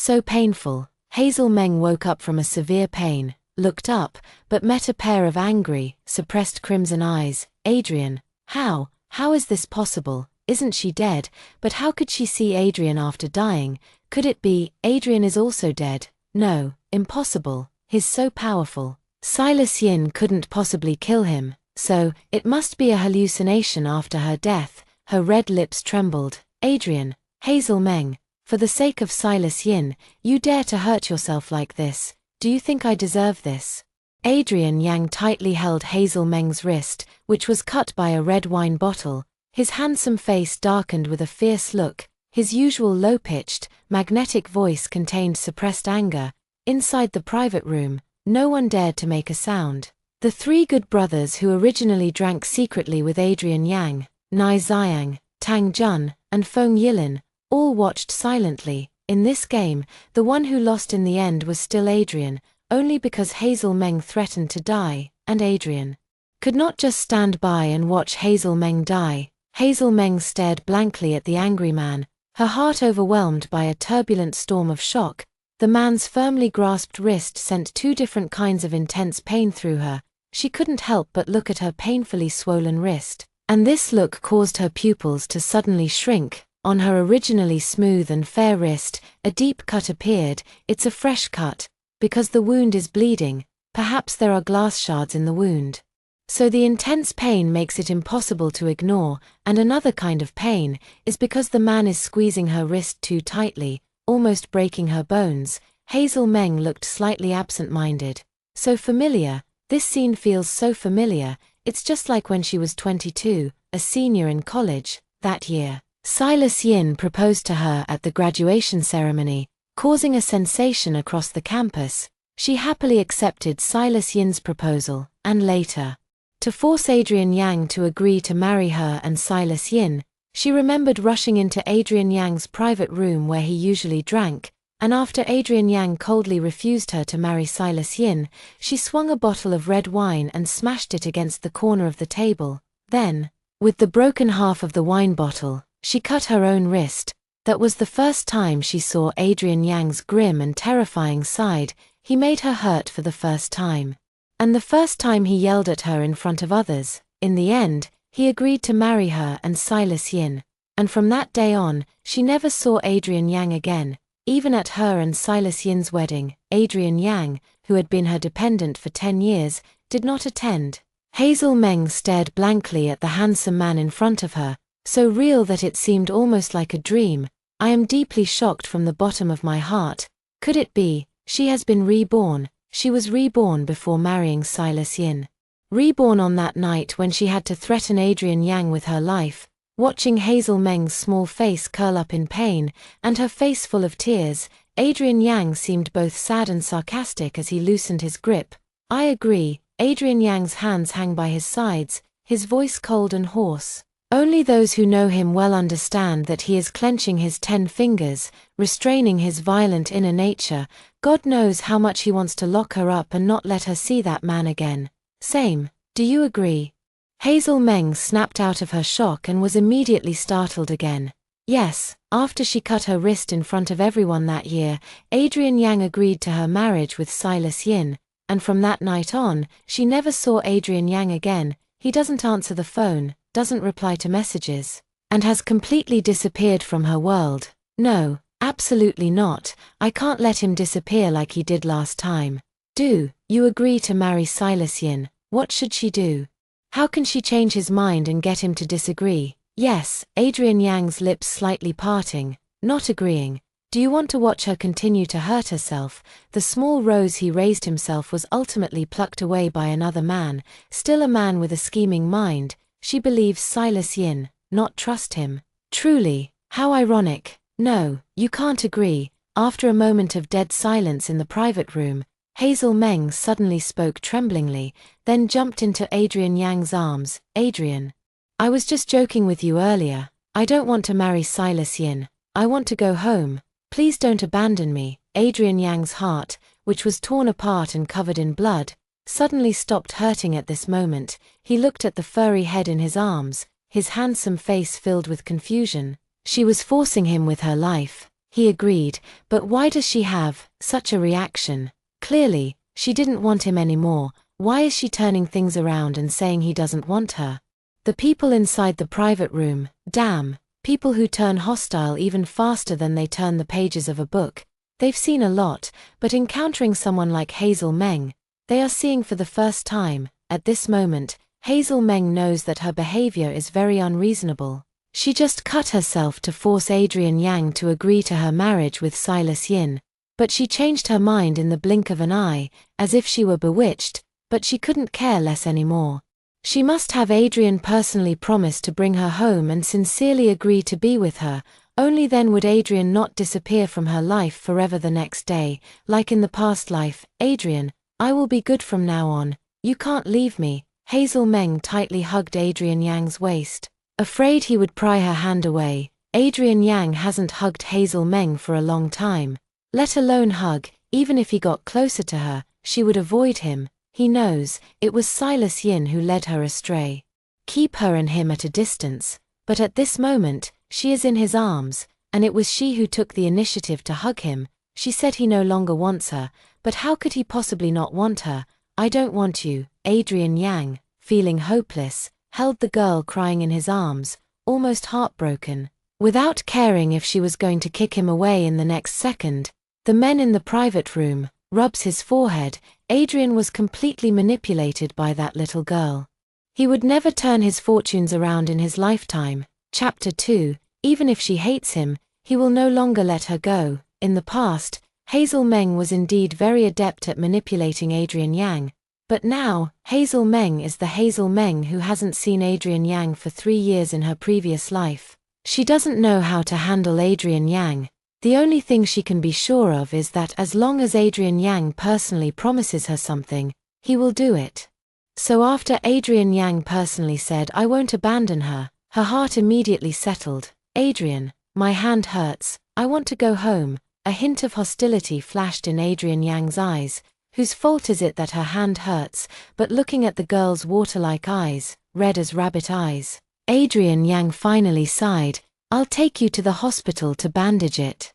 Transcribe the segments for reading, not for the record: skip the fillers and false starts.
so painful. Hazel Meng woke up from a severe pain, looked up, but met a pair of angry, suppressed crimson eyes. Adrian, how is this possible? Isn't she dead? But how could she see Adrian after dying? Could it be, Adrian is also dead? No, impossible, he's so powerful. Silas Yin couldn't possibly kill him, so, it must be a hallucination after her death. Her red lips trembled. Adrian, Hazel Meng, for the sake of Silas Yin, you dare to hurt yourself like this. Do you think I deserve this? Adrian Yang tightly held Hazel Meng's wrist, which was cut by a red wine bottle. His handsome face darkened with a fierce look. His usual low-pitched, magnetic voice contained suppressed anger. Inside the private room, no one dared to make a sound. The three good brothers who originally drank secretly with Adrian Yang, Nai Xiang, Tang Jun, and Feng Yilin, all watched silently. In this game, the one who lost in the end was still Adrian, only because Hazel Meng threatened to die, and Adrian could not just stand by and watch Hazel Meng die. Hazel Meng stared blankly at the angry man, her heart overwhelmed by a turbulent storm of shock. The man's firmly grasped wrist sent two different kinds of intense pain through her. She couldn't help but look at her painfully swollen wrist, and this look caused her pupils to suddenly shrink. On her originally smooth and fair wrist, a deep cut appeared. It's a fresh cut, because the wound is bleeding. Perhaps there are glass shards in the wound. So the intense pain makes it impossible to ignore, and another kind of pain is because the man is squeezing her wrist too tightly, almost breaking her bones. Hazel Meng looked slightly absent-minded. So familiar, this scene feels so familiar. It's just like when she was 22, a senior in college, that year. Silas Yin proposed to her at the graduation ceremony, causing a sensation across the campus. She happily accepted Silas Yin's proposal, and later, to force Adrian Yang to agree to marry her and Silas Yin, she remembered rushing into Adrian Yang's private room where he usually drank, and after Adrian Yang coldly refused her to marry Silas Yin, she swung a bottle of red wine and smashed it against the corner of the table. Then, with the broken half of the wine bottle, she cut her own wrist. That was the first time she saw Adrian Yang's grim and terrifying side. He made her hurt for the first time. And the first time he yelled at her in front of others. In the end, he agreed to marry her and Silas Yin. And from that day on, she never saw Adrian Yang again. Even at her and Silas Yin's wedding, Adrian Yang, who had been her dependent for 10 years, did not attend. Hazel Meng stared blankly at the handsome man in front of her, so real that it seemed almost like a dream. I am deeply shocked from the bottom of my heart. Could it be, she has been reborn? She was reborn before marrying Silas Yin. Reborn on that night when she had to threaten Adrian Yang with her life. Watching Hazel Meng's small face curl up in pain, and her face full of tears, Adrian Yang seemed both sad and sarcastic as he loosened his grip. I agree. Adrian Yang's hands hang by his sides, his voice cold and hoarse. Only those who know him well understand that he is clenching his 10 fingers, restraining his violent inner nature. God knows how much he wants to lock her up and not let her see that man again. Same, do you agree? Hazel Meng snapped out of her shock and was immediately startled again. Yes, after she cut her wrist in front of everyone that year, Adrian Yang agreed to her marriage with Silas Yin, and from that night on, she never saw Adrian Yang again. He doesn't answer the phone, doesn't reply to messages, and has completely disappeared from her world. No, absolutely not. I can't let him disappear like he did last time. Do you agree to marry Silas Yin? What should she do? How can she change his mind and get him to disagree? Yes, Adrian Yang's lips slightly parting, not agreeing. Do you want to watch her continue to hurt herself? The small rose he raised himself was ultimately plucked away by another man, still a man with a scheming mind. She believes Silas Yin, not trust him. Truly, how ironic. No, you can't agree. After a moment of dead silence in the private room, Hazel Meng suddenly spoke tremblingly, then jumped into Adrian Yang's arms. Adrian, I was just joking with you earlier. I don't want to marry Silas Yin. I want to go home. Please don't abandon me. Adrian Yang's heart, which was torn apart and covered in blood, suddenly stopped hurting at this moment. He looked at the furry head in his arms, his handsome face filled with confusion. She was forcing him with her life. He agreed, but why does she have such a reaction? Clearly, she didn't want him anymore. Why is she turning things around and saying he doesn't want her? The people inside the private room, damn, people who turn hostile even faster than they turn the pages of a book. They've seen a lot, but encountering someone like Hazel Meng, they are seeing for the first time. At this moment, Hazel Meng knows that her behavior is very unreasonable. She just cut herself to force Adrian Yang to agree to her marriage with Silas Yin, but she changed her mind in the blink of an eye, as if she were bewitched, but she couldn't care less anymore. She must have Adrian personally promise to bring her home and sincerely agree to be with her. Only then would Adrian not disappear from her life forever the next day, like in the past life. Adrian, I will be good from now on. You can't leave me. Hazel Meng tightly hugged Adrian Yang's waist, afraid he would pry her hand away. Adrian Yang hasn't hugged Hazel Meng for a long time. Let alone hug, even if he got closer to her, she would avoid him. He knows, it was Silas Yin who led her astray. Keep her and him at a distance, but at this moment, she is in his arms, and it was she who took the initiative to hug him. She said he no longer wants her, but how could he possibly not want her? I don't want you. Adrian Yang, feeling hopeless, held the girl crying in his arms, almost heartbroken. Without caring if she was going to kick him away in the next second, the men in the private room, rubs his forehead. Adrian was completely manipulated by that little girl. He would never turn his fortunes around in his lifetime. Chapter 2, even if she hates him, he will no longer let her go. In the past, Hazel Meng was indeed very adept at manipulating Adrian Yang, but now, Hazel Meng is the Hazel Meng who hasn't seen Adrian Yang for 3 years in her previous life. She doesn't know how to handle Adrian Yang. The only thing she can be sure of is that as long as Adrian Yang personally promises her something, he will do it. So after Adrian Yang personally said I won't abandon her, her heart immediately settled. Adrian, my hand hurts, I want to go home. A hint of hostility flashed in Adrian Yang's eyes. Whose fault is it that her hand hurts? But looking at the girl's water-like eyes, red as rabbit eyes, Adrian Yang finally sighed. I'll take you to the hospital to bandage it.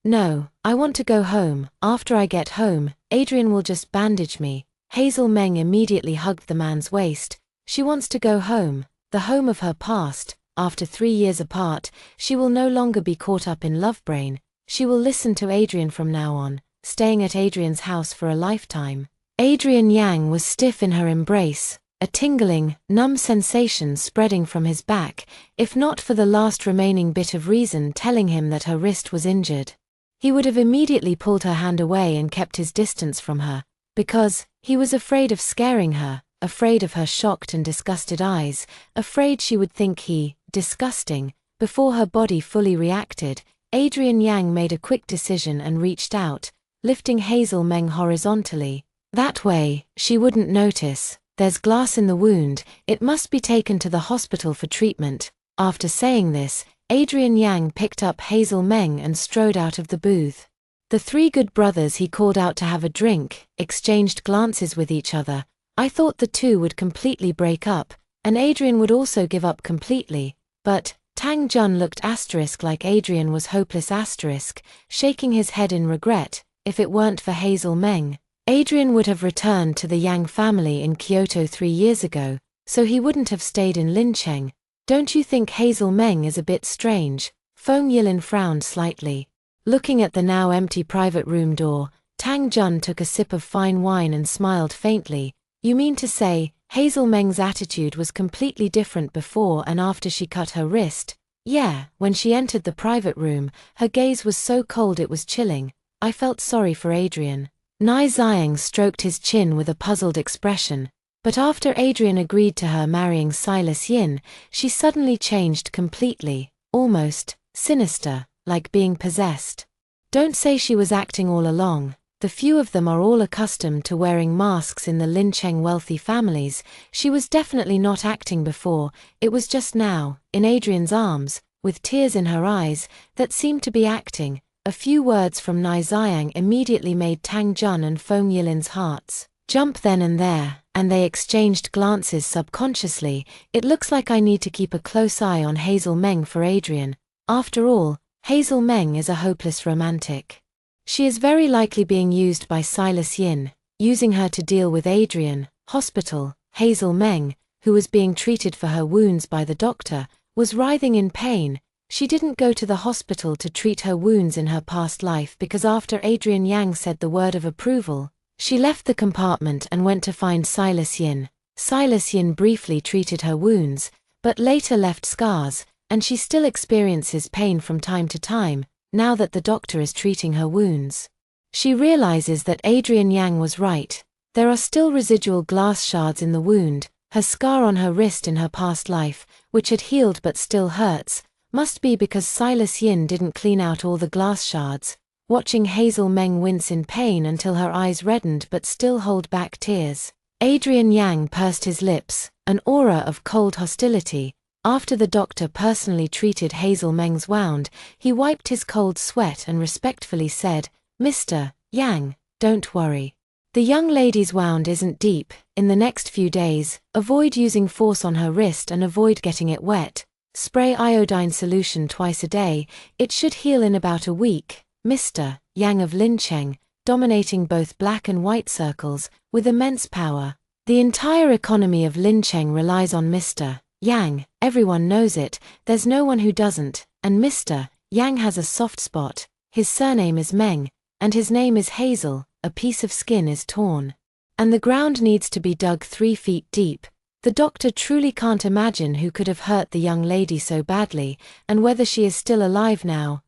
No, I want to go home. After I get home, Adrian will just bandage me. Hazel Meng immediately hugged the man's waist. She wants to go home, the home of her past. After 3 years apart, she will no longer be caught up in love brain. She will listen to Adrian from now on, staying at Adrian's house for a lifetime. Adrian Yang was stiff in her embrace, a tingling, numb sensation spreading from his back, if not for the last remaining bit of reason telling him that her wrist was injured. He would have immediately pulled her hand away and kept his distance from her, because he was afraid of scaring her, afraid of her shocked and disgusted eyes, afraid she would think he, disgusting. Before her body fully reacted, Adrian Yang made a quick decision and reached out, lifting Hazel Meng horizontally. That way, she wouldn't notice. There's glass in the wound, it must be taken to the hospital for treatment. After saying this, Adrian Yang picked up Hazel Meng and strode out of the booth. The 3 good brothers he called out to have a drink, exchanged glances with each other. I thought the two would completely break up, and Adrian would also give up completely, but Tang Jun looked asterisk like Adrian was hopeless asterisk, shaking his head in regret. If it weren't for Hazel Meng, Adrian would have returned to the Yang family in Kyoto 3 years ago, so he wouldn't have stayed in Lincheng. Don't you think Hazel Meng is a bit strange? Feng Yilin frowned slightly. Looking at the now empty private room door, Tang Jun took a sip of fine wine and smiled faintly. You mean to say, Hazel Meng's attitude was completely different before and after she cut her wrist? Yeah, when she entered the private room, her gaze was so cold it was chilling. I felt sorry for Adrian. Nai Xiang stroked his chin with a puzzled expression, but after Adrian agreed to her marrying Silas Yin, she suddenly changed completely, almost sinister, like being possessed. Don't say she was acting all along. The few of them are all accustomed to wearing masks in the Lincheng wealthy families. She was definitely not acting before, it was just now, in Adrian's arms, with tears in her eyes, that seemed to be acting. A few words from Nai Xiang immediately made Tang Jun and Feng Yilin's hearts jump then and there, and they exchanged glances subconsciously. It looks like I need to keep a close eye on Hazel Meng for Adrian. After all, Hazel Meng is a hopeless romantic. She is very likely being used by Silas Yin, using her to deal with Adrian. Hospital. Hazel Meng, who was being treated for her wounds by the doctor, was writhing in pain. She didn't go to the hospital to treat her wounds in her past life because after Adrian Yang said the word of approval, she left the compartment and went to find Silas Yin. Silas Yin briefly treated her wounds, but later left scars, and she still experiences pain from time to time, now that the doctor is treating her wounds. She realizes that Adrian Yang was right. There are still residual glass shards in the wound. Her scar on her wrist in her past life, which had healed but still hurts, must be because Silas Yin didn't clean out all the glass shards. Watching Hazel Meng wince in pain until her eyes reddened but still hold back tears, Adrian Yang pursed his lips, an aura of cold hostility. After the doctor personally treated Hazel Meng's wound, he wiped his cold sweat and respectfully said, "Mr. Yang, don't worry. The young lady's wound isn't deep. In the next few days, avoid using force on her wrist and avoid getting it wet. Spray iodine solution twice a day. It should heal in about a week." Mr. Yang of Lincheng, dominating both black and white circles, with immense power. The entire economy of Lincheng relies on Mr. Yang. Everyone knows it, there's no one who doesn't, and Mr. Yang has a soft spot. His surname is Meng, and his name is Hazel. A piece of skin is torn, and the ground needs to be dug 3 feet deep. The doctor truly can't imagine who could have hurt the young lady so badly, and whether she is still alive now.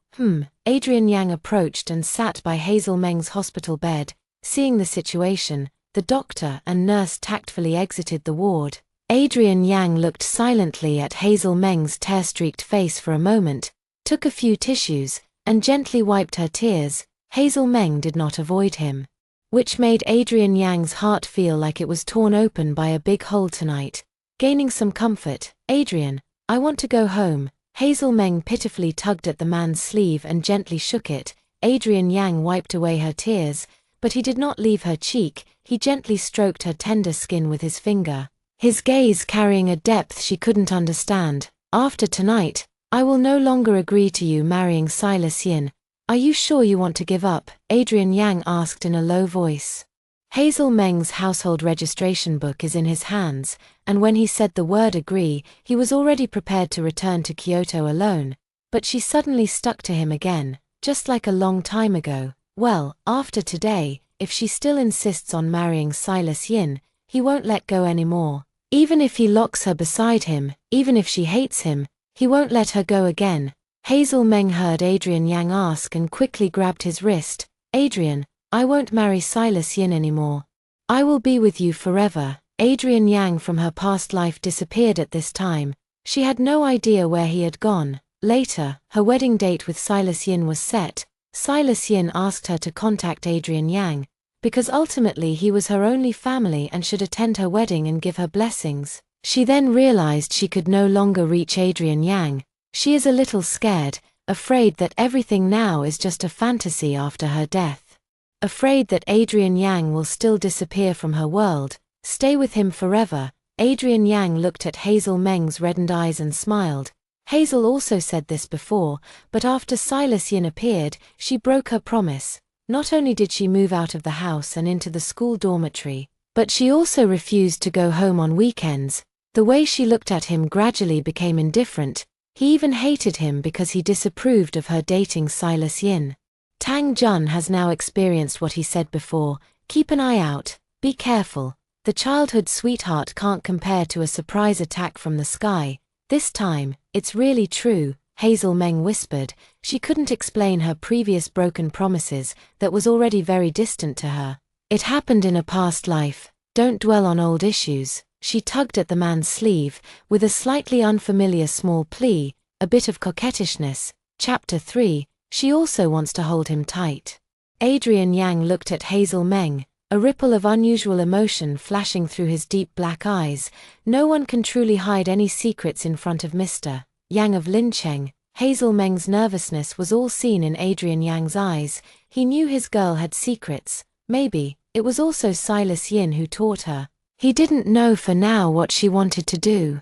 Adrian Yang approached and sat by Hazel Meng's hospital bed. Seeing the situation, the doctor and nurse tactfully exited the ward. Adrian Yang looked silently at Hazel Meng's tear-streaked face for a moment, took a few tissues, and gently wiped her tears. Hazel Meng did not avoid him, which made Adrian Yang's heart feel like it was torn open by a big hole tonight. Gaining some comfort, "Adrian, I want to go home." Hazel Meng pitifully tugged at the man's sleeve and gently shook it. Adrian Yang wiped away her tears, but he did not leave her cheek. He gently stroked her tender skin with his finger, his gaze carrying a depth she couldn't understand. "After tonight, I will no longer agree to you marrying Silas Yin. Are you sure you want to give up?" Adrian Yang asked in a low voice. Hazel Meng's household registration book is in his hands, and when he said the word agree, he was already prepared to return to Kyoto alone. But she suddenly stuck to him again, just like a long time ago. Well, after today, if she still insists on marrying Silas Yin, he won't let go anymore. Even if he locks her beside him, even if she hates him, he won't let her go again. Hazel Meng heard Adrian Yang ask and quickly grabbed his wrist. "Adrian, I won't marry Silas Yin anymore. I will be with you forever." Adrian Yang from her past life disappeared at this time. She had no idea where he had gone. Later, her wedding date with Silas Yin was set. Silas Yin asked her to contact Adrian Yang, because ultimately he was her only family and should attend her wedding and give her blessings. She then realized she could no longer reach Adrian Yang. She is a little scared, afraid that everything now is just a fantasy after her death. Afraid that Adrian Yang will still disappear from her world, stay with him forever. Adrian Yang looked at Hazel Meng's reddened eyes and smiled. Hazel also said this before, but after Silas Yin appeared, she broke her promise. Not only did she move out of the house and into the school dormitory, but she also refused to go home on weekends. The way she looked at him gradually became indifferent. He even hated him because he disapproved of her dating Silas Yin. Tang Jun has now experienced what he said before. Keep an eye out, be careful. The childhood sweetheart can't compare to a surprise attack from the sky. This time, it's really true, Hazel Meng whispered. She couldn't explain her previous broken promises that was already very distant to her. It happened in a past life. Don't dwell on old issues. She tugged at the man's sleeve, with a slightly unfamiliar small plea, a bit of coquettishness. Chapter 3, she also wants to hold him tight. Adrian Yang looked at Hazel Meng, a ripple of unusual emotion flashing through his deep black eyes. No one can truly hide any secrets in front of Mr. Yang of Lincheng. Hazel Meng's nervousness was all seen in Adrian Yang's eyes. He knew his girl had secrets. Maybe it was also Silas Yin who taught her. He didn't know for now what she wanted to do,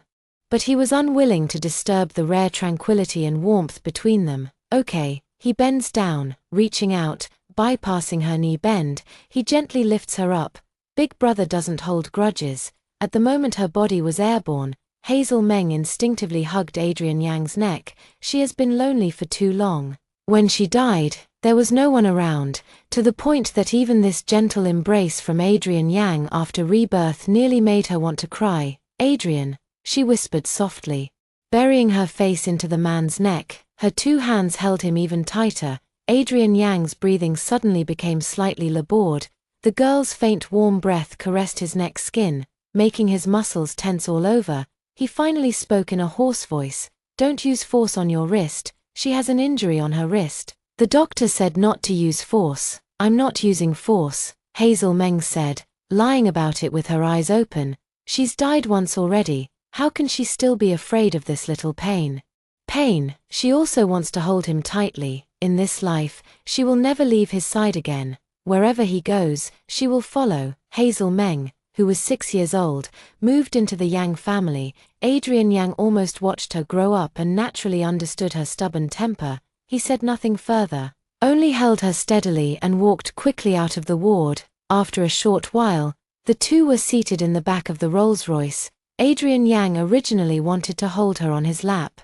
but he was unwilling to disturb the rare tranquility and warmth between them. Okay. He bends down, reaching out, bypassing her knee bend, he gently lifts her up. Big brother doesn't hold grudges. At the moment her body was airborne, Hazel Meng instinctively hugged Adrian Yang's neck. She has been lonely for too long. When she died, there was no one around, to the point that even this gentle embrace from Adrian Yang after rebirth nearly made her want to cry. Adrian, she whispered softly. Burying her face into the man's neck, her two hands held him even tighter. Adrian Yang's breathing suddenly became slightly labored. The girl's faint warm breath caressed his neck skin, making his muscles tense all over. He finally spoke in a hoarse voice. Don't use force on your wrist, she has an injury on her wrist. The doctor said not to use force. I'm not using force, Hazel Meng said, lying about it with her eyes open. She's died once already, how can she still be afraid of this little pain? Pain, she also wants to hold him tightly. In this life, she will never leave his side again. Wherever he goes, she will follow. Hazel Meng, who was 6 years old, moved into the Yang family. Adrian Yang almost watched her grow up and naturally understood her stubborn temper. He said nothing further, only held her steadily and walked quickly out of the ward. After a short while, the two were seated in the back of the Rolls-Royce. Adrian Yang originally wanted to hold her on his lap,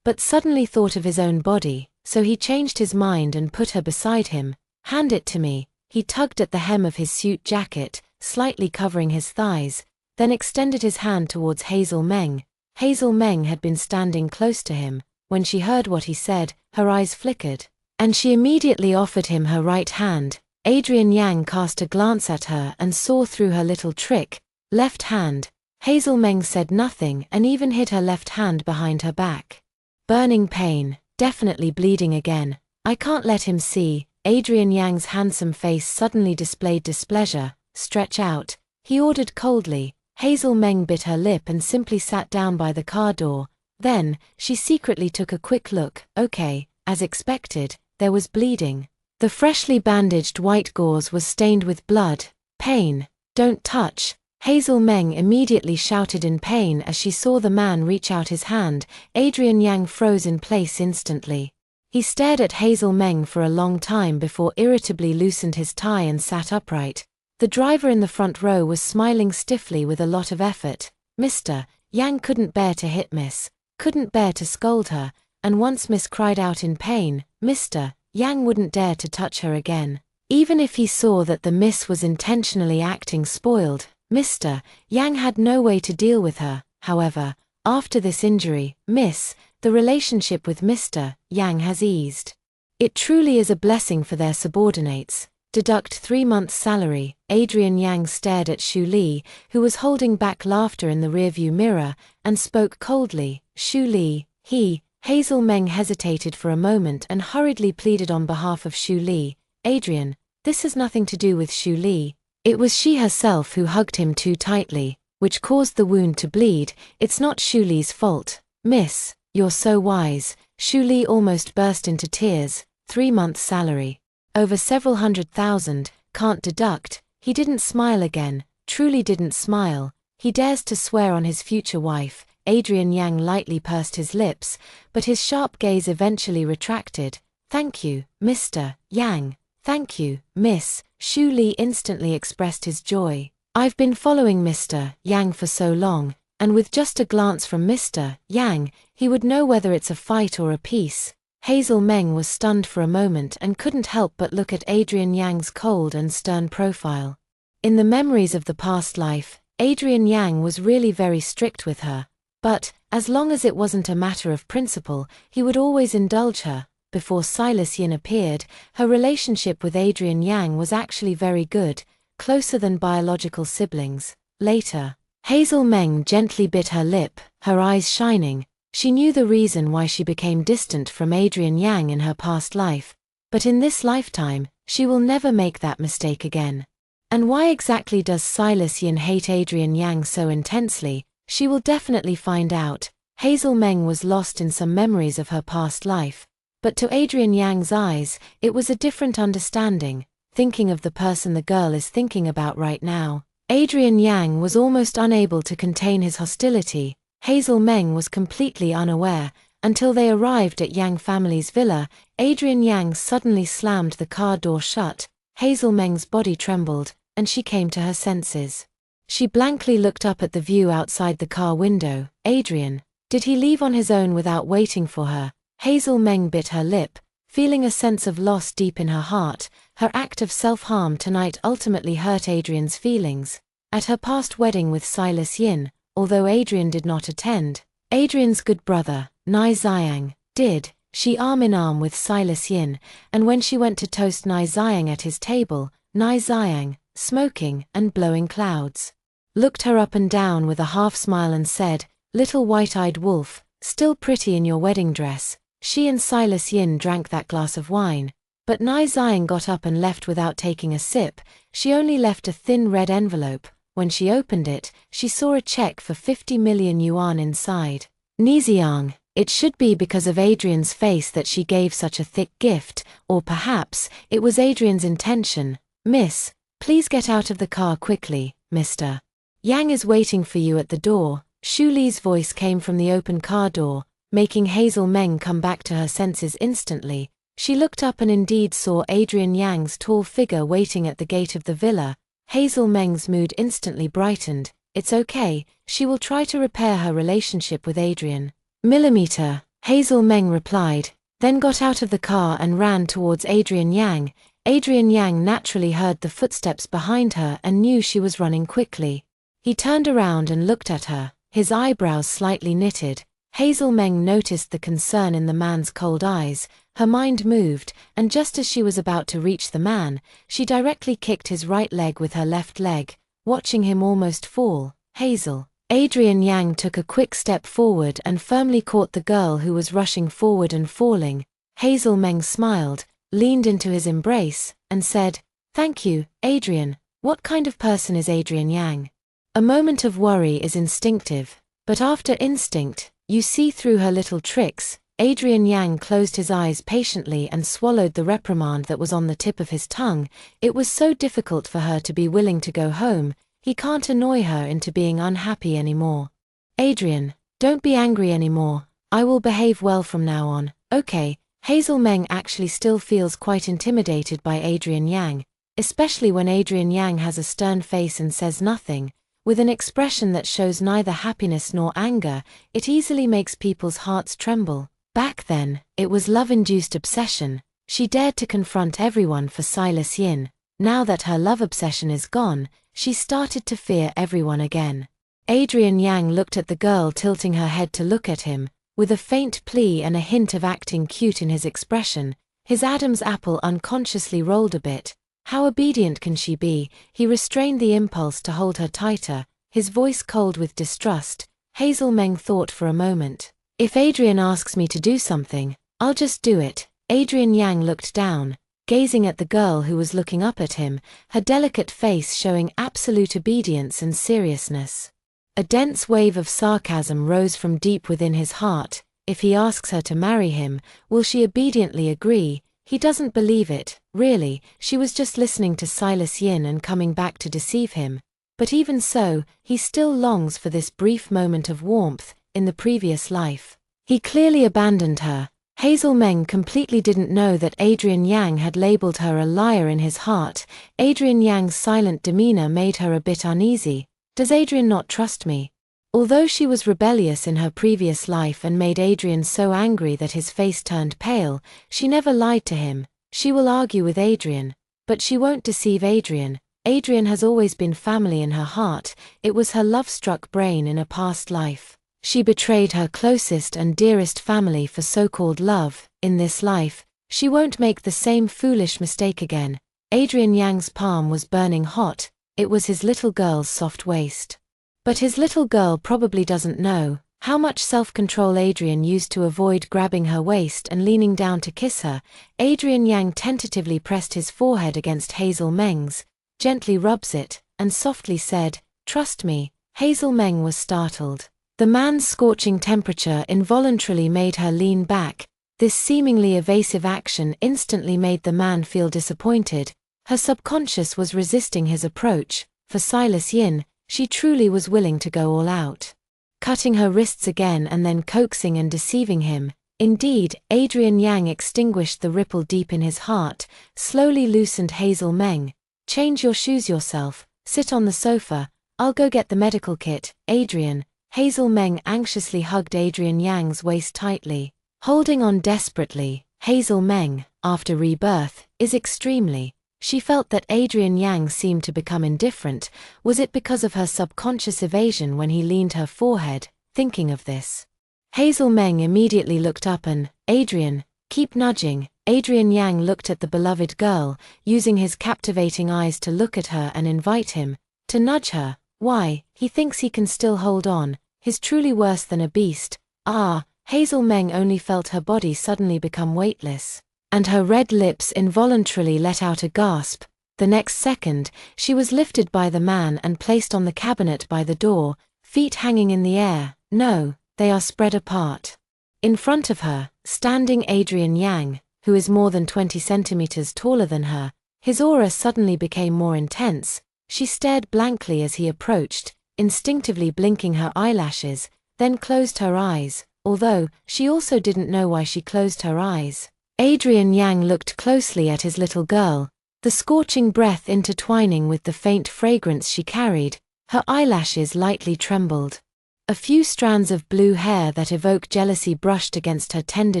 but suddenly thought of his own body, so he changed his mind and put her beside him. Hand it to me. He tugged at the hem of his suit jacket, slightly covering his thighs, then extended his hand towards Hazel Meng. Hazel Meng had been standing close to him. When she heard what he said, her eyes flickered, and she immediately offered him her right hand. Adrian Yang cast a glance at her and saw through her little trick. Left hand. Hazel Meng said nothing and even hid her left hand behind her back. Burning pain, definitely bleeding again. I can't let him see. Adrian Yang's handsome face suddenly displayed displeasure. Stretch out, he ordered coldly. Hazel Meng bit her lip and simply sat down by the car door. Then, she secretly took a quick look. Okay, as expected, there was bleeding. The freshly bandaged white gauze was stained with blood. Pain. Don't touch. Hazel Meng immediately shouted in pain as she saw the man reach out his hand. Adrian Yang froze in place instantly. He stared at Hazel Meng for a long time before irritably loosened his tie and sat upright. The driver in the front row was smiling stiffly with a lot of effort. Mr. Yang couldn't bear to hit Miss, couldn't bear to scold her, and once Miss cried out in pain, Mr. Yang wouldn't dare to touch her again. Even if he saw that the Miss was intentionally acting spoiled, Mr. Yang had no way to deal with her. However, after this injury, Miss, the relationship with Mr. Yang has eased. It truly is a blessing for their subordinates. Deduct 3 months' salary. Adrian Yang stared at Xu Li, who was holding back laughter in the rearview mirror, and spoke coldly. Xu Li, Hazel Meng hesitated for a moment and hurriedly pleaded on behalf of Xu Li. Adrian, this has nothing to do with Xu Li. It was she herself who hugged him too tightly, which caused the wound to bleed. It's not Xu Li's fault. Miss, you're so wise. Xu Li almost burst into tears. 3 months' salary. Over several $100,000, can't deduct. He didn't smile again, truly didn't smile. He dares to swear on his future wife. Adrian Yang lightly pursed his lips, but his sharp gaze eventually retracted. Thank you, Mr. Yang. Thank you, Miss. Xu Li instantly expressed his joy. I've been following Mr. Yang for so long, and with just a glance from Mr. Yang, he would know whether it's a fight or a peace. Hazel Meng was stunned for a moment and couldn't help but look at Adrian Yang's cold and stern profile. In the memories of the past life, Adrian Yang was really very strict with her. But, as long as it wasn't a matter of principle, he would always indulge her. Before Silas Yin appeared, her relationship with Adrian Yang was actually very good, closer than biological siblings. Later, Hazel Meng gently bit her lip, her eyes shining. She knew the reason why she became distant from Adrian Yang in her past life, but in this lifetime, she will never make that mistake again. And why exactly does Silas Yin hate Adrian Yang so intensely? She will definitely find out. Hazel Meng was lost in some memories of her past life, but to Adrian Yang's eyes, it was a different understanding, thinking of the person the girl is thinking about right now. Adrian Yang was almost unable to contain his hostility. Hazel Meng was completely unaware, until they arrived at Yang family's villa. Adrian Yang suddenly slammed the car door shut. Hazel Meng's body trembled, and she came to her senses. She blankly looked up at the view outside the car window. Adrian, did he leave on his own without waiting for her? Hazel Meng bit her lip, feeling a sense of loss deep in her heart. Her act of self-harm tonight ultimately hurt Adrian's feelings. At her past wedding with Silas Yin, although Adrian did not attend, Adrian's good brother, Nai Xiang, did. She arm in arm with Silas Yin, and when she went to toast Nai Xiang at his table, Nai Xiang, smoking and blowing clouds, looked her up and down with a half-smile and said, "Little white-eyed wolf, still pretty in your wedding dress." She and Silas Yin drank that glass of wine, but Nai Xiang got up and left without taking a sip. She only left a thin red envelope. When she opened it, she saw a check for 50 million yuan inside. Niziang, it should be because of Adrian's face that she gave such a thick gift, or perhaps it was Adrian's intention. "Miss, please get out of the car quickly, Mr. Yang is waiting for you at the door." Shu Li's voice came from the open car door, making Hazel Meng come back to her senses instantly. She looked up and indeed saw Adrian Yang's tall figure waiting at the gate of the villa. Hazel Meng's mood instantly brightened. It's okay, she will try to repair her relationship with Adrian. Millimeter, Hazel Meng replied, then got out of the car and ran towards Adrian Yang. Adrian Yang naturally heard the footsteps behind her and knew she was running quickly. He turned around and looked at her, his eyebrows slightly knitted. Hazel Meng noticed the concern in the man's cold eyes. Her mind moved, and just as she was about to reach the man, she directly kicked his right leg with her left leg, watching him almost fall. Hazel. Adrian Yang took a quick step forward and firmly caught the girl who was rushing forward and falling. Hazel Meng smiled, leaned into his embrace, and said, "Thank you, Adrian." What kind of person is Adrian Yang? A moment of worry is instinctive, but after instinct, you see through her little tricks. Adrian Yang closed his eyes patiently and swallowed the reprimand that was on the tip of his tongue. It was so difficult for her to be willing to go home. He can't annoy her into being unhappy anymore. "Adrian, don't be angry anymore. I will behave well from now on, okay?" Hazel Meng actually still feels quite intimidated by Adrian Yang, especially when Adrian Yang has a stern face and says nothing. With an expression that shows neither happiness nor anger, it easily makes people's hearts tremble. Back then, it was love-induced obsession. She dared to confront everyone for Silas Yin. Now that her love obsession is gone, she started to fear everyone again. Adrian Yang looked at the girl, tilting her head to look at him, with a faint plea and a hint of acting cute in his expression. His Adam's apple unconsciously rolled a bit. How obedient can she be? He restrained the impulse to hold her tighter, his voice cold with distrust. Hazel Meng thought for a moment. "If Adrian asks me to do something, I'll just do it." Adrian Yang looked down, gazing at the girl who was looking up at him, her delicate face showing absolute obedience and seriousness. A dense wave of sarcasm rose from deep within his heart. If he asks her to marry him, will she obediently agree? He doesn't believe it, really. She was just listening to Silas Yin and coming back to deceive him. But even so, he still longs for this brief moment of warmth in the previous life. He clearly abandoned her. Hazel Meng completely didn't know that Adrian Yang had labeled her a liar in his heart. Adrian Yang's silent demeanor made her a bit uneasy. Does Adrian not trust me? Although she was rebellious in her previous life and made Adrian so angry that his face turned pale, she never lied to him. She will argue with Adrian, but she won't deceive Adrian. Adrian has always been family in her heart. It was her love-struck brain in a past life. She betrayed her closest and dearest family for so-called love. In this life, she won't make the same foolish mistake again. Adrian Yang's palm was burning hot. It was his little girl's soft waist. But his little girl probably doesn't know how much self-control Adrian used to avoid grabbing her waist and leaning down to kiss her. Adrian Yang tentatively pressed his forehead against Hazel Meng's, gently rubs it, and softly said, "Trust me." Hazel Meng was startled. The man's scorching temperature involuntarily made her lean back. This seemingly evasive action instantly made the man feel disappointed. Her subconscious was resisting his approach. For Silas Yin, she truly was willing to go all out. cutting her wrists again and then coaxing and deceiving him. Indeed, Adrian Yang extinguished the ripple deep in his heart, slowly loosened Hazel Meng. Change your shoes yourself, sit on the sofa, I'll go get the medical kit, Adrian. Hazel Meng anxiously hugged Adrian Yang's waist tightly. Holding on desperately, Hazel Meng, after rebirth, is extremely. She felt that Adrian Yang seemed to become indifferent. Was it because of her subconscious evasion when he leaned her forehead, thinking of this? Hazel Meng immediately looked up and, Adrian, keep nudging. Adrian Yang looked at the beloved girl, using his captivating eyes to look at her and invite him to nudge her. Why, he thinks he can still hold on. He's truly worse than a beast. Ah, Hazel Meng only felt her body suddenly become weightless, and her red lips involuntarily let out a gasp. The next second, she was lifted by the man and placed on the cabinet by the door, feet hanging in the air. No, they are spread apart. In front of her, standing Adrian Yang, who is more than 20 centimeters taller than her. His aura suddenly became more intense. She stared blankly as he approached, instinctively blinking her eyelashes, then closed her eyes, although she also didn't know why she closed her eyes. Adrian Yang looked closely at his little girl, the scorching breath intertwining with the faint fragrance she carried. Her eyelashes lightly trembled. A few strands of blue hair that evoke jealousy brushed against her tender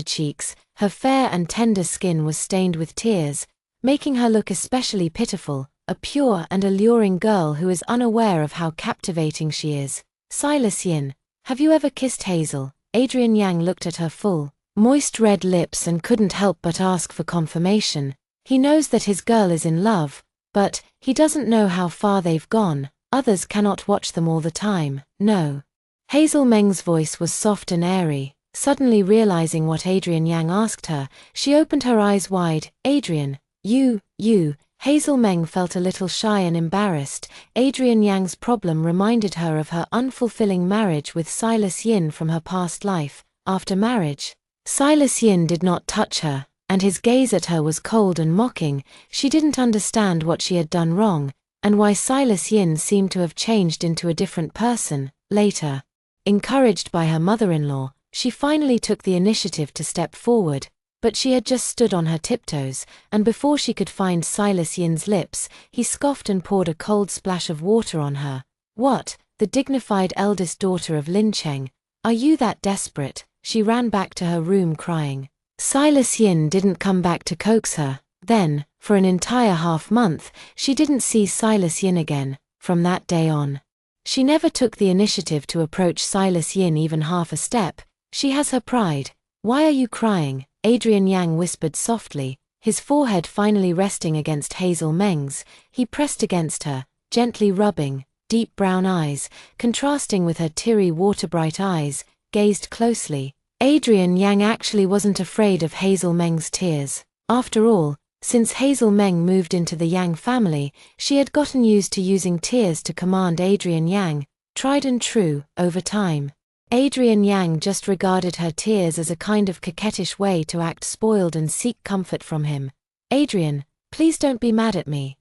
cheeks. Her fair and tender skin was stained with tears, making her look especially pitiful, a pure and alluring girl who is unaware of how captivating she is. Silas Yin, have you ever kissed Hazel? Adrian Yang looked at her full, moist red lips and couldn't help but ask for confirmation. He knows that his girl is in love, but he doesn't know how far they've gone. Others cannot watch them all the time. No. Hazel Meng's voice was soft and airy. Suddenly realizing what Adrian Yang asked her, she opened her eyes wide. Adrian, you. Hazel Meng felt a little shy and embarrassed. Adrian Yang's problem reminded her of her unfulfilling marriage with Silas Yin from her past life. After marriage, Silas Yin did not touch her, and his gaze at her was cold and mocking. She didn't understand what she had done wrong, and why Silas Yin seemed to have changed into a different person. Later, encouraged by her mother-in-law, she finally took the initiative to step forward, but she had just stood on her tiptoes, and before she could find Silas Yin's lips, he scoffed and poured a cold splash of water on her. What? The dignified eldest daughter of Lin Cheng. Are you that desperate? She ran back to her room crying. Silas Yin didn't come back to coax her. Then, for an entire half-month, she didn't see Silas Yin again. From that day on, she never took the initiative to approach Silas Yin even half a step. She has her pride. Why are you crying? Adrian Yang whispered softly, his forehead finally resting against Hazel Meng's. He pressed against her, gently rubbing. Deep brown eyes, contrasting with her teary water-bright eyes, gazed closely. Adrian Yang actually wasn't afraid of Hazel Meng's tears. After all, since Hazel Meng moved into the Yang family, she had gotten used to using tears to command Adrian Yang, tried and true, over time. Adrian Yang just regarded her tears as a kind of coquettish way to act spoiled and seek comfort from him. Adrian, please don't be mad at me.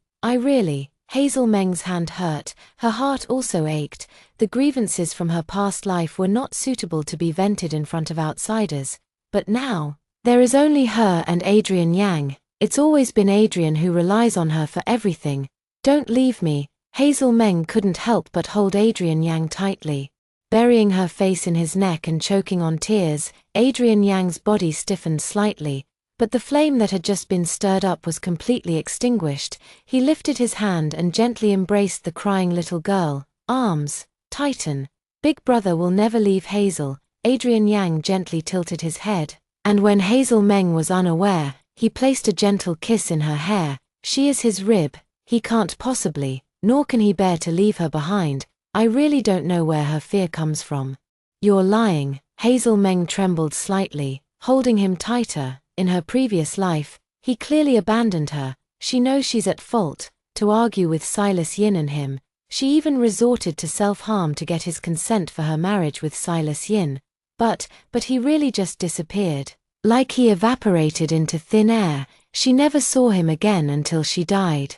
Hazel Meng's hand hurt, her heart also ached. The grievances from her past life were not suitable to be vented in front of outsiders. But now, there is only her and Adrian Yang. It's always been Adrian who relies on her for everything. Don't leave me. Hazel Meng couldn't help but hold Adrian Yang tightly. Burying her face in his neck and choking on tears, Adrian Yang's body stiffened slightly, but the flame that had just been stirred up was completely extinguished. He lifted his hand and gently embraced the crying little girl. Arms, tighten. Big brother will never leave Hazel. Adrian Yang gently tilted his head, and when Hazel Meng was unaware, he placed a gentle kiss in her hair. She is his rib. He can't possibly, nor can he bear to leave her behind. I really don't know where her fear comes from. You're lying. Hazel Meng trembled slightly, holding him tighter. In her previous life, he clearly abandoned her. She knows she's at fault. To argue with Silas Yin and him, she even resorted to self-harm to get his consent for her marriage with Silas Yin. But he really just disappeared. Like he evaporated into thin air. She never saw him again until she died.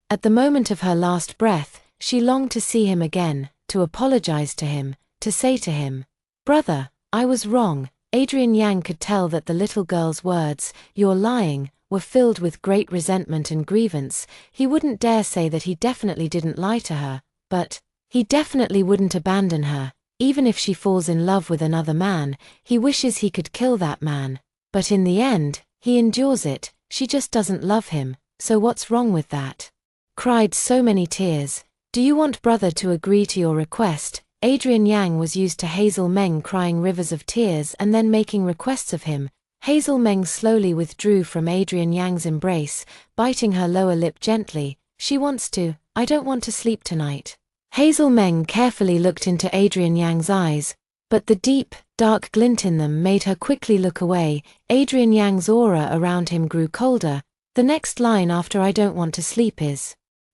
At the moment of her last breath, she longed to see him again, to apologize to him, to say to him, "Brother, I was wrong." Adrian Yang could tell that the little girl's words, "You're lying," were filled with great resentment and grievance. He wouldn't dare say that he definitely didn't lie to her, but he definitely wouldn't abandon her. Even if she falls in love with another man, he wishes he could kill that man. But in the end, he endures it. She just doesn't love him, so what's wrong with that? Cried so many tears. "Do you want brother to agree to your request?" Adrian Yang was used to Hazel Meng crying rivers of tears and then making requests of him. Hazel Meng slowly withdrew from Adrian Yang's embrace, biting her lower lip gently. "She wants to. I don't want to sleep tonight." Hazel Meng carefully looked into Adrian Yang's eyes, but the deep, dark glint in them made her quickly look away. Adrian Yang's aura around him grew colder. "The next line after 'I don't want to sleep'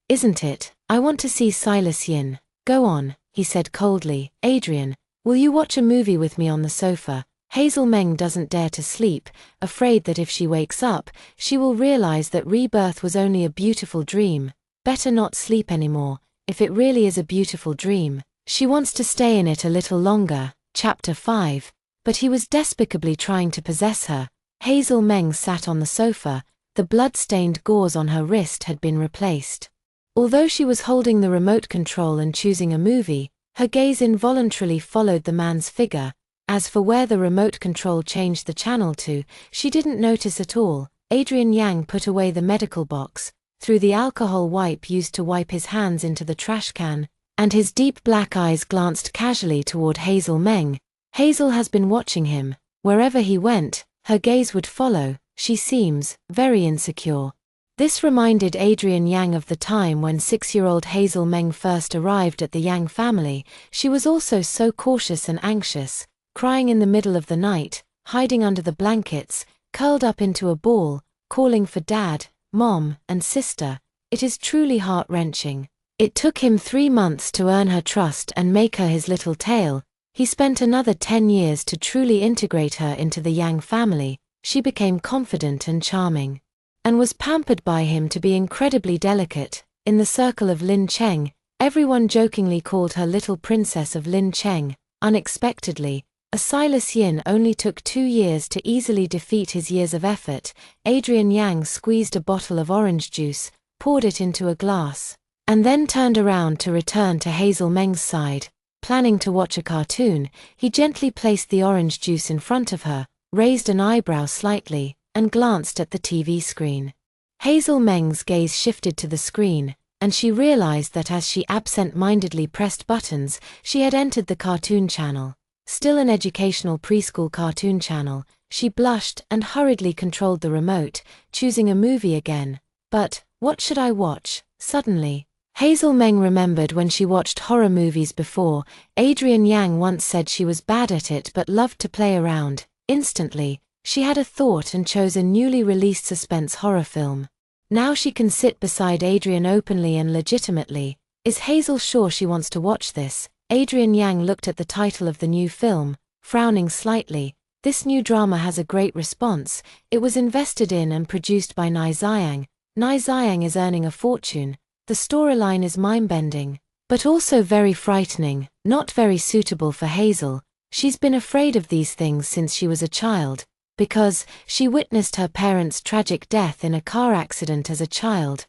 isn't it? I want to see Silas Yin." "Go on," he said coldly. "Adrian, will you watch a movie with me on the sofa?" Hazel Meng doesn't dare to sleep, afraid that if she wakes up, she will realize that rebirth was only a beautiful dream. Better not sleep anymore, if it really is a beautiful dream. She wants to stay in it a little longer. Chapter 5. But he was despicably trying to possess her. Hazel Meng sat on the sofa. The blood-stained gauze on her wrist had been replaced. Although she was holding the remote control and choosing a movie, her gaze involuntarily followed the man's figure. As for where the remote control changed the channel to, she didn't notice at all. Adrian Yang put away the medical box, threw the alcohol wipe used to wipe his hands into the trash can, and his deep black eyes glanced casually toward Hazel Meng. Hazel has been watching him. Wherever he went, her gaze would follow. She seems very insecure. This reminded Adrian Yang of the time when 6-year-old Hazel Meng first arrived at the Yang family. She was also so cautious and anxious, crying in the middle of the night, hiding under the blankets, curled up into a ball, calling for dad, mom, and sister. It is truly heart-wrenching. It took him 3 months to earn her trust and make her his little tail. He spent another 10 years to truly integrate her into the Yang family. She became confident and charming, and was pampered by him to be incredibly delicate. In the circle of Lin Cheng, everyone jokingly called her Little Princess of Lin Cheng. Unexpectedly, a Silas Yin only took 2 years to easily defeat his years of effort. Adrian Yang squeezed a bottle of orange juice, poured it into a glass, and then turned around to return to Hazel Meng's side. Planning to watch a cartoon, he gently placed the orange juice in front of her, raised an eyebrow slightly, and glanced at the TV screen. Hazel Meng's gaze shifted to the screen, and she realized that as she absent-mindedly pressed buttons, she had entered the cartoon channel. Still an educational preschool cartoon channel, she blushed and hurriedly controlled the remote, choosing a movie again. But, what should I watch? Suddenly, Hazel Meng remembered when she watched horror movies before. Adrian Yang once said she was bad at it but loved to play around. Instantly, she had a thought and chose a newly released suspense horror film. Now she can sit beside Adrian openly and legitimately. Is Hazel sure she wants to watch this? Adrian Yang looked at the title of the new film, frowning slightly. This new drama has a great response. It was invested in and produced by Nai Xiang. Nai Xiang is earning a fortune. The storyline is mind-bending, but also very frightening, not very suitable for Hazel. She's been afraid of these things since she was a child, because she witnessed her parents' tragic death in a car accident as a child.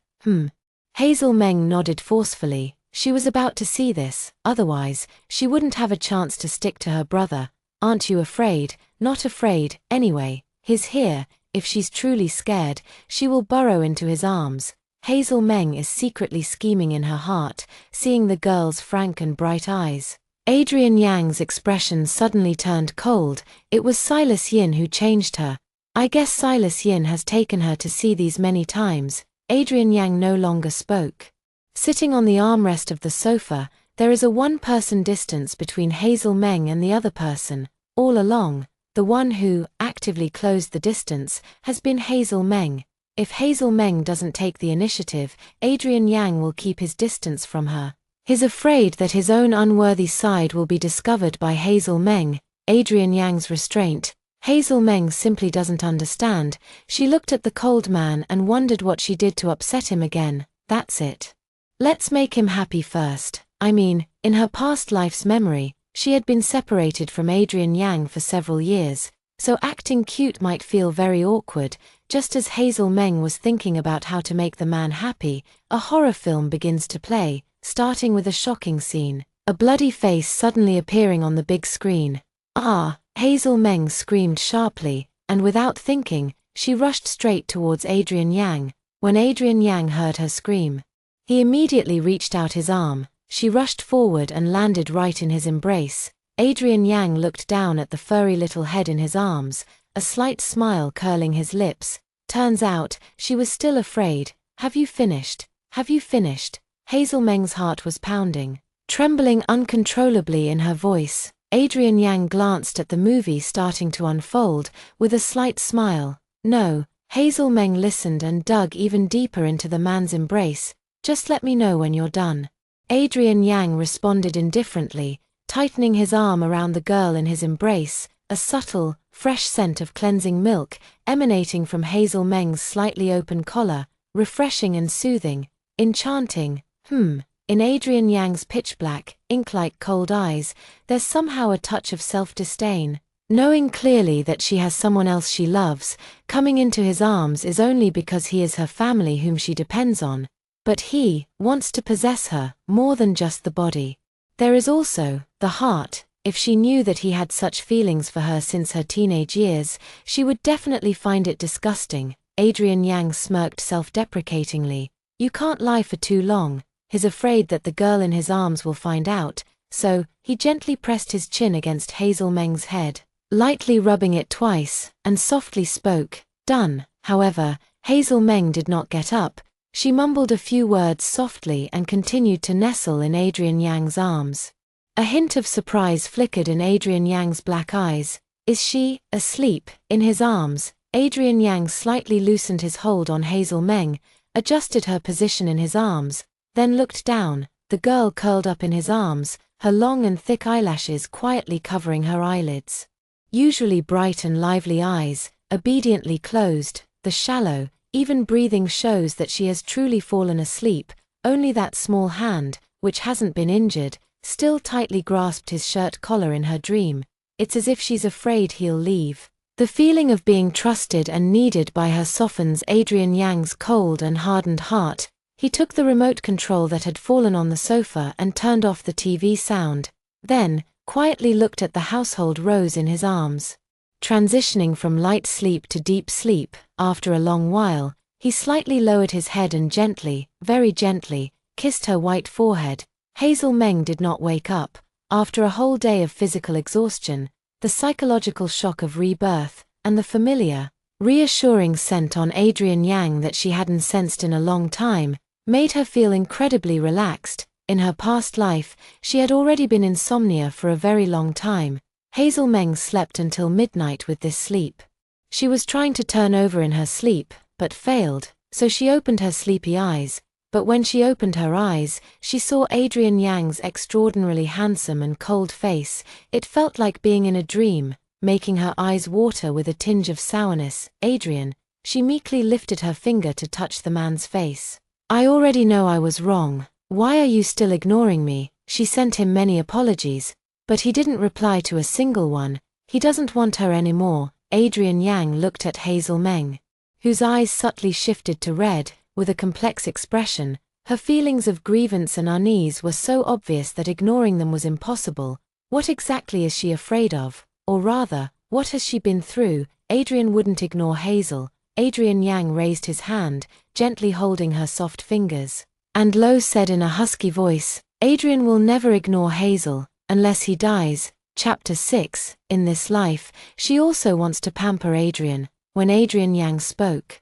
Hazel Meng nodded forcefully. She was about to see this, otherwise, she wouldn't have a chance to stick to her brother. Aren't you afraid? Not afraid, anyway. He's here. If she's truly scared, she will burrow into his arms. Hazel Meng is secretly scheming in her heart, seeing the girl's frank and bright eyes. Adrian Yang's expression suddenly turned cold. It was Silas Yin who changed her. I guess Silas Yin has taken her to see these many times. Adrian Yang no longer spoke. Sitting on the armrest of the sofa, there is a one-person distance between Hazel Meng and the other person. All along, the one who actively closed the distance has been Hazel Meng. If Hazel Meng doesn't take the initiative, Adrian Yang will keep his distance from her. He's afraid that his own unworthy side will be discovered by Hazel Meng. Adrian Yang's restraint. Hazel Meng simply doesn't understand. She looked at the cold man and wondered what she did to upset him again. That's it. Let's make him happy first. I mean, in her past life's memory, She had been separated from Adrian Yang for several years, so acting cute might feel very awkward. Just as Hazel Meng was thinking about how to make the man happy, a horror film begins to play, starting with a shocking scene, a bloody face suddenly appearing on the big screen. "Ah!" Hazel Meng screamed sharply, and without thinking, she rushed straight towards Adrian Yang. When Adrian Yang heard her scream, he immediately reached out his arm. She rushed forward and landed right in his embrace. Adrian Yang looked down at the furry little head in his arms, a slight smile curling his lips. Turns out, she was still afraid. "Have you finished? Have you finished?" Hazel Meng's heart was pounding, trembling uncontrollably in her voice. Adrian Yang glanced at the movie starting to unfold, with a slight smile. "No." Hazel Meng listened and dug even deeper into the man's embrace. "Just let me know when you're done." Adrian Yang responded indifferently, tightening his arm around the girl in his embrace, a subtle, fresh scent of cleansing milk emanating from Hazel Meng's slightly open collar, refreshing and soothing, enchanting. In Adrian Yang's pitch-black, ink-like cold eyes, there's somehow a touch of self-disdain. Knowing clearly that she has someone else she loves, coming into his arms is only because he is her family whom she depends on. But he wants to possess her, more than just the body. There is also the heart. If she knew that he had such feelings for her since her teenage years, she would definitely find it disgusting. Adrian Yang smirked self-deprecatingly. "You can't lie for too long." He's afraid that the girl in his arms will find out, so he gently pressed his chin against Hazel Meng's head, lightly rubbing it twice, and softly spoke. "Done." However, Hazel Meng did not get up. She mumbled a few words softly and continued to nestle in Adrian Yang's arms. A hint of surprise flickered in Adrian Yang's black eyes. "Is she asleep in his arms?" Adrian Yang slightly loosened his hold on Hazel Meng, adjusted her position in his arms, then looked down. The girl curled up in his arms, her long and thick eyelashes quietly covering her eyelids. Usually bright and lively eyes, obediently closed, the shallow, even breathing shows that she has truly fallen asleep. Only that small hand, which hasn't been injured, still tightly grasped his shirt collar in her dream. It's as if she's afraid he'll leave. The feeling of being trusted and needed by her softens Adrian Yang's cold and hardened heart. He took the remote control that had fallen on the sofa and turned off the TV sound. Then, quietly looked at the household rose in his arms. Transitioning from light sleep to deep sleep, after a long while, he slightly lowered his head and gently, very gently, kissed her white forehead. Hazel Meng did not wake up. After a whole day of physical exhaustion, the psychological shock of rebirth, and the familiar, reassuring scent on Adrian Yang that she hadn't sensed in a long time, made her feel incredibly relaxed. In her past life, she had already been insomnia for a very long time. Hazel Meng slept until midnight with this sleep. She was trying to turn over in her sleep, but failed, so she opened her sleepy eyes. But when she opened her eyes, she saw Adrian Yang's extraordinarily handsome and cold face. It felt like being in a dream, making her eyes water with a tinge of sourness. "Adrian," she meekly lifted her finger to touch the man's face. "I already know I was wrong. Why are you still ignoring me?" She sent him many apologies, but he didn't reply to a single one. He doesn't want her anymore. Adrian Yang looked at Hazel Meng, whose eyes subtly shifted to red, with a complex expression. Her feelings of grievance and unease were so obvious that ignoring them was impossible. What exactly is she afraid of? Or rather, what has she been through? Adrian wouldn't ignore Hazel. Adrian Yang raised his hand, gently holding her soft fingers, and low said in a husky voice, "Adrian will never ignore Hazel, unless he dies." Chapter 6. In this life, she also wants to pamper Adrian. When Adrian Yang spoke,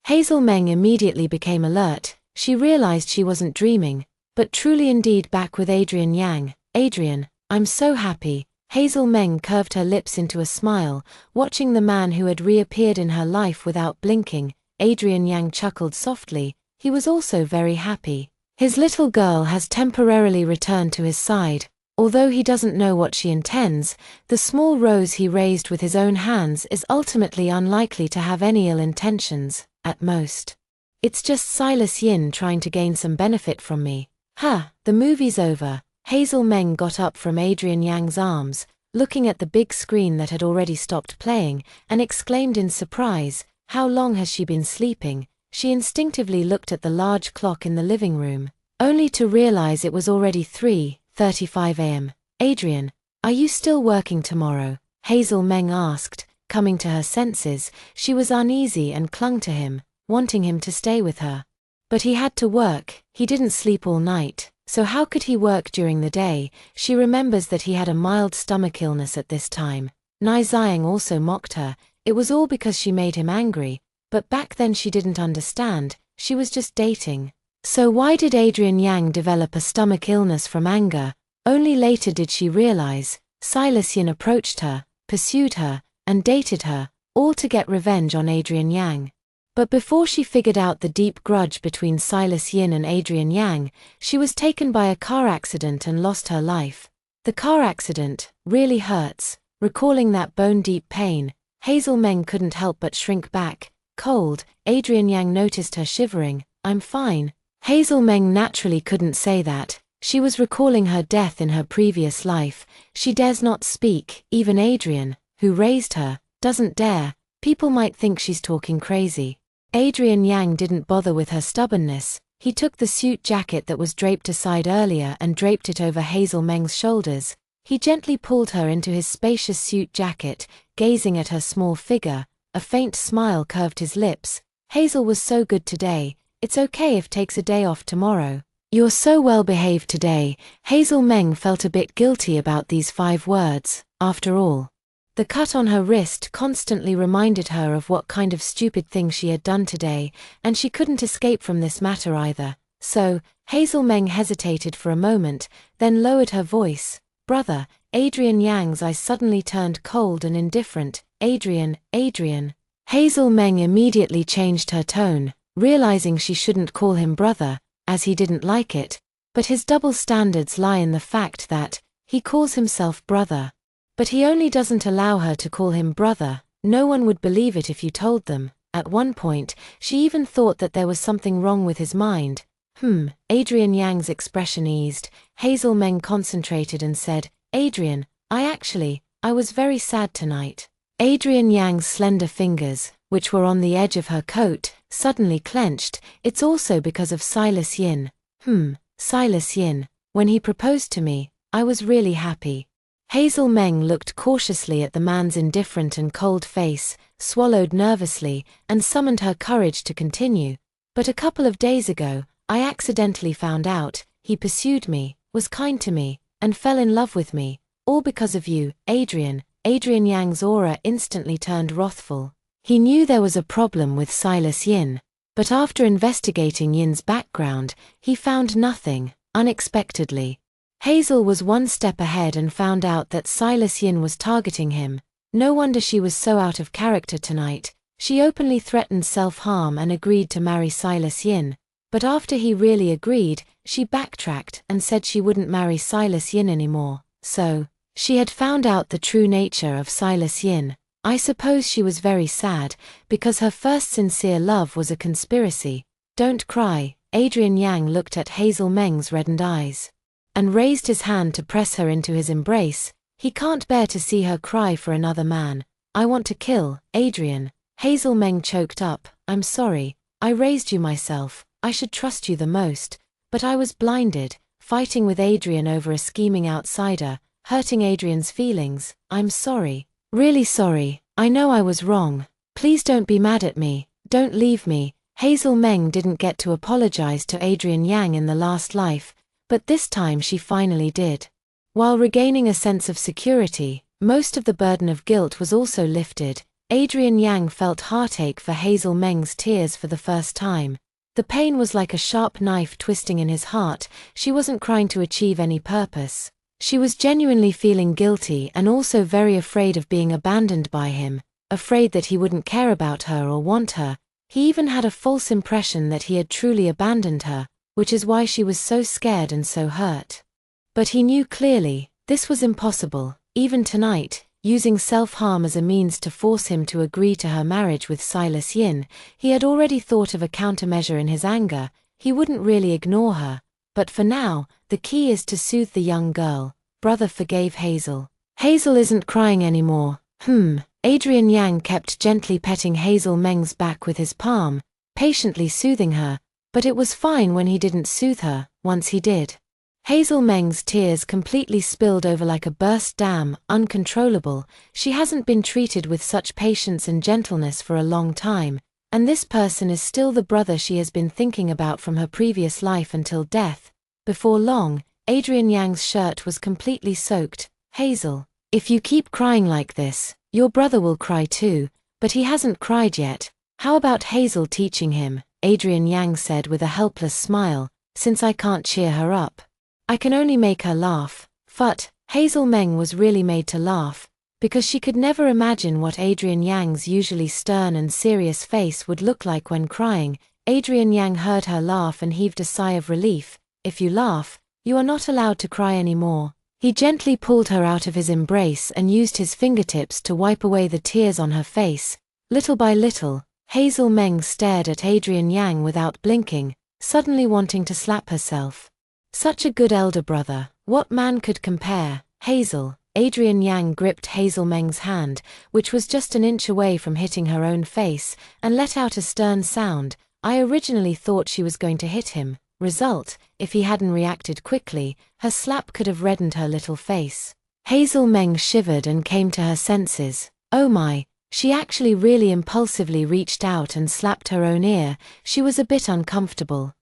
Hazel Meng immediately became alert. She realized she wasn't dreaming, but truly indeed back with Adrian Yang. "Adrian, I'm so happy." Hazel Meng curved her lips into a smile, watching the man who had reappeared in her life without blinking. Adrian Yang chuckled softly. He was also very happy. His little girl has temporarily returned to his side. Although he doesn't know what she intends, the small rose he raised with his own hands is ultimately unlikely to have any ill intentions, at most. It's just Silas Yin trying to gain some benefit from me. The movie's over. Hazel Meng got up from Adrian Yang's arms, looking at the big screen that had already stopped playing, and exclaimed in surprise, "How long has she been sleeping?" She instinctively looked at the large clock in the living room, only to realize it was already 3:35 a.m. "Adrian, are you still working tomorrow?" Hazel Meng asked, coming to her senses. She was uneasy and clung to him, wanting him to stay with her. But he had to work, he didn't sleep all night, so how could he work during the day? She remembers that he had a mild stomach illness at this time. Nai Xiang also mocked her. It was all because she made him angry, but back then she didn't understand, she was just dating. So why did Adrian Yang develop a stomach illness from anger? Only later did she realize. Silas Yin approached her, pursued her, and dated her, all to get revenge on Adrian Yang. But before she figured out the deep grudge between Silas Yin and Adrian Yang, she was taken by a car accident and lost her life. The car accident really hurts. Recalling that bone-deep pain, Hazel Meng couldn't help but shrink back. Cold, Adrian Yang noticed her shivering. "I'm fine." Hazel Meng naturally couldn't say that. She was recalling her death in her previous life. She dares not speak. Even Adrian, who raised her, doesn't dare. People might think she's talking crazy. Adrian Yang didn't bother with her stubbornness. He took the suit jacket that was draped aside earlier and draped it over Hazel Meng's shoulders. He gently pulled her into his spacious suit jacket, gazing at her small figure. A faint smile curved his lips. "Hazel was so good today. It's okay if takes a day off tomorrow. You're so well behaved today." Hazel Meng felt a bit guilty about these 5 words. After all, the cut on her wrist constantly reminded her of what kind of stupid thing she had done today, and she couldn't escape from this matter either. So, Hazel Meng hesitated for a moment, then lowered her voice. "Brother." Adrian Yang's eyes suddenly turned cold and indifferent. Adrian." Hazel Meng immediately changed her tone, realizing she shouldn't call him brother, as he didn't like it, but his double standards lie in the fact that he calls himself brother. But he only doesn't allow her to call him brother. No one would believe it if you told them. At one point, she even thought that there was something wrong with his mind. Adrian Yang's expression eased. Hazel Meng concentrated and said, "Adrian, I was very sad tonight." Adrian Yang's slender fingers, which were on the edge of her coat, suddenly clenched. "It's also because of Silas Yin." Silas Yin. "When he proposed to me, I was really happy." Hazel Meng looked cautiously at the man's indifferent and cold face, swallowed nervously, and summoned her courage to continue. "But a couple of days ago, I accidentally found out, he pursued me, was kind to me, and fell in love with me, all because of you, Adrian." Adrian Yang's aura instantly turned wrathful. He knew there was a problem with Silas Yin, but after investigating Yin's background, he found nothing. Unexpectedly, Hazel was one step ahead and found out that Silas Yin was targeting him. No wonder she was so out of character tonight. She openly threatened self-harm and agreed to marry Silas Yin. But after he really agreed, she backtracked and said she wouldn't marry Silas Yin anymore. So, she had found out the true nature of Silas Yin. I suppose she was very sad, because her first sincere love was a conspiracy. "Don't cry." Adrian Yang looked at Hazel Meng's reddened eyes, and raised his hand to press her into his embrace. He can't bear to see her cry for another man. "I want to kill Adrian." Hazel Meng choked up. "I'm sorry. I raised you myself. I should trust you the most. But I was blinded, fighting with Adrian over a scheming outsider, hurting Adrian's feelings. I'm sorry. Really sorry. I know I was wrong. Please don't be mad at me. Don't leave me." Hazel Meng didn't get to apologize to Adrian Yang in the last life, but this time she finally did. While regaining a sense of security, most of the burden of guilt was also lifted. Adrian Yang felt heartache for Hazel Meng's tears for the first time. The pain was like a sharp knife twisting in his heart. She wasn't crying to achieve any purpose. She was genuinely feeling guilty and also very afraid of being abandoned by him, afraid that he wouldn't care about her or want her. He even had a false impression that he had truly abandoned her, which is why she was so scared and so hurt. But he knew clearly, this was impossible. Even tonight, using self-harm as a means to force him to agree to her marriage with Silas Yin, he had already thought of a countermeasure in his anger. He wouldn't really ignore her. But for now, The key is to soothe the young girl. Brother forgave Hazel. Hazel isn't crying anymore. Adrian Yang kept gently petting Hazel Meng's back with his palm, patiently soothing her, but it was fine when he didn't soothe her. Once he did, Hazel Meng's tears completely spilled over like a burst dam, uncontrollable. She hasn't been treated with such patience and gentleness for a long time, and this person is still the brother she has been thinking about from her previous life until death. Before long, Adrian Yang's shirt was completely soaked. Hazel, if you keep crying like this, your brother will cry too, but he hasn't cried yet. How about Hazel teaching him? Adrian Yang said with a helpless smile, since I can't cheer her up. I can only make her laugh. But Hazel Meng was really made to laugh, because she could never imagine what Adrian Yang's usually stern and serious face would look like when crying. Adrian Yang heard her laugh and heaved a sigh of relief. If you laugh, you are not allowed to cry anymore. He gently pulled her out of his embrace and used his fingertips to wipe away the tears on her face. Little by little, Hazel Meng stared at Adrian Yang without blinking, suddenly wanting to slap herself. Such a good elder brother, what man could compare? Hazel. Adrian Yang gripped Hazel Meng's hand, which was just an inch away from hitting her own face, and let out a stern sound. I originally thought she was going to hit him. Result, if he hadn't reacted quickly, her slap could have reddened her little face. Hazel Meng shivered and came to her senses. Oh my, she actually really impulsively reached out and slapped her own ear. She was a bit uncomfortable.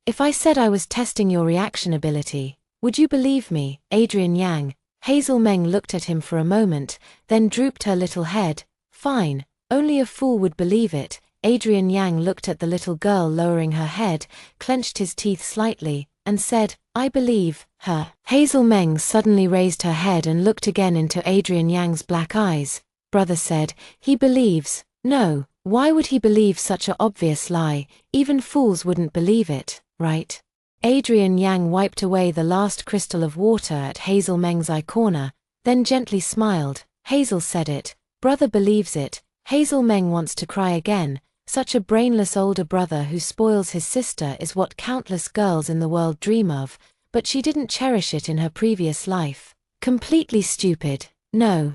If I said I was testing your reaction ability, would you believe me, Adrian Yang? Hazel Meng looked at him for a moment, then drooped her little head. Fine, only a fool would believe it. Adrian Yang looked at the little girl lowering her head, clenched his teeth slightly, and said, I believe her. Hazel Meng suddenly raised her head and looked again into Adrian Yang's black eyes. Brother said, he believes. No, why would he believe such a obvious lie? Even fools wouldn't believe it, right? Adrian Yang wiped away the last crystal of water at Hazel Meng's eye corner, then gently smiled. Hazel said it. Brother believes it. Hazel Meng wants to cry again. Such a brainless older brother who spoils his sister is what countless girls in the world dream of, but she didn't cherish it in her previous life. Completely stupid. No,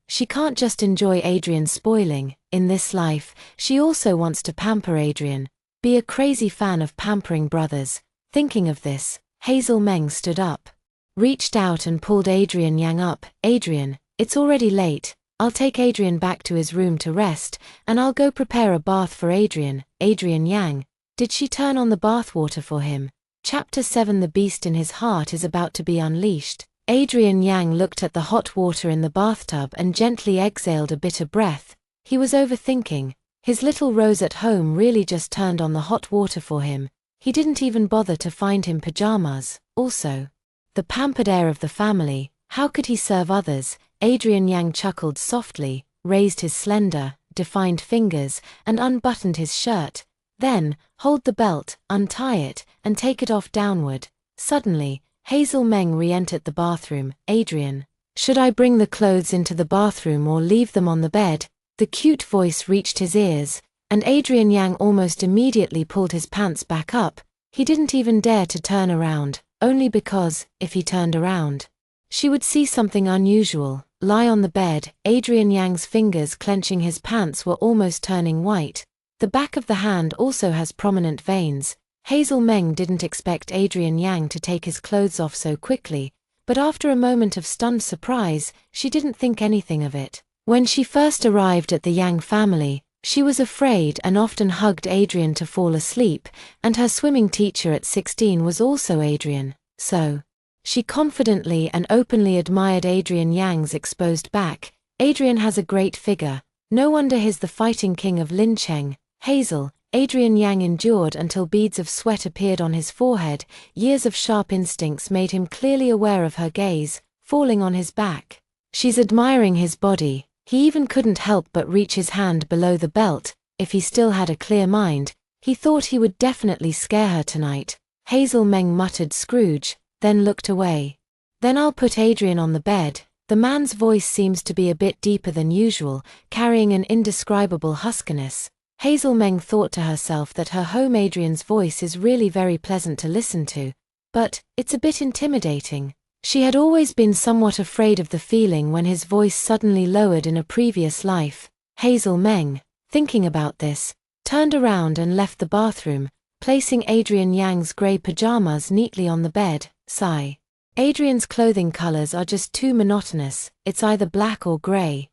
she can't just enjoy Adrian's spoiling. In this life, she also wants to pamper Adrian. Be a crazy fan of pampering brothers. Thinking of this, Hazel Meng stood up, reached out and pulled Adrian Yang up. Adrian, it's already late. I'll take Adrian back to his room to rest, and I'll go prepare a bath for Adrian. Adrian Yang. Did she turn on the bathwater for him? Chapter 7. The beast in his heart is about to be unleashed. Adrian Yang looked at the hot water in the bathtub and gently exhaled a bitter breath. He was overthinking. His little Rose at home really just turned on the hot water for him. He didn't even bother to find him pajamas. Also, the pampered heir of the family, how could he serve others? Adrian Yang chuckled softly, raised his slender, defined fingers, and unbuttoned his shirt. Then, hold the belt, untie it, and take it off downward. Suddenly, Hazel Meng re-entered the bathroom. Adrian, should I bring the clothes into the bathroom or leave them on the bed? The cute voice reached his ears, and Adrian Yang almost immediately pulled his pants back up. He didn't even dare to turn around, only because, if he turned around, she would see something unusual. Lie on the bed. Adrian Yang's fingers clenching his pants were almost turning white. The back of the hand also has prominent veins. Hazel Meng didn't expect Adrian Yang to take his clothes off so quickly, but after a moment of stunned surprise, she didn't think anything of it. When she first arrived at the Yang family, she was afraid and often hugged Adrian to fall asleep, and her swimming teacher at 16 was also Adrian, so she confidently and openly admired Adrian Yang's exposed back. Adrian has a great figure. No wonder he's the fighting king of Lincheng. Hazel. Adrian Yang endured until beads of sweat appeared on his forehead. Years of sharp instincts made him clearly aware of her gaze, falling on his back. She's admiring his body. He even couldn't help but reach his hand below the belt. If he still had a clear mind, he thought he would definitely scare her tonight. Hazel Meng muttered Scrooge, then looked away. Then I'll put Adrian on the bed. The man's voice seems to be a bit deeper than usual, carrying an indescribable huskiness. Hazel Meng thought to herself that her home Adrian's voice is really very pleasant to listen to. but it's a bit intimidating. She had always been somewhat afraid of the feeling when his voice suddenly lowered in a previous life. Hazel Meng, thinking about this, turned around and left the bathroom, placing Adrian Yang's grey pajamas neatly on the bed. Sigh. Adrian's clothing colors are just too monotonous, it's either black or grey.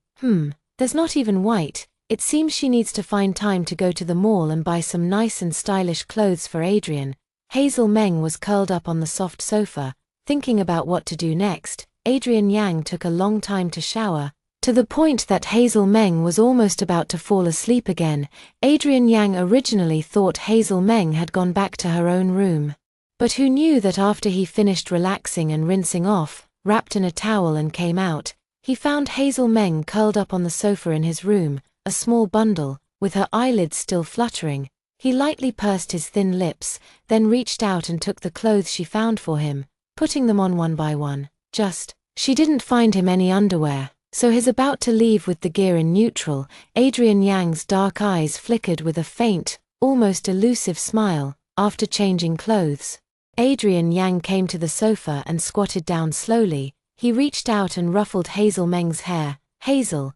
There's not even white. It seems she needs to find time to go to the mall and buy some nice and stylish clothes for Adrian. Hazel Meng was curled up on the soft sofa, thinking about what to do next. Adrian Yang took a long time to shower, to the point that Hazel Meng was almost about to fall asleep again. Adrian Yang originally thought Hazel Meng had gone back to her own room. But who knew that after he finished relaxing and rinsing off, wrapped in a towel and came out, he found Hazel Meng curled up on the sofa in his room, a small bundle, with her eyelids still fluttering. He lightly pursed his thin lips, then reached out and took the clothes she found for him, putting them on one by one. She didn't find him any underwear, so he's about to leave with the gear in neutral. Adrian Yang's dark eyes flickered with a faint, almost elusive smile, after changing clothes. Adrian Yang came to the sofa and squatted down slowly. He reached out and ruffled Hazel Meng's hair. Hazel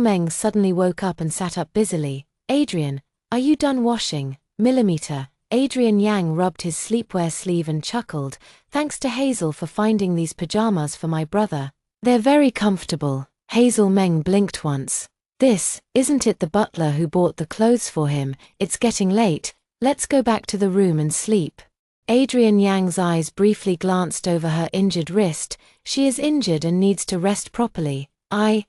Meng suddenly woke up and sat up busily. Adrian, are you done washing? Millimeter. Adrian Yang rubbed his sleepwear sleeve and chuckled. Thanks to Hazel for finding these pajamas for my brother. They're very comfortable. Hazel Meng blinked once. Isn't it the butler who bought the clothes for him? It's getting late. Let's go back to the room and sleep. Adrian Yang's eyes briefly glanced over her injured wrist. She is injured and needs to rest properly.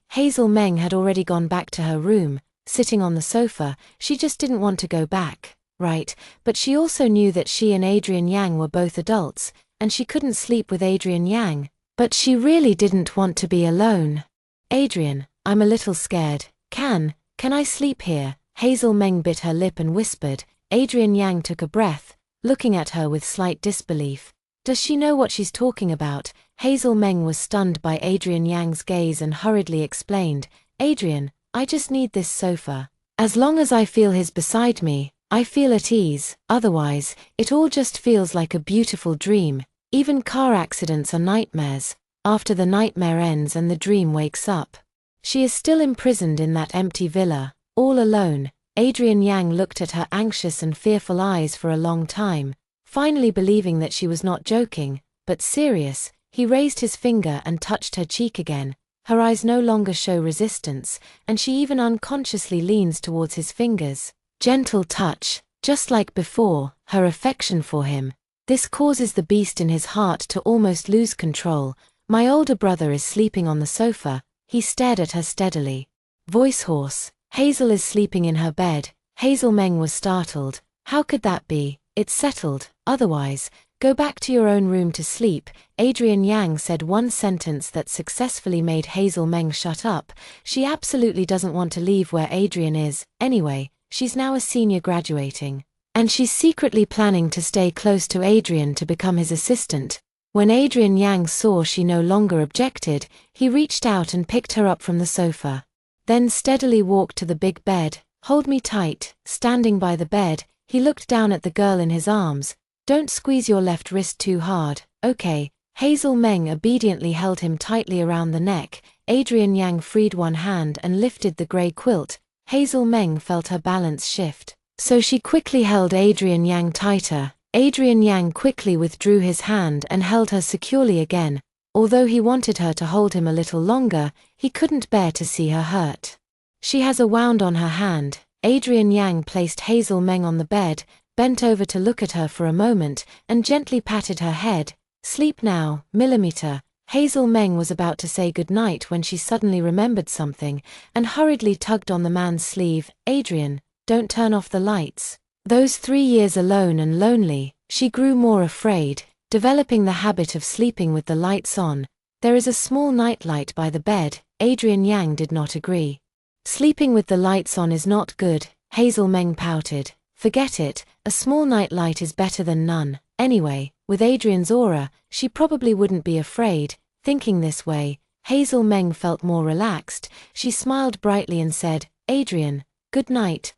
Hazel Meng had already gone back to her room, sitting on the sofa. She just didn't want to go back, right? But she also knew that she and Adrian Yang were both adults, and she couldn't sleep with Adrian Yang. But she really didn't want to be alone. Adrian, I'm a little scared. Can I sleep here? Hazel Meng bit her lip and whispered. Adrian Yang took a breath, looking at her with slight disbelief. Does she know what she's talking about? Hazel Meng was stunned by Adrian Yang's gaze and hurriedly explained. Adrian, I just need this sofa. As long as I feel his beside me, I feel at ease. Otherwise, it all just feels like a beautiful dream. Even car accidents are nightmares. After the nightmare ends and the dream wakes up, she is still imprisoned in that empty villa, all alone. Adrian Yang looked at her anxious and fearful eyes for a long time. Finally believing that she was not joking, but serious, he raised his finger and touched her cheek again. Her eyes no longer show resistance, and she even unconsciously leans towards his fingers. Gentle touch, just like before, her affection for him. This causes the beast in his heart to almost lose control. My older brother is sleeping on the sofa. He stared at her steadily. Voice hoarse. Hazel is sleeping in her bed. Hazel Meng was startled. How could that be? It's settled. Otherwise, go back to your own room to sleep. Adrian Yang said one sentence that successfully made Hazel Meng shut up. She absolutely doesn't want to leave where Adrian is. Anyway, she's now a senior graduating. And she's secretly planning to stay close to Adrian to become his assistant. When Adrian Yang saw she no longer objected, he reached out and picked her up from the sofa. Then steadily walked to the big bed. Hold me tight. Standing by the bed, he looked down at the girl in his arms. Don't squeeze your left wrist too hard, okay? Hazel Meng obediently held him tightly around the neck. Adrian Yang freed one hand and lifted the grey quilt. Hazel Meng felt her balance shift, so she quickly held Adrian Yang tighter. Adrian Yang quickly withdrew his hand and held her securely again. Although he wanted her to hold him a little longer, he couldn't bear to see her hurt. She has a wound on her hand. Adrian Yang placed Hazel Meng on the bed, bent over to look at her for a moment, and gently patted her head. Sleep now, Millimeter. Hazel Meng was about to say goodnight when she suddenly remembered something, and hurriedly tugged on the man's sleeve. Adrian, don't turn off the lights. Those 3 years alone and lonely, she grew more afraid, developing the habit of sleeping with the lights on. There is a small nightlight by the bed. Adrian Yang did not agree. Sleeping with the lights on is not good. Hazel Meng pouted. Forget it, a small nightlight is better than none. Anyway, with Adrian's aura, she probably wouldn't be afraid. Thinking this way, Hazel Meng felt more relaxed. She smiled brightly and said, Adrian, good night,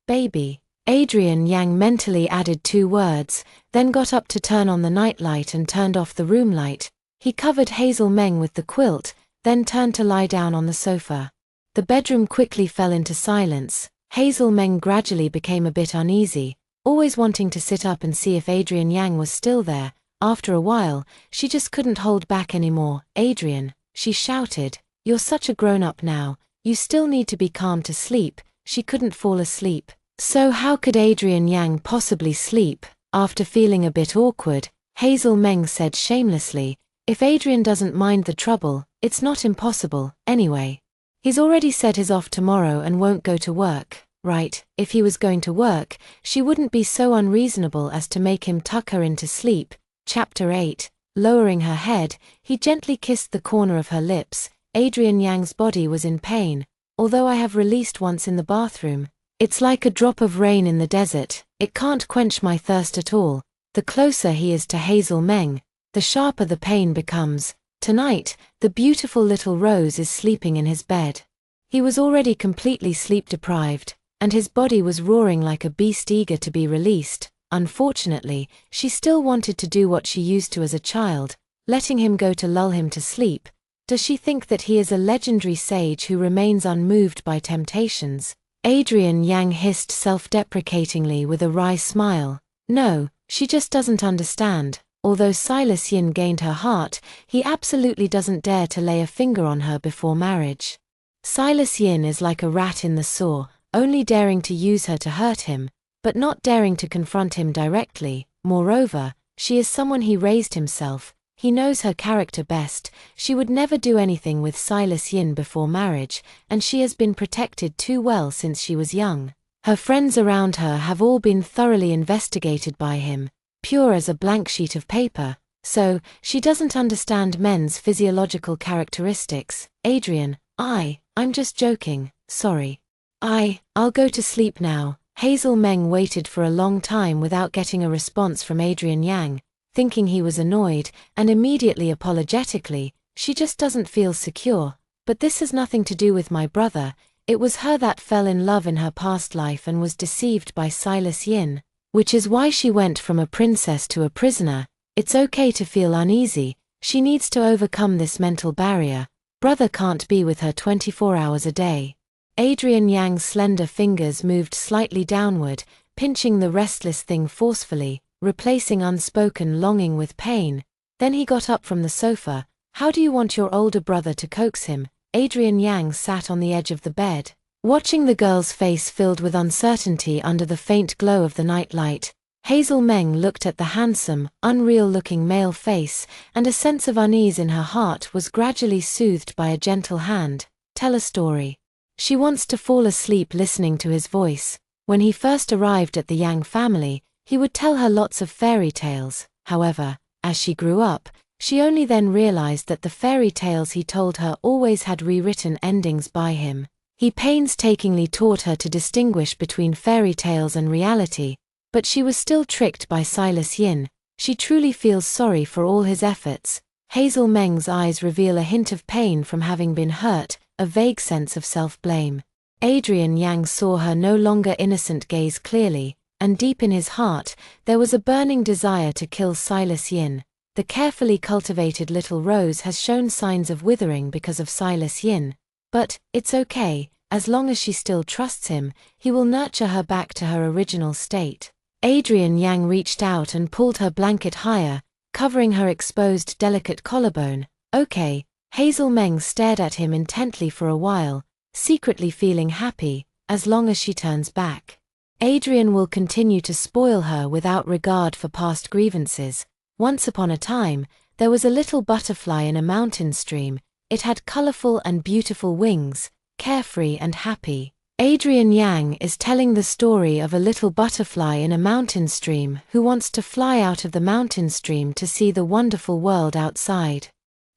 baby. Adrian Yang mentally added 2 words, then got up to turn on the nightlight and turned off the room light. He covered Hazel Meng with the quilt, then turned to lie down on the sofa. The bedroom quickly fell into silence. Hazel Meng gradually became a bit uneasy, always wanting to sit up and see if Adrian Yang was still there. After a while, she just couldn't hold back anymore. "Adrian," she shouted, "you're such a grown-up now, you still need to be calm to sleep." She couldn't fall asleep. So how could Adrian Yang possibly sleep? After feeling a bit awkward, Hazel Meng said shamelessly, "If Adrian doesn't mind the trouble, it's not impossible, anyway. He's already said he's off tomorrow and won't go to work, right? If he was going to work, she wouldn't be so unreasonable as to make him tuck her in to sleep." Chapter 8. Lowering her head, he gently kissed the corner of her lips. Adrian Yang's body was in pain. "Although I have released once in the bathroom, it's like a drop of rain in the desert. It can't quench my thirst at all." The closer he is to Hazel Meng, the sharper the pain becomes. Tonight, the beautiful little Rose is sleeping in his bed. He was already completely sleep-deprived, and his body was roaring like a beast eager to be released. Unfortunately, she still wanted to do what she used to as a child, letting him go to lull him to sleep. Does she think that he is a legendary sage who remains unmoved by temptations? Adrian Yang hissed self-deprecatingly with a wry smile. No, she just doesn't understand. Although Silas Yin gained her heart, he absolutely doesn't dare to lay a finger on her before marriage. Silas Yin is like a rat in the sewer, only daring to use her to hurt him, but not daring to confront him directly. Moreover, she is someone he raised himself. He knows her character best. She would never do anything with Silas Yin before marriage, and she has been protected too well since she was young. Her friends around her have all been thoroughly investigated by him, pure as a blank sheet of paper. So, she doesn't understand men's physiological characteristics. "Adrian, I'm just joking, sorry. I'll go to sleep now." Hazel Meng waited for a long time without getting a response from Adrian Yang, thinking he was annoyed, and immediately apologetically, "She just doesn't feel secure. But this has nothing to do with my brother. It was her that fell in love in her past life and was deceived by Silas Yin, which is why she went from a princess to a prisoner. It's okay to feel uneasy. She needs to overcome this mental barrier. Brother can't be with her 24 hours a day." Adrian Yang's slender fingers moved slightly downward, pinching the restless thing forcefully, replacing unspoken longing with pain. Then he got up from the sofa. "How do you want your older brother to coax him?" Adrian Yang sat on the edge of the bed, watching the girl's face filled with uncertainty under the faint glow of the nightlight. Hazel Meng looked at the handsome, unreal-looking male face, and a sense of unease in her heart was gradually soothed by a gentle hand. "Tell a story." She wants to fall asleep listening to his voice. When he first arrived at the Yang family, he would tell her lots of fairy tales. However, as she grew up, she only then realized that the fairy tales he told her always had rewritten endings by him. He painstakingly taught her to distinguish between fairy tales and reality, but she was still tricked by Silas Yin. She truly feels sorry for all his efforts. Hazel Meng's eyes reveal a hint of pain from having been hurt, a vague sense of self-blame. Adrian Yang saw her no longer innocent gaze clearly, and deep in his heart, there was a burning desire to kill Silas Yin. The carefully cultivated little Rose has shown signs of withering because of Silas Yin. But, it's okay, as long as she still trusts him, he will nurture her back to her original state. Adrian Yang reached out and pulled her blanket higher, covering her exposed delicate collarbone. "Okay." Hazel Meng stared at him intently for a while, secretly feeling happy, as long as she turns back. Adrian will continue to spoil her without regard for past grievances. Once upon a time, there was a little butterfly in a mountain stream. It had colorful and beautiful wings, carefree and happy. Adrian Yang is telling the story of a little butterfly in a mountain stream who wants to fly out of the mountain stream to see the wonderful world outside.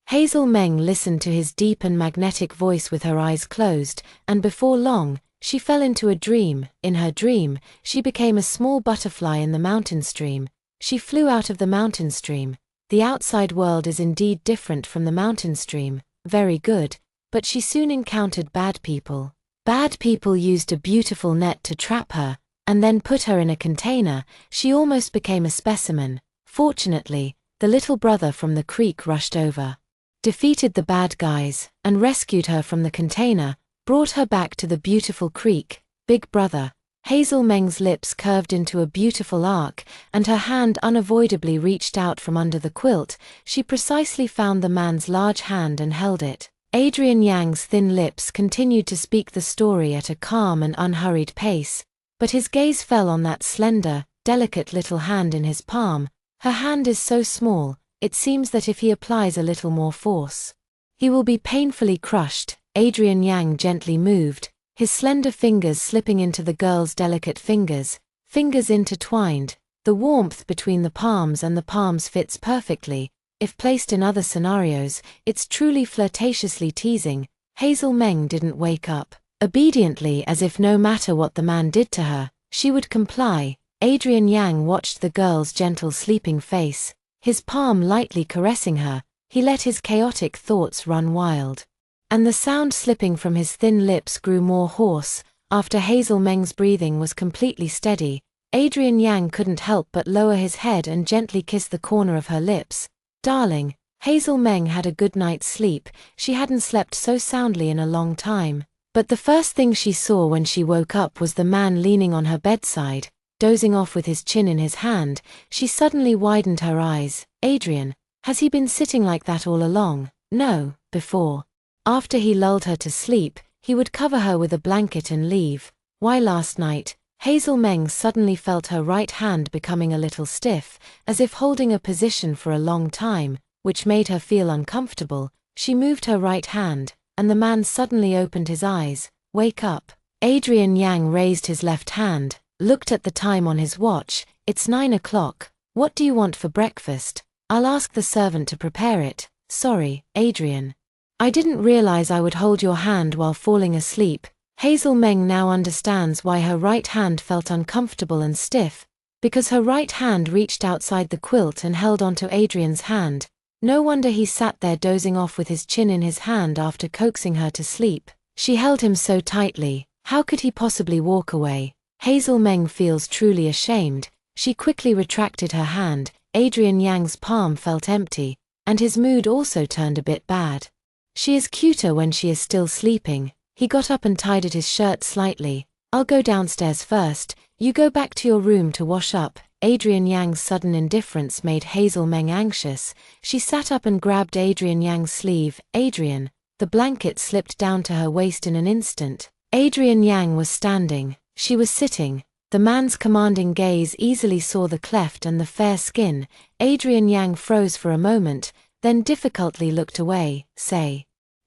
Hazel Meng listened to his deep and magnetic voice with her eyes closed, and before long, she fell into a dream. In her dream, she became a small butterfly in the mountain stream. She flew out of the mountain stream. The outside world is indeed different from the mountain stream. Very good. But she soon encountered bad people. Bad people used a beautiful net to trap her. and then put her in a container. She almost became a specimen. Fortunately, the little brother from the creek rushed over, defeated the bad guys, and rescued her from the container, brought her back to the beautiful creek. Big brother. Hazel Meng's lips curved into a beautiful arc, and her hand unavoidably reached out from under the quilt. She precisely found the man's large hand and held it. Adrian Yang's thin lips continued to speak the story at a calm and unhurried pace, but his gaze fell on that slender, delicate little hand in his palm. Her hand is so small, it seems that if he applies a little more force, he will be painfully crushed. Adrian Yang gently moved, his slender fingers slipping into the girl's delicate fingers, fingers intertwined. The warmth between the palms and the palms fits perfectly. If placed in other scenarios, it's truly flirtatiously teasing. Hazel Meng didn't wake up. Obediently, as if no matter what the man did to her, she would comply. Adrian Yang watched the girl's gentle sleeping face, his palm lightly caressing her. He let his chaotic thoughts run wild, and the sound slipping from his thin lips grew more hoarse. After Hazel Meng's breathing was completely steady, Adrian Yang couldn't help but lower his head and gently kiss the corner of her lips. Darling. Hazel Meng had a good night's sleep. She hadn't slept so soundly in a long time. But the first thing she saw when she woke up was the man leaning on her bedside, dozing off with his chin in his hand. She suddenly widened her eyes. Adrian, has he been sitting like that all along? No, before. After he lulled her to sleep, he would cover her with a blanket and leave. Why last night? Hazel Meng suddenly felt her right hand becoming a little stiff, as if holding a position for a long time, which made her feel uncomfortable. She moved her right hand, and the man suddenly opened his eyes. Wake up. Adrian Yang raised his left hand, looked at the time on his watch. It's 9 o'clock. What do you want for breakfast? I'll ask the servant to prepare it. Sorry, Adrian. I didn't realize I would hold your hand while falling asleep. Hazel Meng now understands why her right hand felt uncomfortable and stiff, because her right hand reached outside the quilt and held onto Adrian's hand. No wonder he sat there dozing off with his chin in his hand after coaxing her to sleep. She held him so tightly. How could he possibly walk away? Hazel Meng feels truly ashamed. She quickly retracted her hand. Adrian Yang's palm felt empty, and his mood also turned a bit bad. She is cuter when she is still sleeping. He got up and tidied his shirt slightly. I'll go downstairs first. You go back to your room to wash up. Adrian Yang's sudden indifference made Hazel Meng anxious. She sat up and grabbed Adrian Yang's sleeve. Adrian. The blanket slipped down to her waist in an instant. Adrian Yang was standing. She was sitting. The man's commanding gaze easily saw the cleft and the fair skin. Adrian Yang froze for a moment, then difficultly looked away.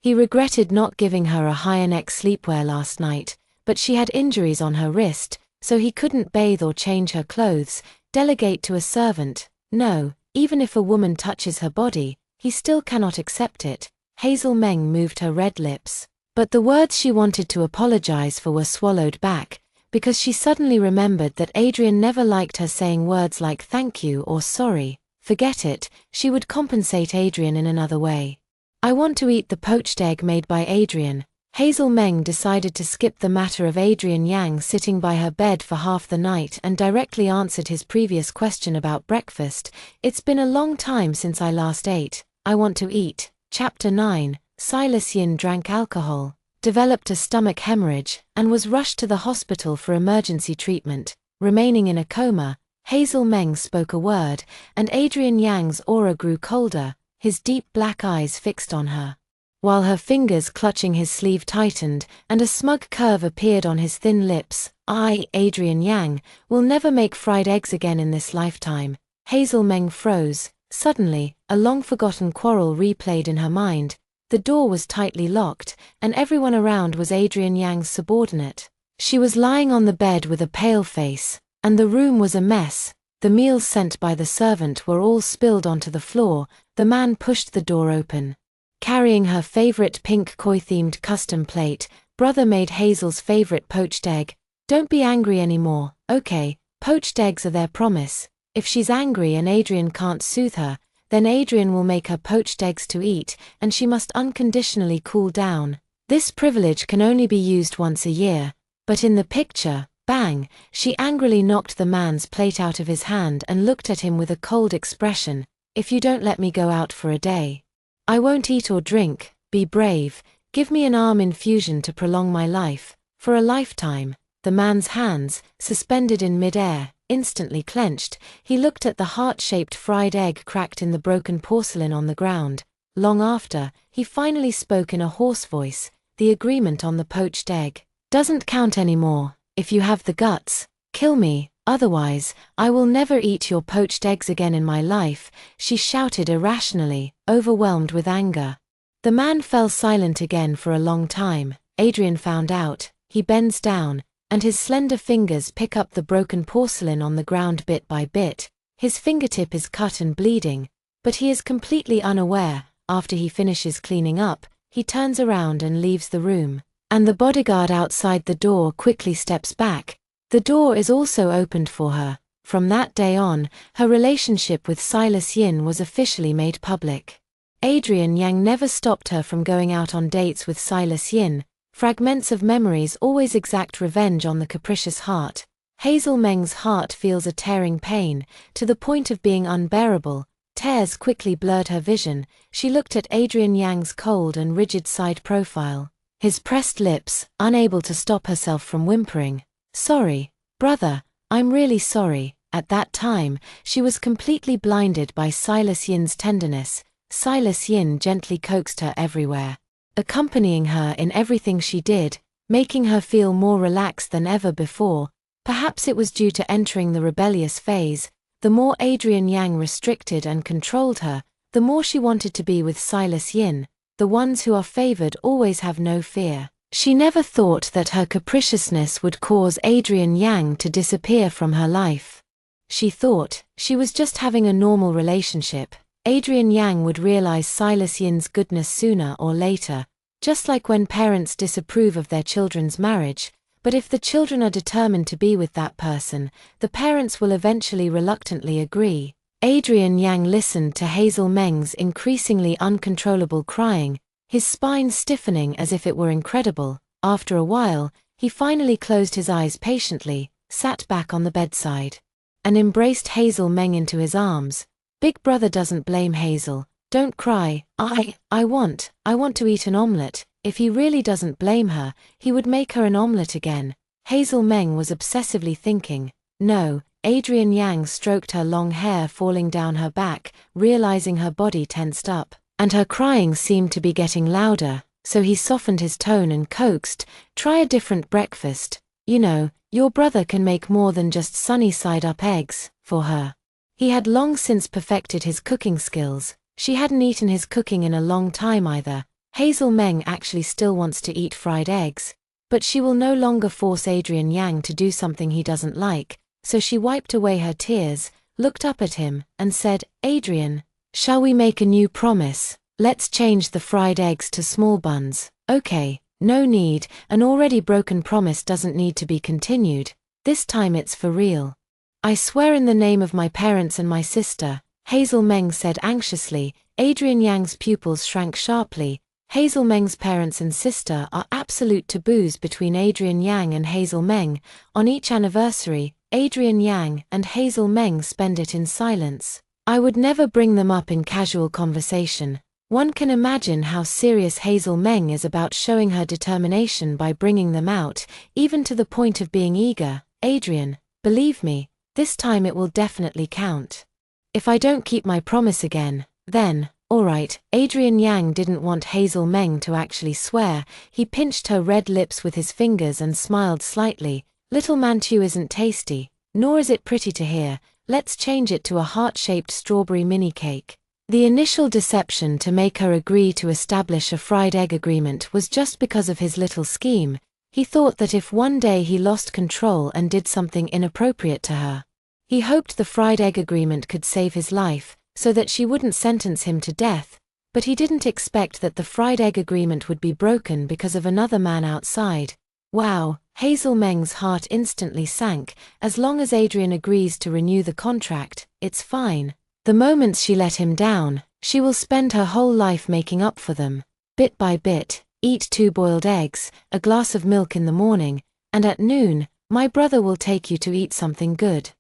He regretted not giving her a higher neck sleepwear last night, but she had injuries on her wrist, so he couldn't bathe or change her clothes. Delegate to a servant. No, even if a woman touches her body, he still cannot accept it. Hazel Meng moved her red lips, but the words she wanted to apologize for were swallowed back, because she suddenly remembered that Adrian never liked her saying words like thank you or sorry. Forget it, she would compensate Adrian in another way. I want to eat the poached egg made by Adrian. Hazel Meng decided to skip the matter of Adrian Yang sitting by her bed for half the night and directly answered his previous question about breakfast. It's been a long time since I last ate. I want to eat. Chapter 9. Silas Yin drank alcohol, developed a stomach hemorrhage, and was rushed to the hospital for emergency treatment. Remaining in a coma, Hazel Meng spoke a word, and Adrian Yang's aura grew colder, his deep black eyes fixed on her, while her fingers clutching his sleeve tightened, and a smug curve appeared on his thin lips. I, Adrian Yang, will never make fried eggs again in this lifetime. Hazel Meng froze. Suddenly, a long-forgotten quarrel replayed in her mind. The door was tightly locked, and everyone around was Adrian Yang's subordinate. She was lying on the bed with a pale face, and the room was a mess. The meals sent by the servant were all spilled onto the floor. The man pushed the door open, carrying her favorite pink koi-themed custom plate. Brother made Hazel's favorite poached egg. Don't be angry anymore, okay? Poached eggs are their promise. If she's angry and Adrian can't soothe her, then Adrian will make her poached eggs to eat, and she must unconditionally cool down. This privilege can only be used once a year, but in the picture, Bang! She angrily knocked the man's plate out of his hand and looked at him with a cold expression. If you don't let me go out for a day, I won't eat or drink. Be brave. Give me an arm infusion to prolong my life. For a lifetime. The man's hands, suspended in mid-air, instantly clenched. He looked at the heart-shaped fried egg cracked in the broken porcelain on the ground. Long after, he finally spoke in a hoarse voice. The agreement on the poached egg doesn't count anymore. If you have the guts, kill me, otherwise, I will never eat your poached eggs again in my life, she shouted irrationally, overwhelmed with anger. The man fell silent again for a long time. Adrian found out. He bends down, and his slender fingers pick up the broken porcelain on the ground bit by bit. His fingertip is cut and bleeding, but he is completely unaware. After he finishes cleaning up, he turns around and leaves the room, and the bodyguard outside the door quickly steps back. The door is also opened for her. From that day on, her relationship with Silas Yin was officially made public. Adrian Yang never stopped her from going out on dates with Silas Yin. Fragments of memories always exact revenge on the capricious heart. Hazel Meng's heart feels a tearing pain, to the point of being unbearable. Tears quickly blurred her vision. She looked at Adrian Yang's cold and rigid side profile. His pressed lips, unable to stop herself from whimpering. Sorry, brother, I'm really sorry. At that time, she was completely blinded by Silas Yin's tenderness. Silas Yin gently coaxed her everywhere, accompanying her in everything she did, making her feel more relaxed than ever before. Perhaps it was due to entering the rebellious phase. The more Adrian Yang restricted and controlled her, the more she wanted to be with Silas Yin. The ones who are favored always have no fear. She never thought that her capriciousness would cause Adrian Yang to disappear from her life. She thought she was just having a normal relationship. Adrian Yang would realize Silas Yin's goodness sooner or later, just like when parents disapprove of their children's marriage. But if the children are determined to be with that person, the parents will eventually reluctantly agree. Adrian Yang listened to Hazel Meng's increasingly uncontrollable crying, his spine stiffening as if it were incredible. After a while, he finally closed his eyes patiently, sat back on the bedside, and embraced Hazel Meng into his arms. Big brother doesn't blame Hazel. Don't cry. I want to eat an omelette. If he really doesn't blame her, he would make her an omelette again. Hazel Meng was obsessively thinking. No. Adrian Yang stroked her long hair falling down her back, realizing her body tensed up, and her crying seemed to be getting louder, so he softened his tone and coaxed, try a different breakfast. You know, your brother can make more than just sunny side up eggs, for her. He had long since perfected his cooking skills. She hadn't eaten his cooking in a long time either. Hazel Meng actually still wants to eat fried eggs, but she will no longer force Adrian Yang to do something he doesn't like, so she wiped away her tears, looked up at him, and said, Adrian, shall we make a new promise? Let's change the fried eggs to small buns. Okay, no need, an already broken promise doesn't need to be continued. This time it's for real. I swear in the name of my parents and my sister, Hazel Meng said anxiously. Adrian Yang's pupils shrank sharply. Hazel Meng's parents and sister are absolute taboos between Adrian Yang and Hazel Meng. On each anniversary, Adrian Yang and Hazel Meng spend it in silence. I would never bring them up in casual conversation. One can imagine how serious Hazel Meng is about showing her determination by bringing them out, even to the point of being eager. Adrian, believe me, this time it will definitely count. If I don't keep my promise again, then, alright. Adrian Yang didn't want Hazel Meng to actually swear. He pinched her red lips with his fingers and smiled slightly. Little mantou isn't tasty, nor is it pretty to hear. Let's change it to a heart-shaped strawberry mini cake. The initial deception to make her agree to establish a fried egg agreement was just because of his little scheme. He thought that if one day he lost control and did something inappropriate to her, he hoped the fried egg agreement could save his life, so that she wouldn't sentence him to death. But he didn't expect that the fried egg agreement would be broken because of another man outside. Wow, Hazel Meng's heart instantly sank. As long as Adrian agrees to renew the contract, it's fine. The moments she let him down, she will spend her whole life making up for them. Bit by bit, eat 2 boiled eggs, a glass of milk in the morning, and at noon, My brother will take you to eat something good.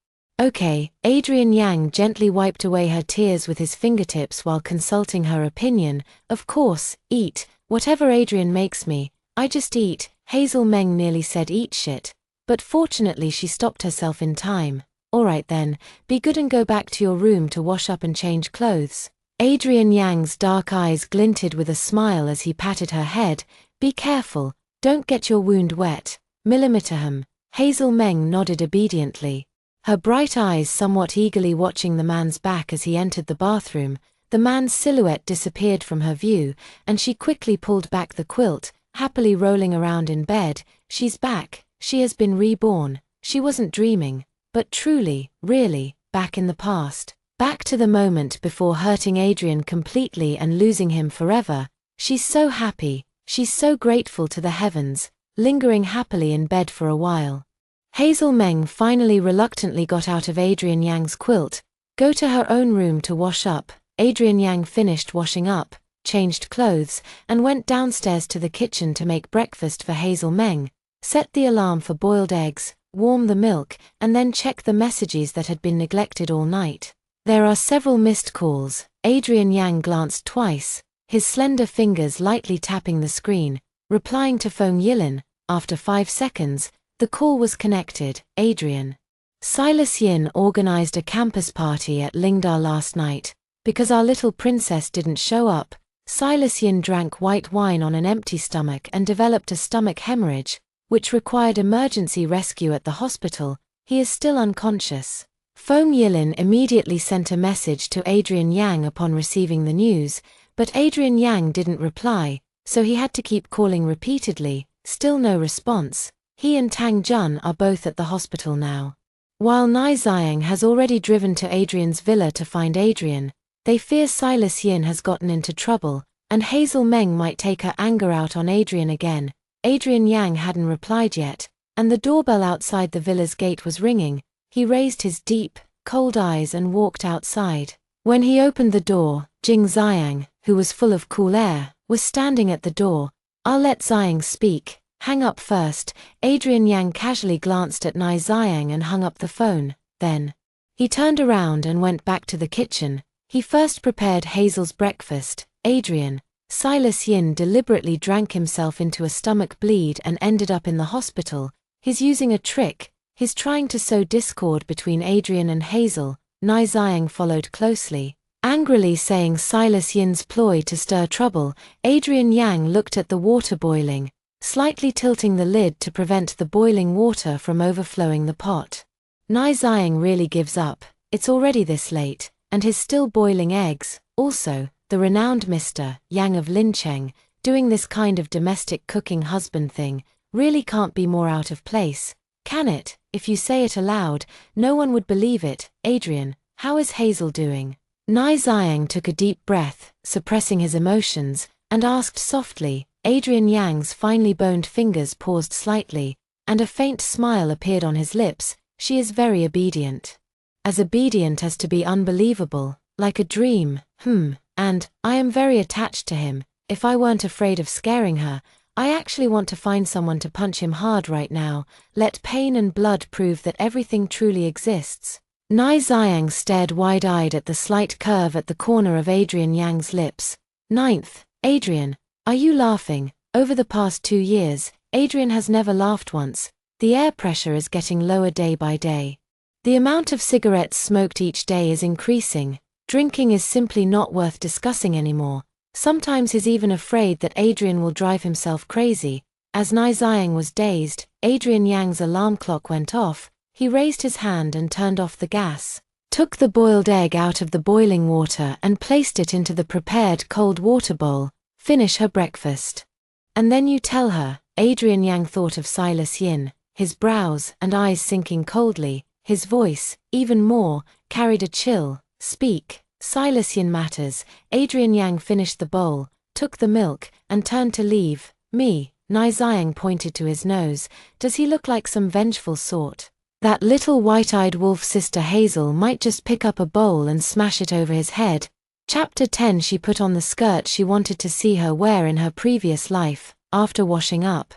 Okay, Adrian Yang gently wiped away her tears with his fingertips while consulting her opinion. Of course, eat, whatever Adrian makes me, I just eat. Hazel Meng nearly said eat shit. But fortunately she stopped herself in time. Alright then, be good and go back to your room to wash up and change clothes. Adrian Yang's dark eyes glinted with a smile as he patted her head. Be careful, don't get your wound wet. Millimeter. Hazel Meng nodded obediently, her bright eyes somewhat eagerly watching the man's back as he entered the bathroom. The man's silhouette disappeared from her view, and she quickly pulled back the quilt, happily rolling around in bed. She's back, she has been reborn. She wasn't dreaming, but truly, really, back in the past. Back to the moment before hurting Adrian completely and losing him forever. She's so happy, she's so grateful to the heavens, lingering happily in bed for a while. Hazel Meng finally reluctantly got out of Adrian Yang's quilt, go to her own room to wash up. Adrian Yang finished washing up, changed clothes, and went downstairs to the kitchen to make breakfast for Hazel Meng, set the alarm for boiled eggs, warm the milk, and then check the messages that had been neglected all night. There are several missed calls. Adrian Yang glanced twice, his slender fingers lightly tapping the screen, replying to Feng Yilin. After 5 seconds, the call was connected. Adrian. Silas Yin organized a campus party at Lingda last night. Because our little princess didn't show up, Silas Yin drank white wine on an empty stomach and developed a stomach hemorrhage, which required emergency rescue at the hospital. He is still unconscious. Feng Yilin immediately sent a message to Adrian Yang upon receiving the news, but Adrian Yang didn't reply, so he had to keep calling repeatedly. Still no response. He and Tang Jun are both at the hospital now. While Nai Xiang has already driven to Adrian's villa to find Adrian, they fear Silas Yin has gotten into trouble, and Hazel Meng might take her anger out on Adrian again. Adrian Yang hadn't replied yet, and the doorbell outside the villa's gate was ringing. He raised his deep, cold eyes and walked outside. When he opened the door, Jing Xiang, who was full of cool air, was standing at the door. I'll let Xiang speak. Hang up first. Adrian Yang casually glanced at Nai Xiang and hung up the phone. Then he turned around and went back to the kitchen. He first prepared Hazel's breakfast. Adrian. Silas Yin deliberately drank himself into a stomach bleed and ended up in the hospital. He's using a trick. He's trying to sow discord between Adrian and Hazel. Nai Xiang followed closely, angrily saying Silas Yin's ploy to stir trouble. Adrian Yang looked at the water boiling, slightly tilting the lid to prevent the boiling water from overflowing the pot. Nai Xiang really gives up. It's already this late, and his still boiling eggs. Also, the renowned Mr. Yang of Lincheng, doing this kind of domestic cooking husband thing, really can't be more out of place, can it? If you say it aloud, no one would believe it. Adrian, how is Hazel doing? Nai Xiang took a deep breath, suppressing his emotions, and asked softly. Adrian Yang's finely boned fingers paused slightly, and a faint smile appeared on his lips. She is very obedient. As obedient as to be unbelievable, like a dream. And I am very attached to him. If I weren't afraid of scaring her, I actually want to find someone to punch him hard right now. Let pain and blood prove that everything truly exists. Nai Xiang stared wide-eyed at the slight curve at the corner of Adrian Yang's lips. 9th, Adrian, are you laughing? Over the past 2 years, Adrian has never laughed once. The air pressure is getting lower day by day. The amount of cigarettes smoked each day is increasing. Drinking is simply not worth discussing anymore. Sometimes he's even afraid that Adrian will drive himself crazy. As Nai Xiang was dazed, Adrian Yang's alarm clock went off. He raised his hand and turned off the gas, took the boiled egg out of the boiling water and placed it into the prepared cold water bowl. Finish her breakfast. And then you tell her. Adrian Yang thought of Silas Yin, his brows and eyes sinking coldly. His voice, even more, carried a chill. Speak. Silas Yin matters. Adrian Yang finished the bowl, took the milk, and turned to leave. Me. Nai Xiang pointed to his nose. Does he look like some vengeful sort? That little white-eyed wolf sister Hazel might just pick up a bowl and smash it over his head. Chapter 10. She put on the skirt she wanted to see her wear in her previous life, after washing up.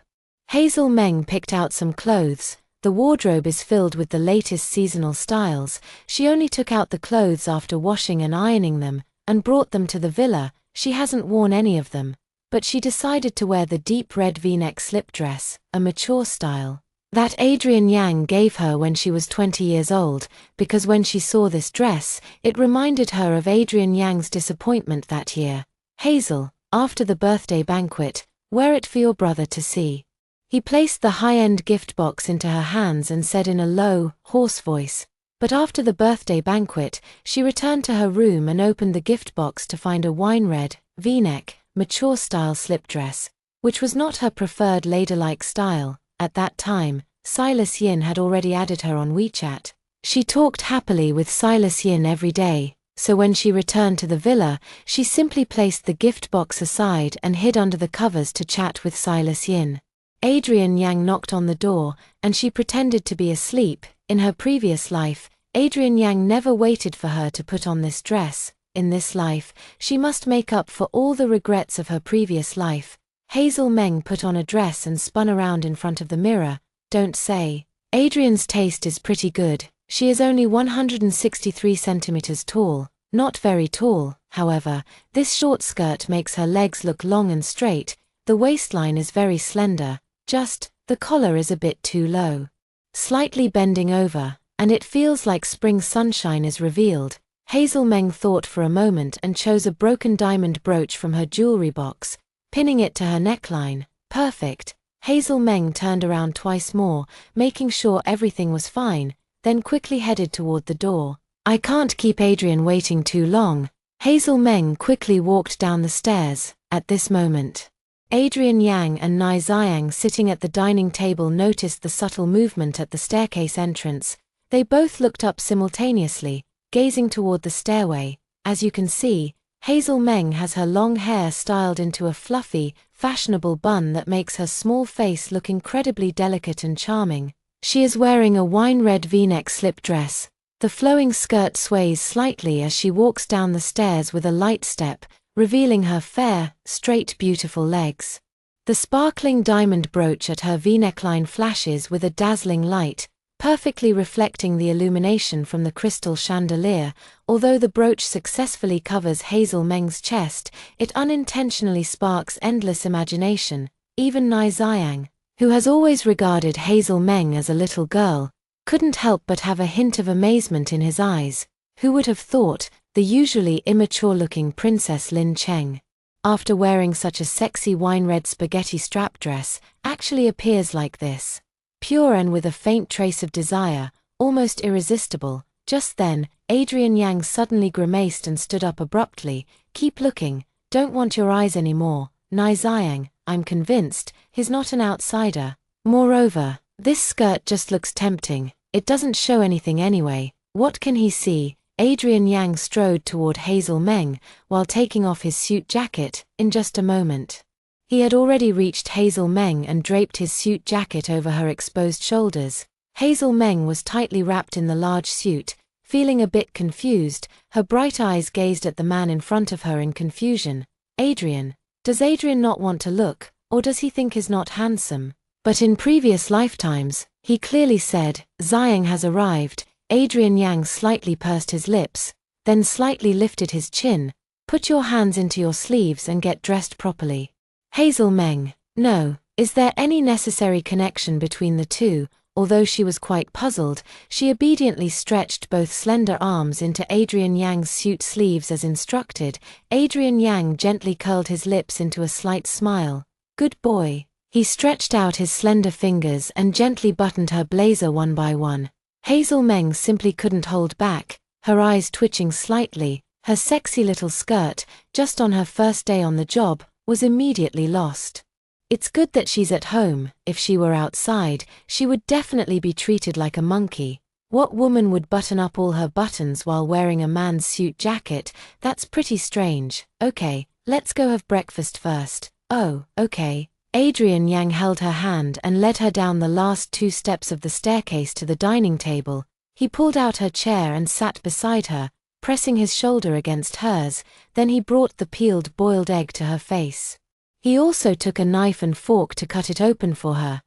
Hazel Meng picked out some clothes. The wardrobe is filled with the latest seasonal styles. She only took out the clothes after washing and ironing them, and brought them to the villa. She hasn't worn any of them. But she decided to wear the deep red V-neck slip dress, a mature style, that Adrian Yang gave her when she was 20 years old, because when she saw this dress, it reminded her of Adrian Yang's disappointment that year. Hazel, after the birthday banquet, wear it for your brother to see. He placed the high-end gift box into her hands and said in a low, hoarse voice. But after the birthday banquet, she returned to her room and opened the gift box to find a wine-red, V-neck, mature-style slip dress, which was not her preferred ladylike style. At that time, Silas Yin had already added her on WeChat. She talked happily with Silas Yin every day, so when she returned to the villa, she simply placed the gift box aside and hid under the covers to chat with Silas Yin. Adrian Yang knocked on the door, and she pretended to be asleep. In her previous life, Adrian Yang never waited for her to put on this dress. In this life, she must make up for all the regrets of her previous life. Hazel Meng put on a dress and spun around in front of the mirror. Don't say. Adrian's taste is pretty good. She is only 163 centimeters tall, not very tall, however. This short skirt makes her legs look long and straight. The waistline is very slender. Just, the collar is a bit too low. Slightly bending over, and it feels like spring sunshine is revealed. Hazel Meng thought for a moment and chose a broken diamond brooch from her jewelry box, pinning it to her neckline. Perfect. Hazel Meng turned around twice more, making sure everything was fine, then quickly headed toward the door. I can't keep Adrian waiting too long. Hazel Meng quickly walked down the stairs. At this moment, Adrian Yang and Nai Xiang sitting at the dining table noticed the subtle movement at the staircase entrance. They both looked up simultaneously, gazing toward the stairway. As you can see, Hazel Meng has her long hair styled into a fluffy, fashionable bun that makes her small face look incredibly delicate and charming. She is wearing a wine-red V-neck slip dress. The flowing skirt sways slightly as she walks down the stairs with a light step, revealing her fair, straight, beautiful legs. The sparkling diamond brooch at her V-neckline flashes with a dazzling light, perfectly reflecting the illumination from the crystal chandelier. Although the brooch successfully covers Hazel Meng's chest, it unintentionally sparks endless imagination. Even Nai Xiang, who has always regarded Hazel Meng as a little girl, couldn't help but have a hint of amazement in his eyes. Who would have thought the usually immature-looking Princess Lin Cheng, after wearing such a sexy wine-red spaghetti strap dress, actually appears like this? Pure and with a faint trace of desire, almost irresistible. Just then, Adrian Yang suddenly grimaced and stood up abruptly. Keep looking, don't want your eyes anymore. Nai Xiang, I'm convinced, he's not an outsider. Moreover, this skirt just looks tempting. It doesn't show anything anyway. What can he see? Adrian Yang strode toward Hazel Meng, while taking off his suit jacket. In just a moment, he had already reached Hazel Meng and draped his suit jacket over her exposed shoulders. Hazel Meng was tightly wrapped in the large suit, feeling a bit confused. Her bright eyes gazed at the man in front of her in confusion. Adrian. Does Adrian not want to look, or does he think he's not handsome? But in previous lifetimes, he clearly said, Xiang has arrived. Adrian Yang slightly pursed his lips, then slightly lifted his chin. Put your hands into your sleeves and get dressed properly. Hazel Meng. No, is there any necessary connection between the two? Although she was quite puzzled, she obediently stretched both slender arms into Adrian Yang's suit sleeves as instructed. Adrian Yang gently curled his lips into a slight smile. Good boy. He stretched out his slender fingers and gently buttoned her blazer one by one. Hazel Meng simply couldn't hold back, her eyes twitching slightly. Her sexy little skirt, just on her first day on the job, was immediately lost. It's good that she's at home. If she were outside, she would definitely be treated like a monkey. What woman would button up all her buttons while wearing a man's suit jacket? That's pretty strange. Okay, let's go have breakfast first. Oh, okay. Adrian Yang held her hand and led her down the last 2 steps of the staircase to the dining table. He pulled out her chair and sat beside her, pressing his shoulder against hers. Then he brought the peeled boiled egg to her face. He also took a knife and fork to cut it open for her.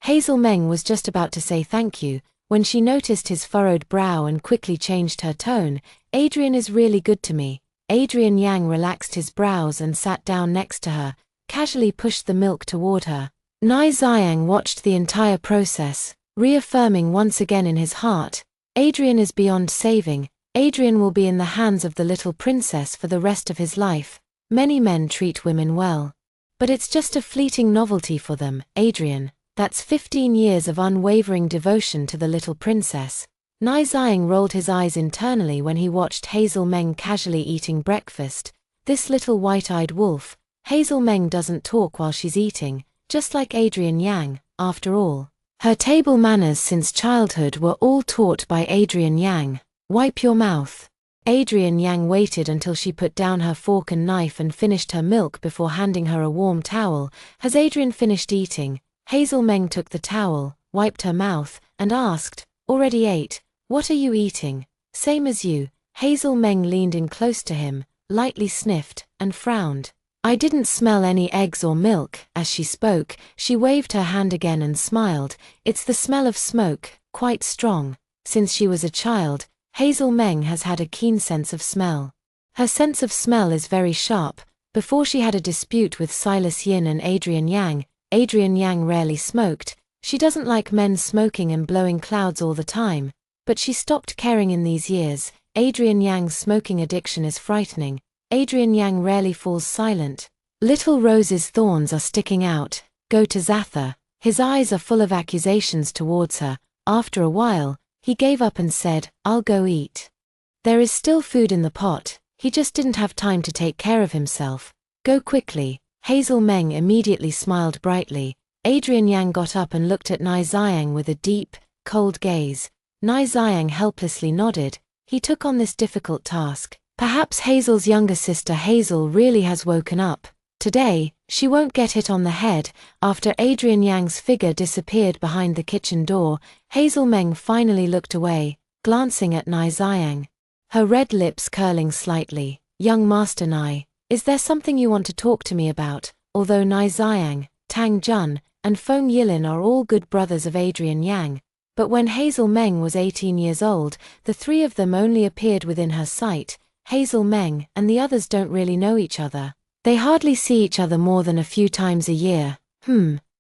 Hazel Meng was just about to say thank you, when she noticed his furrowed brow and quickly changed her tone. Adrian is really good to me. Adrian Yang relaxed his brows and sat down next to her, casually pushed the milk toward her. Nai Xiang watched the entire process, reaffirming once again in his heart, Adrian is beyond saving. Adrian will be in the hands of the little princess for the rest of his life. Many men treat women well. But it's just a fleeting novelty for them, Adrian. That's 15 years of unwavering devotion to the little princess. Nai Xiang rolled his eyes internally when he watched Hazel Meng casually eating breakfast. This little white-eyed wolf. Hazel Meng doesn't talk while she's eating, just like Adrian Yang, after all. Her table manners since childhood were all taught by Adrian Yang. Wipe your mouth. Adrian Yang waited until she put down her fork and knife and finished her milk before handing her a warm towel. Has Adrian finished eating? Hazel Meng took the towel, wiped her mouth, and asked, Already ate. What are you eating? Same as you. Hazel Meng leaned in close to him, lightly sniffed, and frowned. I didn't smell any eggs or milk. As she spoke, she waved her hand again and smiled. It's the smell of smoke, quite strong. Since she was a child, Hazel Meng has had a keen sense of smell. Her sense of smell is very sharp. Before she had a dispute with Silas Yin and Adrian Yang, Adrian Yang rarely smoked. She doesn't like men smoking and blowing clouds all the time. But she stopped caring in these years. Adrian Yang's smoking addiction is frightening. Adrian Yang rarely falls silent. Little Rose's thorns are sticking out. Go to Zatha. His eyes are full of accusations towards her. After a while, he gave up and said, I'll go eat. There is still food in the pot. He just didn't have time to take care of himself. Go quickly. Hazel Meng immediately smiled brightly. Adrian Yang got up and looked at Nai Xiang with a deep, cold gaze. Nai Xiang helplessly nodded. He took on this difficult task. Perhaps Hazel's younger sister Hazel really has woken up. Today, she won't get hit on the head. After Adrian Yang's figure disappeared behind the kitchen door, Hazel Meng finally looked away, glancing at Nai Xiang. Her red lips curling slightly. Young Master Nai, is there something you want to talk to me about? Although Nai Xiang, Tang Jun, and Feng Yilin are all good brothers of Adrian Yang, but when Hazel Meng was 18 years old, the three of them only appeared within her sight. Hazel Meng and the others don't really know each other. They hardly see each other more than a few times a year.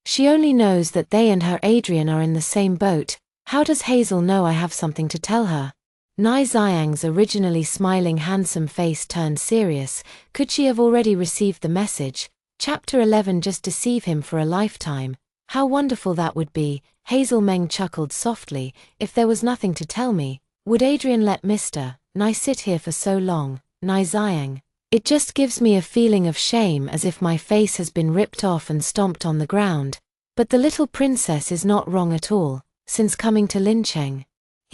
She only knows that they and her Adrian are in the same boat. How does Hazel know I have something to tell her? Nai Xiang's originally smiling handsome face turned serious. Could she have already received the message? Chapter 11 Just deceive him for a lifetime. How wonderful that would be. Hazel Meng chuckled softly. If there was nothing to tell me, would Adrian let Mr. Nai sit here for so long? Nai Xiang. It just gives me a feeling of shame, as if my face has been ripped off and stomped on the ground. But the little princess is not wrong at all. Since coming to Lincheng,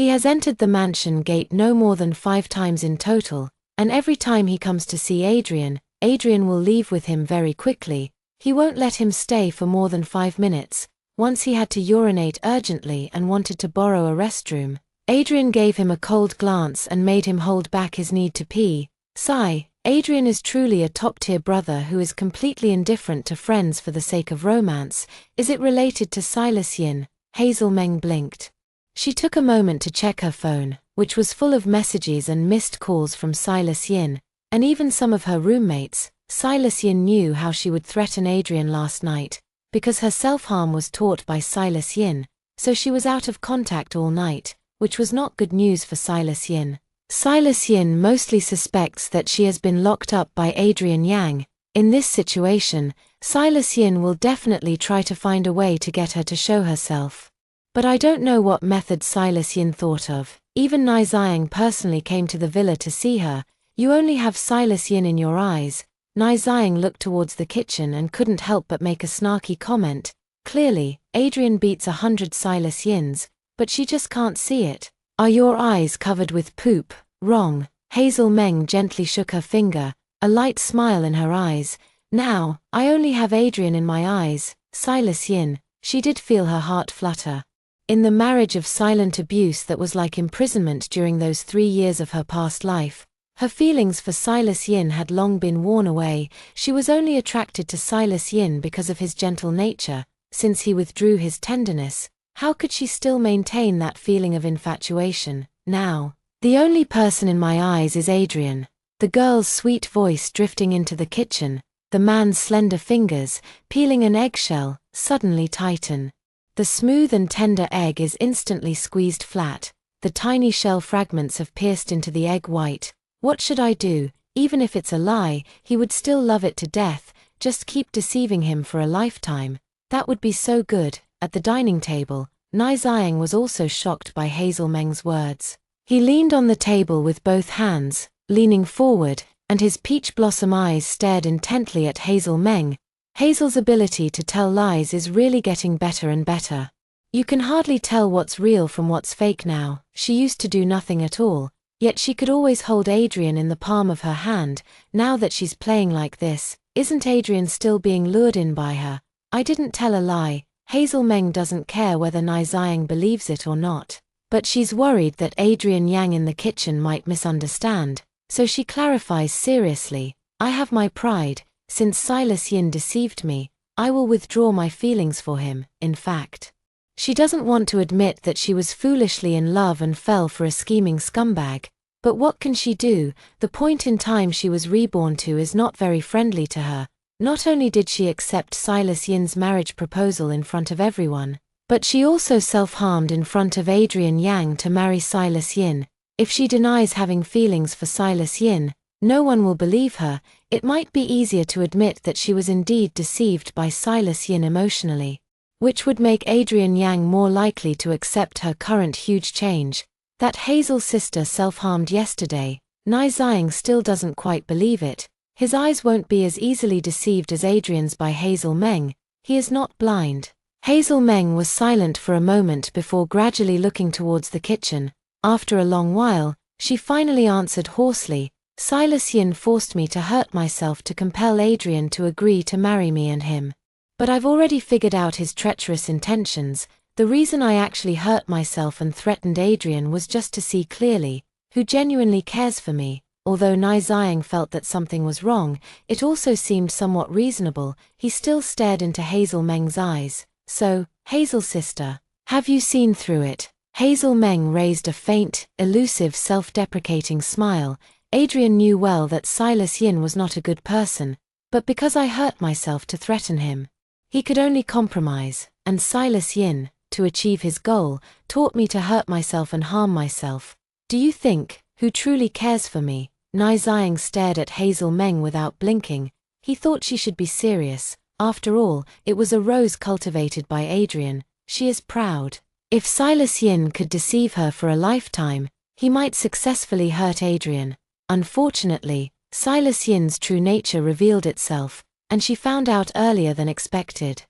he has entered the mansion gate no more than 5 times in total, and every time he comes to see Adrian, Adrian will leave with him very quickly. He won't let him stay for more than 5 minutes. Once he had to urinate urgently and wanted to borrow a restroom. Adrian gave him a cold glance and made him hold back his need to pee. Sigh. Adrian is truly a top-tier brother who is completely indifferent to friends for the sake of romance. Is it related to Silas Yin? Hazel Meng blinked. She took a moment to check her phone, which was full of messages and missed calls from Silas Yin, and even some of her roommates. Silas Yin knew how she would threaten Adrian last night, because her self-harm was taught by Silas Yin, so she was out of contact all night, which was not good news for Silas Yin. Silas Yin mostly suspects that she has been locked up by Adrian Yang. In this situation, Silas Yin will definitely try to find a way to get her to show herself. But I don't know what method Silas Yin thought of. Even Nai Xiang personally came to the villa to see her. You only have Silas Yin in your eyes. Nai Xiang looked towards the kitchen and couldn't help but make a snarky comment. Clearly, Adrian beats 100 Silas Yins, but she just can't see it. Are your eyes covered with poop? Wrong. Hazel Meng gently shook her finger, a light smile in her eyes. Now, I only have Adrian in my eyes. Silas Yin. She did feel her heart flutter. In the marriage of silent abuse that was like imprisonment during those 3 years of her past life, her feelings for Silas Yin had long been worn away. She was only attracted to Silas Yin because of his gentle nature. since he withdrew his tenderness, how could she still maintain that feeling of infatuation, now? The only person in my eyes is Adrian. The girl's sweet voice drifting into the kitchen, the man's slender fingers, peeling an eggshell, suddenly tighten. The smooth and tender egg is instantly squeezed flat. The tiny shell fragments have pierced into the egg white. What should I do? Even if it's a lie, he would still love it to death. Just keep deceiving him for a lifetime. That would be so good. At the dining table, Nai Xiang was also shocked by Hazel Meng's words. He leaned on the table with both hands, leaning forward, and his peach blossom eyes stared intently at Hazel Meng. Hazel's ability to tell lies is really getting better and better. You can hardly tell what's real from what's fake now. She used to do nothing at all, yet she could always hold Adrian in the palm of her hand. Now that she's playing like this, isn't Adrian still being lured in by her? I didn't tell a lie. Hazel Meng doesn't care whether Nai Xiang believes it or not. But she's worried that Adrian Yang in the kitchen might misunderstand, so she clarifies seriously, I have my pride. Since Silas Yin deceived me, I will withdraw my feelings for him. In fact, she doesn't want to admit that she was foolishly in love and fell for a scheming scumbag. But what can she do? The point in time she was reborn to is not very friendly to her. Not only did she accept Silas Yin's marriage proposal in front of everyone, but she also self-harmed in front of Adrian Yang to marry Silas Yin. If she denies having feelings for Silas Yin, no one will believe her. It might be easier to admit that she was indeed deceived by Silas Yin emotionally, which would make Adrian Yang more likely to accept her current huge change. That Hazel's sister self-harmed yesterday, Nai Xiang still doesn't quite believe it. His eyes won't be as easily deceived as Adrian's by Hazel Meng. He is not blind. Hazel Meng was silent for a moment before gradually looking towards the kitchen. After a long while, she finally answered hoarsely, Silas Yin forced me to hurt myself to compel Adrian to agree to marry me and him. But I've already figured out his treacherous intentions. The reason I actually hurt myself and threatened Adrian was just to see clearly who genuinely cares for me. Although Nai Xiang felt that something was wrong, it also seemed somewhat reasonable. He still stared into Hazel Meng's eyes. So, Hazel's sister, have you seen through it? Hazel Meng raised a faint, elusive self-deprecating smile. Adrian knew well that Silas Yin was not a good person, but because I hurt myself to threaten him, he could only compromise, and Silas Yin, to achieve his goal, taught me to hurt myself and harm myself. Do you think, who truly cares for me? Nai Xiang stared at Hazel Meng without blinking. He thought she should be serious. After all, it was a rose cultivated by Adrian. She is proud. If Silas Yin could deceive her for a lifetime, he might successfully hurt Adrian. Unfortunately, Silas Yin's true nature revealed itself, and she found out earlier than expected.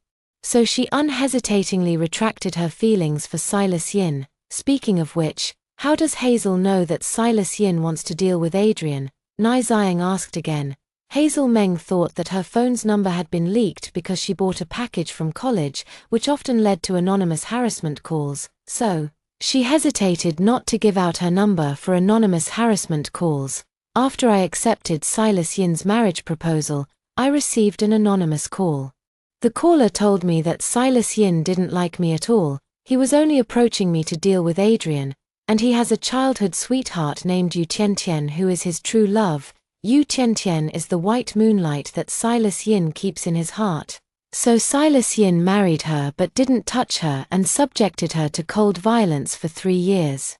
So she unhesitatingly retracted her feelings for Silas Yin. Speaking of which, how does Hazel know that Silas Yin wants to deal with Adrian? Nai Xiang asked again. Hazel Meng thought that her phone's number had been leaked because she bought a package from college, which often led to anonymous harassment calls, so she hesitated not to give out her number for anonymous harassment calls. After I accepted Silas Yin's marriage proposal, I received an anonymous call. The caller told me that Silas Yin didn't like me at all. He was only approaching me to deal with Adrian, and he has a childhood sweetheart named Yu Tiantian who is his true love. Yu Tiantian is the white moonlight that Silas Yin keeps in his heart. So Silas Yin married her but didn't touch her and subjected her to cold violence for 3 years.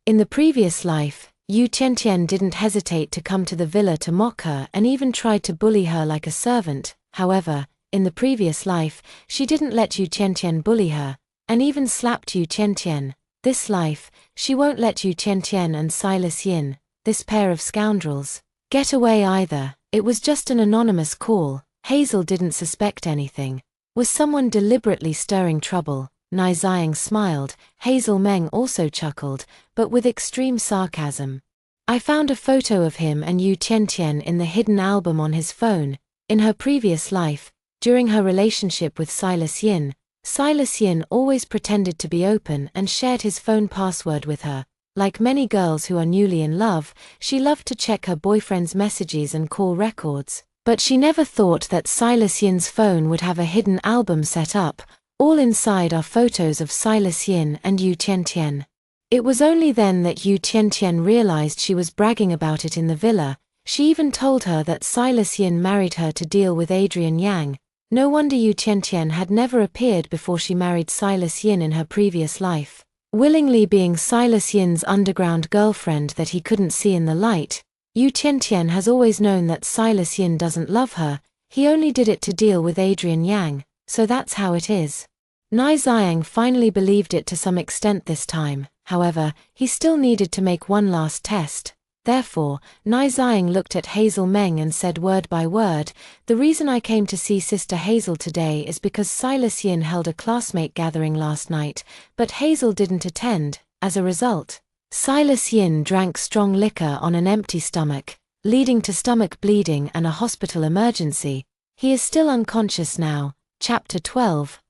In the previous life, Yu Tiantian didn't hesitate to come to the villa to mock her and even tried to bully her like a servant. However, in the previous life, she didn't let Yu Tiantian bully her, and even slapped Yu Tiantian. This life, she won't let Yu Tiantian and Silas Yin, this pair of scoundrels, get away either. It was just an anonymous call. Hazel didn't suspect anything. Was someone deliberately stirring trouble? Nai Xiang smiled. Hazel Meng also chuckled, but with extreme sarcasm. I found a photo of him and Yu Tiantian in the hidden album on his phone. In her previous life, during her relationship with Silas Yin always pretended to be open and shared his phone password with her. Like many girls who are newly in love, she loved to check her boyfriend's messages and call records, but she never thought that Silas Yin's phone would have a hidden album set up. All inside are photos of Silas Yin and Yu Tiantian. It was only then that Yu Tiantian realized she was bragging about it in the villa. She even told her that Silas Yin married her to deal with Adrian Yang. No wonder Yu Tiantian had never appeared before she married Silas Yin in her previous life. Willingly being Silas Yin's underground girlfriend that he couldn't see in the light, Yu Tiantian has always known that Silas Yin doesn't love her. He only did it to deal with Adrian Yang, so that's how it is. Nai Xiang finally believed it to some extent this time. However, he still needed to make one last test. Therefore, Nai Xiang looked at Hazel Meng and said word by word, "The reason I came to see Sister Hazel today is because Silas Yin held a classmate gathering last night, but Hazel didn't attend. As a result, Silas Yin drank strong liquor on an empty stomach, leading to stomach bleeding and a hospital emergency. He is still unconscious now." Chapter 12.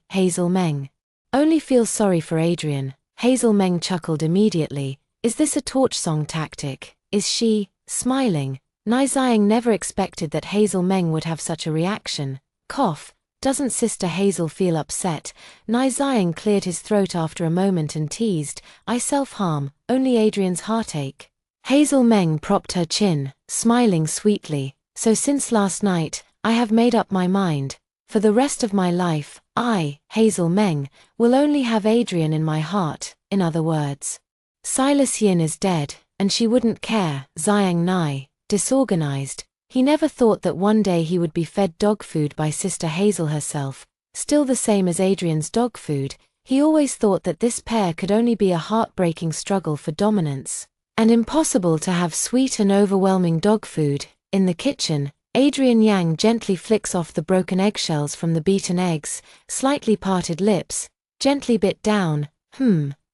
Hazel Meng only feels sorry for Adrian. Hazel Meng chuckled immediately. Is this a torch song tactic? Is she smiling? Nai Xiang never expected that Hazel Meng would have such a reaction. Cough. Doesn't Sister Hazel feel upset? Nai Xiang cleared his throat after a moment and teased, I self-harm, only Adrian's heartache. Hazel Meng propped her chin, smiling sweetly. So since last night, I have made up my mind. For the rest of my life, I, Hazel Meng, will only have Adrian in my heart. In other words, Silas Yin is dead, and she wouldn't care. Xiang Nai, disorganized. He never thought that one day he would be fed dog food by Sister Hazel herself, still the same as Adrian's dog food. He always thought that this pair could only be a heartbreaking struggle for dominance, and impossible to have sweet and overwhelming dog food. In the kitchen, Adrian Yang gently flicks off the broken eggshells from the beaten eggs, slightly parted lips, gently bit down.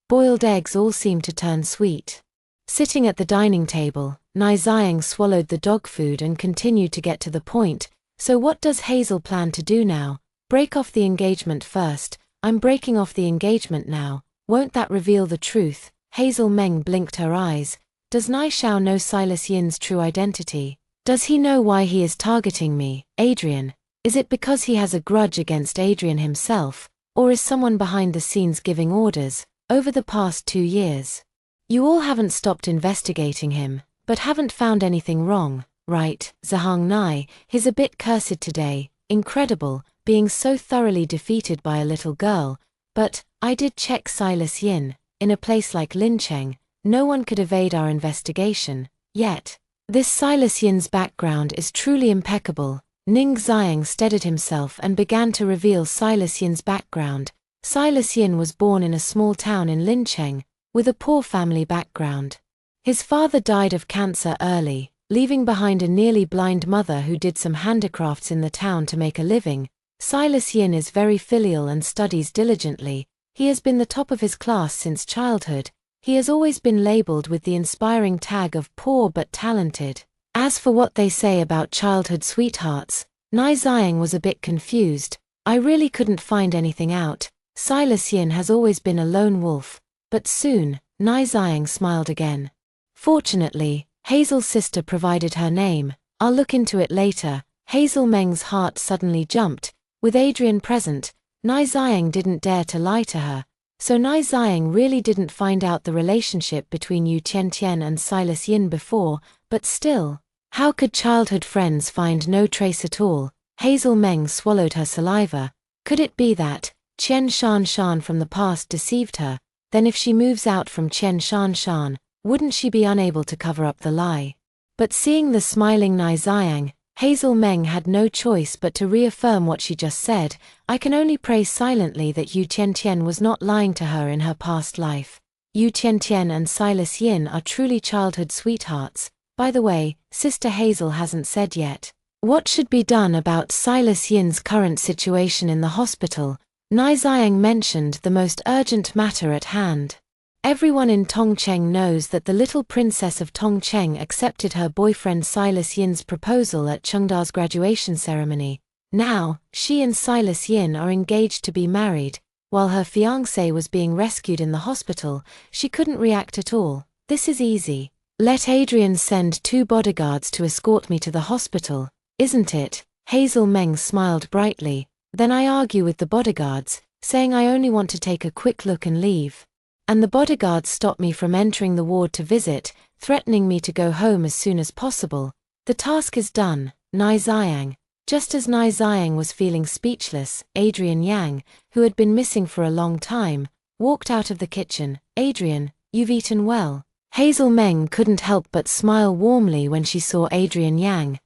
Boiled eggs all seem to turn sweet. Sitting at the dining table, Nai Xiang swallowed the dog food and continued to get to the point. So what does Hazel plan to do now? Break off the engagement first. I'm breaking off the engagement now. Won't that reveal the truth? Hazel Meng blinked her eyes. Does Nai Xiao know Silas Yin's true identity? Does he know why he is targeting me, Adrian? Is it because he has a grudge against Adrian himself, or is someone behind the scenes giving orders? Over the past 2 years, you all haven't stopped investigating him, but haven't found anything wrong, right? Zhang Nai, he's a bit cursed today. Incredible, being so thoroughly defeated by a little girl. But I did check Silas Yin. In a place like Lincheng, no one could evade our investigation. Yet, this Silas Yin's background is truly impeccable. Ning Xiang steadied himself and began to reveal Silas Yin's background. Silas Yin was born in a small town in Lincheng, with a poor family background. His father died of cancer early, leaving behind a nearly blind mother who did some handicrafts in the town to make a living. Silas Yin is very filial and studies diligently. He has been the top of his class since childhood. He has always been labeled with the inspiring tag of poor but talented. As for what they say about childhood sweethearts, Nai Xiang was a bit confused. I really couldn't find anything out. Silas Yin has always been a lone wolf. But soon, Nai Xiang smiled again. Fortunately, Hazel's sister provided her name. I'll look into it later. Hazel Meng's heart suddenly jumped. With Adrian present, Nai Xiang didn't dare to lie to her. So Nai Xiang really didn't find out the relationship between Yu Tiantian and Silas Yin before, but still, how could childhood friends find no trace at all? Hazel Meng swallowed her saliva. Could it be that Qian Shan from the past deceived her? Then if she moves out from Qian Shan, wouldn't she be unable to cover up the lie? But seeing the smiling Nai Xiang, Hazel Meng had no choice but to reaffirm what she just said. I can only pray silently that Yu Tiantian was not lying to her in her past life. Yu Tiantian and Silas Yin are truly childhood sweethearts. By the way, Sister Hazel hasn't said yet. What should be done about Silas Yin's current situation in the hospital? Nai Xiang mentioned the most urgent matter at hand. Everyone in Tongcheng knows that the little princess of Tongcheng accepted her boyfriend Silas Yin's proposal at Chengda's graduation ceremony. Now, she and Silas Yin are engaged to be married. While her fiancé was being rescued in the hospital, she couldn't react at all. This is easy. Let Adrian send 2 bodyguards to escort me to the hospital, isn't it? Hazel Meng smiled brightly. Then I argue with the bodyguards, saying I only want to take a quick look and leave. And the bodyguards stop me from entering the ward to visit, threatening me to go home as soon as possible. The task is done, Nai Xiang. Just as Nai Xiang was feeling speechless, Adrian Yang, who had been missing for a long time, walked out of the kitchen. Adrian, you've eaten well. Hazel Meng couldn't help but smile warmly when she saw Adrian Yang.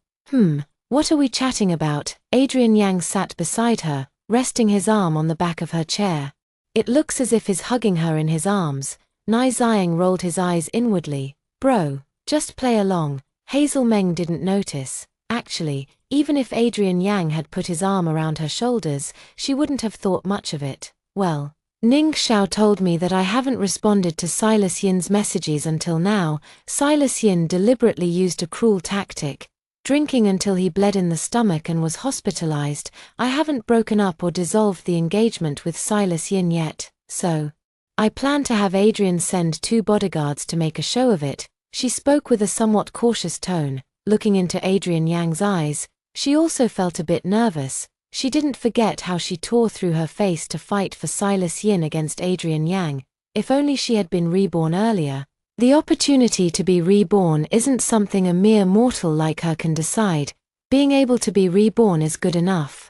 What are we chatting about? Adrian Yang sat beside her, resting his arm on the back of her chair. It looks as if he's hugging her in his arms. Nai Xiang rolled his eyes inwardly. Bro, just play along. Hazel Meng didn't notice. Actually, even if Adrian Yang had put his arm around her shoulders, she wouldn't have thought much of it. Well, Ning Xiao told me that I haven't responded to Silas Yin's messages until now. Silas Yin deliberately used a cruel tactic, drinking until he bled in the stomach and was hospitalized. I haven't broken up or dissolved the engagement with Silas Yin yet, so I plan to have Adrian send 2 bodyguards to make a show of it. She spoke with a somewhat cautious tone, looking into Adrian Yang's eyes. She also felt a bit nervous. She didn't forget how she tore through her face to fight for Silas Yin against Adrian Yang. If only she had been reborn earlier. The opportunity to be reborn isn't something a mere mortal like her can decide. Being able to be reborn is good enough.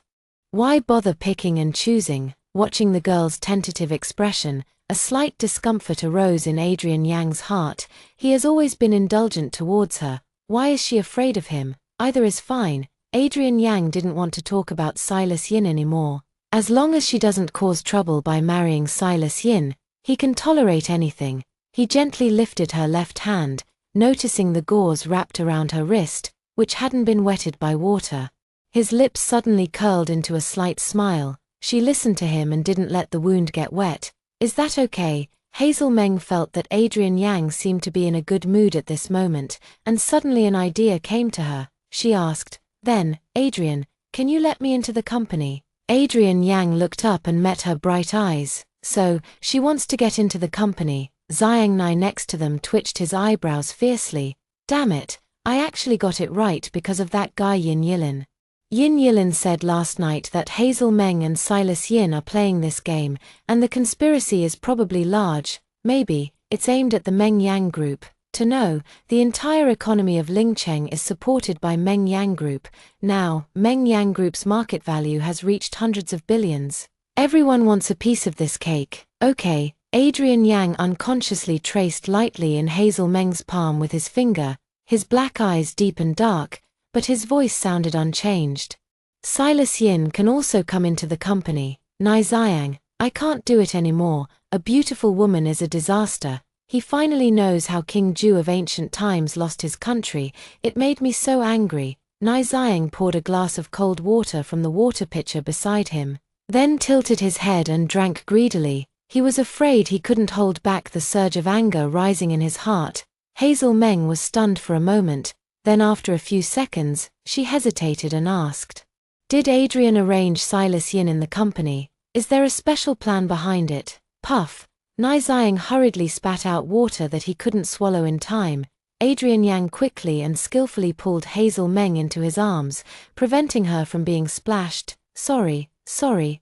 Why bother picking and choosing? Watching the girl's tentative expression, a slight discomfort arose in Adrian Yang's heart. He has always been indulgent towards her. Why is she afraid of him? Either is fine. Adrian Yang didn't want to talk about Silas Yin anymore. As long as she doesn't cause trouble by marrying Silas Yin, he can tolerate anything. He gently lifted her left hand, noticing the gauze wrapped around her wrist, which hadn't been wetted by water. His lips suddenly curled into a slight smile. She listened to him and didn't let the wound get wet. Is that okay? Hazel Meng felt that Adrian Yang seemed to be in a good mood at this moment, and suddenly an idea came to her. She asked, "Then, Adrian, can you let me into the company?" Adrian Yang looked up and met her bright eyes. So, she wants to get into the company. Xiang Nai next to them twitched his eyebrows fiercely. Damn it, I actually got it right because of that guy Yin Yilin. Yin Yilin said last night that Hazel Meng and Silas Yin are playing this game, and the conspiracy is probably large. Maybe it's aimed at the Meng Yang Group. To know, the entire economy of Lingcheng is supported by Meng Yang Group. Now, Meng Yang Group's market value has reached hundreds of billions. Everyone wants a piece of this cake. Okay, Adrian Yang unconsciously traced lightly in Hazel Meng's palm with his finger, his black eyes deep and dark, but his voice sounded unchanged. Silas Yin can also come into the company. Nai Xiang, I can't do it anymore. A beautiful woman is a disaster. He finally knows how King Ju of ancient times lost his country. It made me so angry. Nai Xiang poured a glass of cold water from the water pitcher beside him, then tilted his head and drank greedily. He was afraid he couldn't hold back the surge of anger rising in his heart. Hazel Meng was stunned for a moment, then after a few seconds, she hesitated and asked, "Did Adrian arrange Silas Yin in the company? Is there a special plan behind it?" Puff. Nai Xiang hurriedly spat out water that he couldn't swallow in time. Adrian Yang quickly and skillfully pulled Hazel Meng into his arms, preventing her from being splashed. Sorry,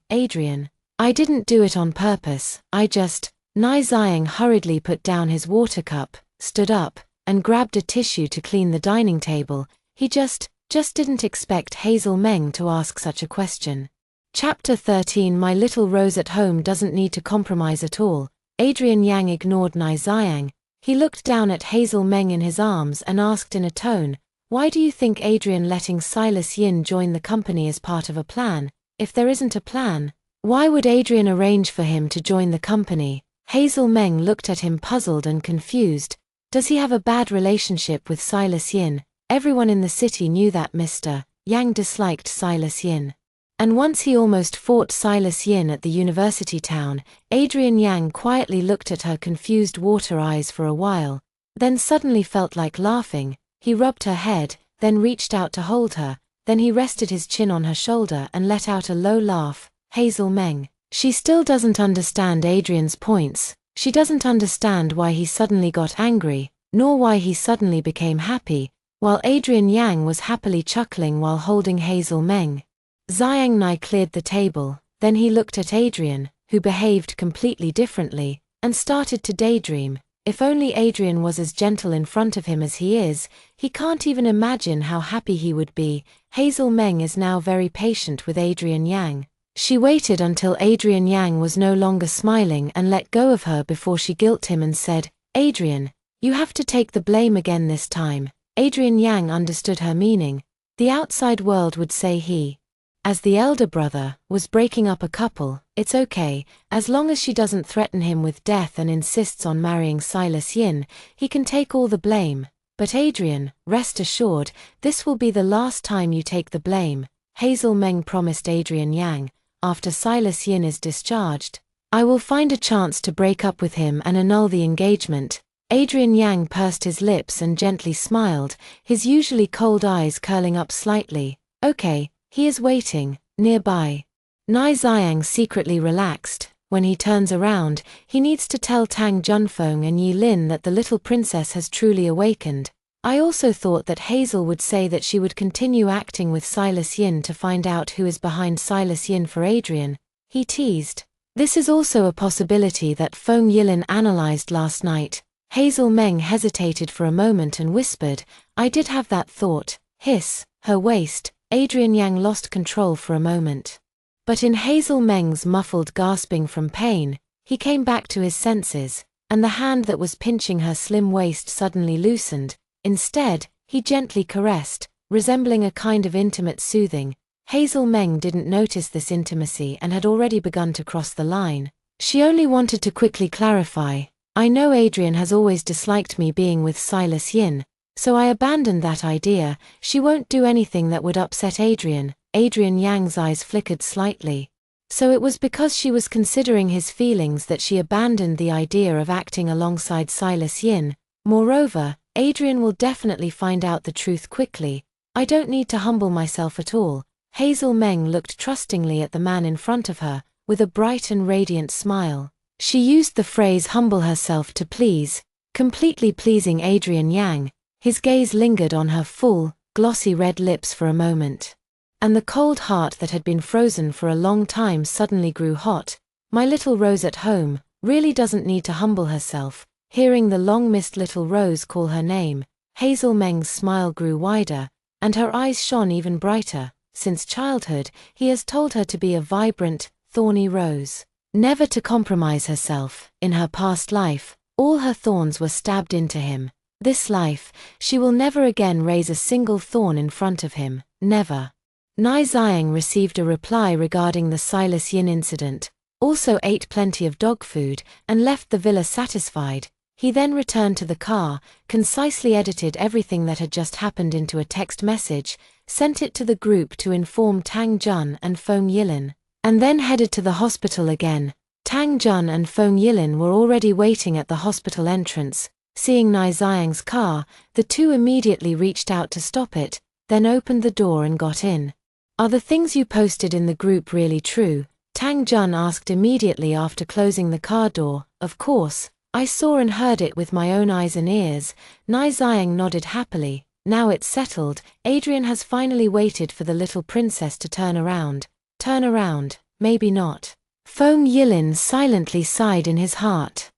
Adrian. I didn't do it on purpose, I just." Nai Xiang hurriedly put down his water cup, stood up, and grabbed a tissue to clean the dining table. He just didn't expect Hazel Meng to ask such a question. Chapter 13 My little Rose at home doesn't need to compromise at all. Adrian Yang ignored Nai Xiang. He looked down at Hazel Meng in his arms and asked in a tone, "Why do you think Adrian letting Silas Yin join the company is part of a plan? If there isn't a plan, why would Adrian arrange for him to join the company?" Hazel Meng looked at him puzzled and confused. Does he have a bad relationship with Silas Yin? Everyone in the city knew that Mr. Yang disliked Silas Yin. And once he almost fought Silas Yin at the university town. Adrian Yang quietly looked at her confused water eyes for a while, then suddenly felt like laughing. He rubbed her head, then reached out to hold her, then he rested his chin on her shoulder and let out a low laugh. Hazel Meng. She still doesn't understand Adrian's points. She doesn't understand why he suddenly got angry, nor why he suddenly became happy, while Adrian Yang was happily chuckling while holding Hazel Meng. Xiang Nai cleared the table, then he looked at Adrian, who behaved completely differently, and started to daydream. If only Adrian was as gentle in front of him as he is, he can't even imagine how happy he would be. Hazel Meng is now very patient with Adrian Yang. She waited until Adrian Yang was no longer smiling and let go of her before she guilt him and said, "Adrian, you have to take the blame again this time." Adrian Yang understood her meaning. The outside world would say he, as the elder brother, was breaking up a couple. It's okay, as long as she doesn't threaten him with death and insists on marrying Silas Yin, he can take all the blame. But Adrian, rest assured, this will be the last time you take the blame. Hazel Meng promised Adrian Yang, after Silas Yin is discharged, I will find a chance to break up with him and annul the engagement. Adrian Yang pursed his lips and gently smiled, his usually cold eyes curling up slightly. Okay, he is waiting, nearby. Nai Xiang secretly relaxed. When he turns around, he needs to tell Tang Junfeng and Yi Lin that the little princess has truly awakened. I also thought that Hazel would say that she would continue acting with Silas Yin to find out who is behind Silas Yin for Adrian. He teased. This is also a possibility that Feng Yilin analyzed last night. Hazel Meng hesitated for a moment and whispered, I did have that thought. Hiss, her waist. Adrian Yang lost control for a moment. But in Hazel Meng's muffled gasping from pain, he came back to his senses, and the hand that was pinching her slim waist suddenly loosened. Instead, he gently caressed, resembling a kind of intimate soothing. Hazel Meng didn't notice this intimacy and had already begun to cross the line. She only wanted to quickly clarify, I know Adrian has always disliked me being with Silas Yin, so I abandoned that idea. She won't do anything that would upset Adrian. Adrian Yang's eyes flickered slightly. So it was because she was considering his feelings that she abandoned the idea of acting alongside Silas Yin. Moreover, Adrian will definitely find out the truth quickly. I don't need to humble myself at all. Hazel Meng looked trustingly at the man in front of her, with a bright and radiant smile. She used the phrase humble herself to please, completely pleasing Adrian Yang. His gaze lingered on her full, glossy red lips for a moment. And the cold heart that had been frozen for a long time suddenly grew hot. My little Rose at home really doesn't need to humble herself. Hearing the long-missed little Rose call her name, Hazel Meng's smile grew wider, and her eyes shone even brighter. Since childhood, he has told her to be a vibrant, thorny rose. Never to compromise herself. In her past life, all her thorns were stabbed into him. This life, she will never again raise a single thorn in front of him. Never. Nai Xiang received a reply regarding the Silas Yin incident, also ate plenty of dog food, and left the villa satisfied. He then returned to the car, concisely edited everything that had just happened into a text message, sent it to the group to inform Tang Jun and Feng Yilin, and then headed to the hospital again. Tang Jun and Feng Yilin were already waiting at the hospital entrance. Seeing Nai Xiang's car, the two immediately reached out to stop it, then opened the door and got in. Are the things you posted in the group really true? Tang Jun asked immediately after closing the car door. Of course, I saw and heard it with my own eyes and ears. Nai Xiang nodded happily. Now it's settled. Adrian has finally waited for the little princess to turn around. Turn around, maybe not. Feng Yilin silently sighed in his heart.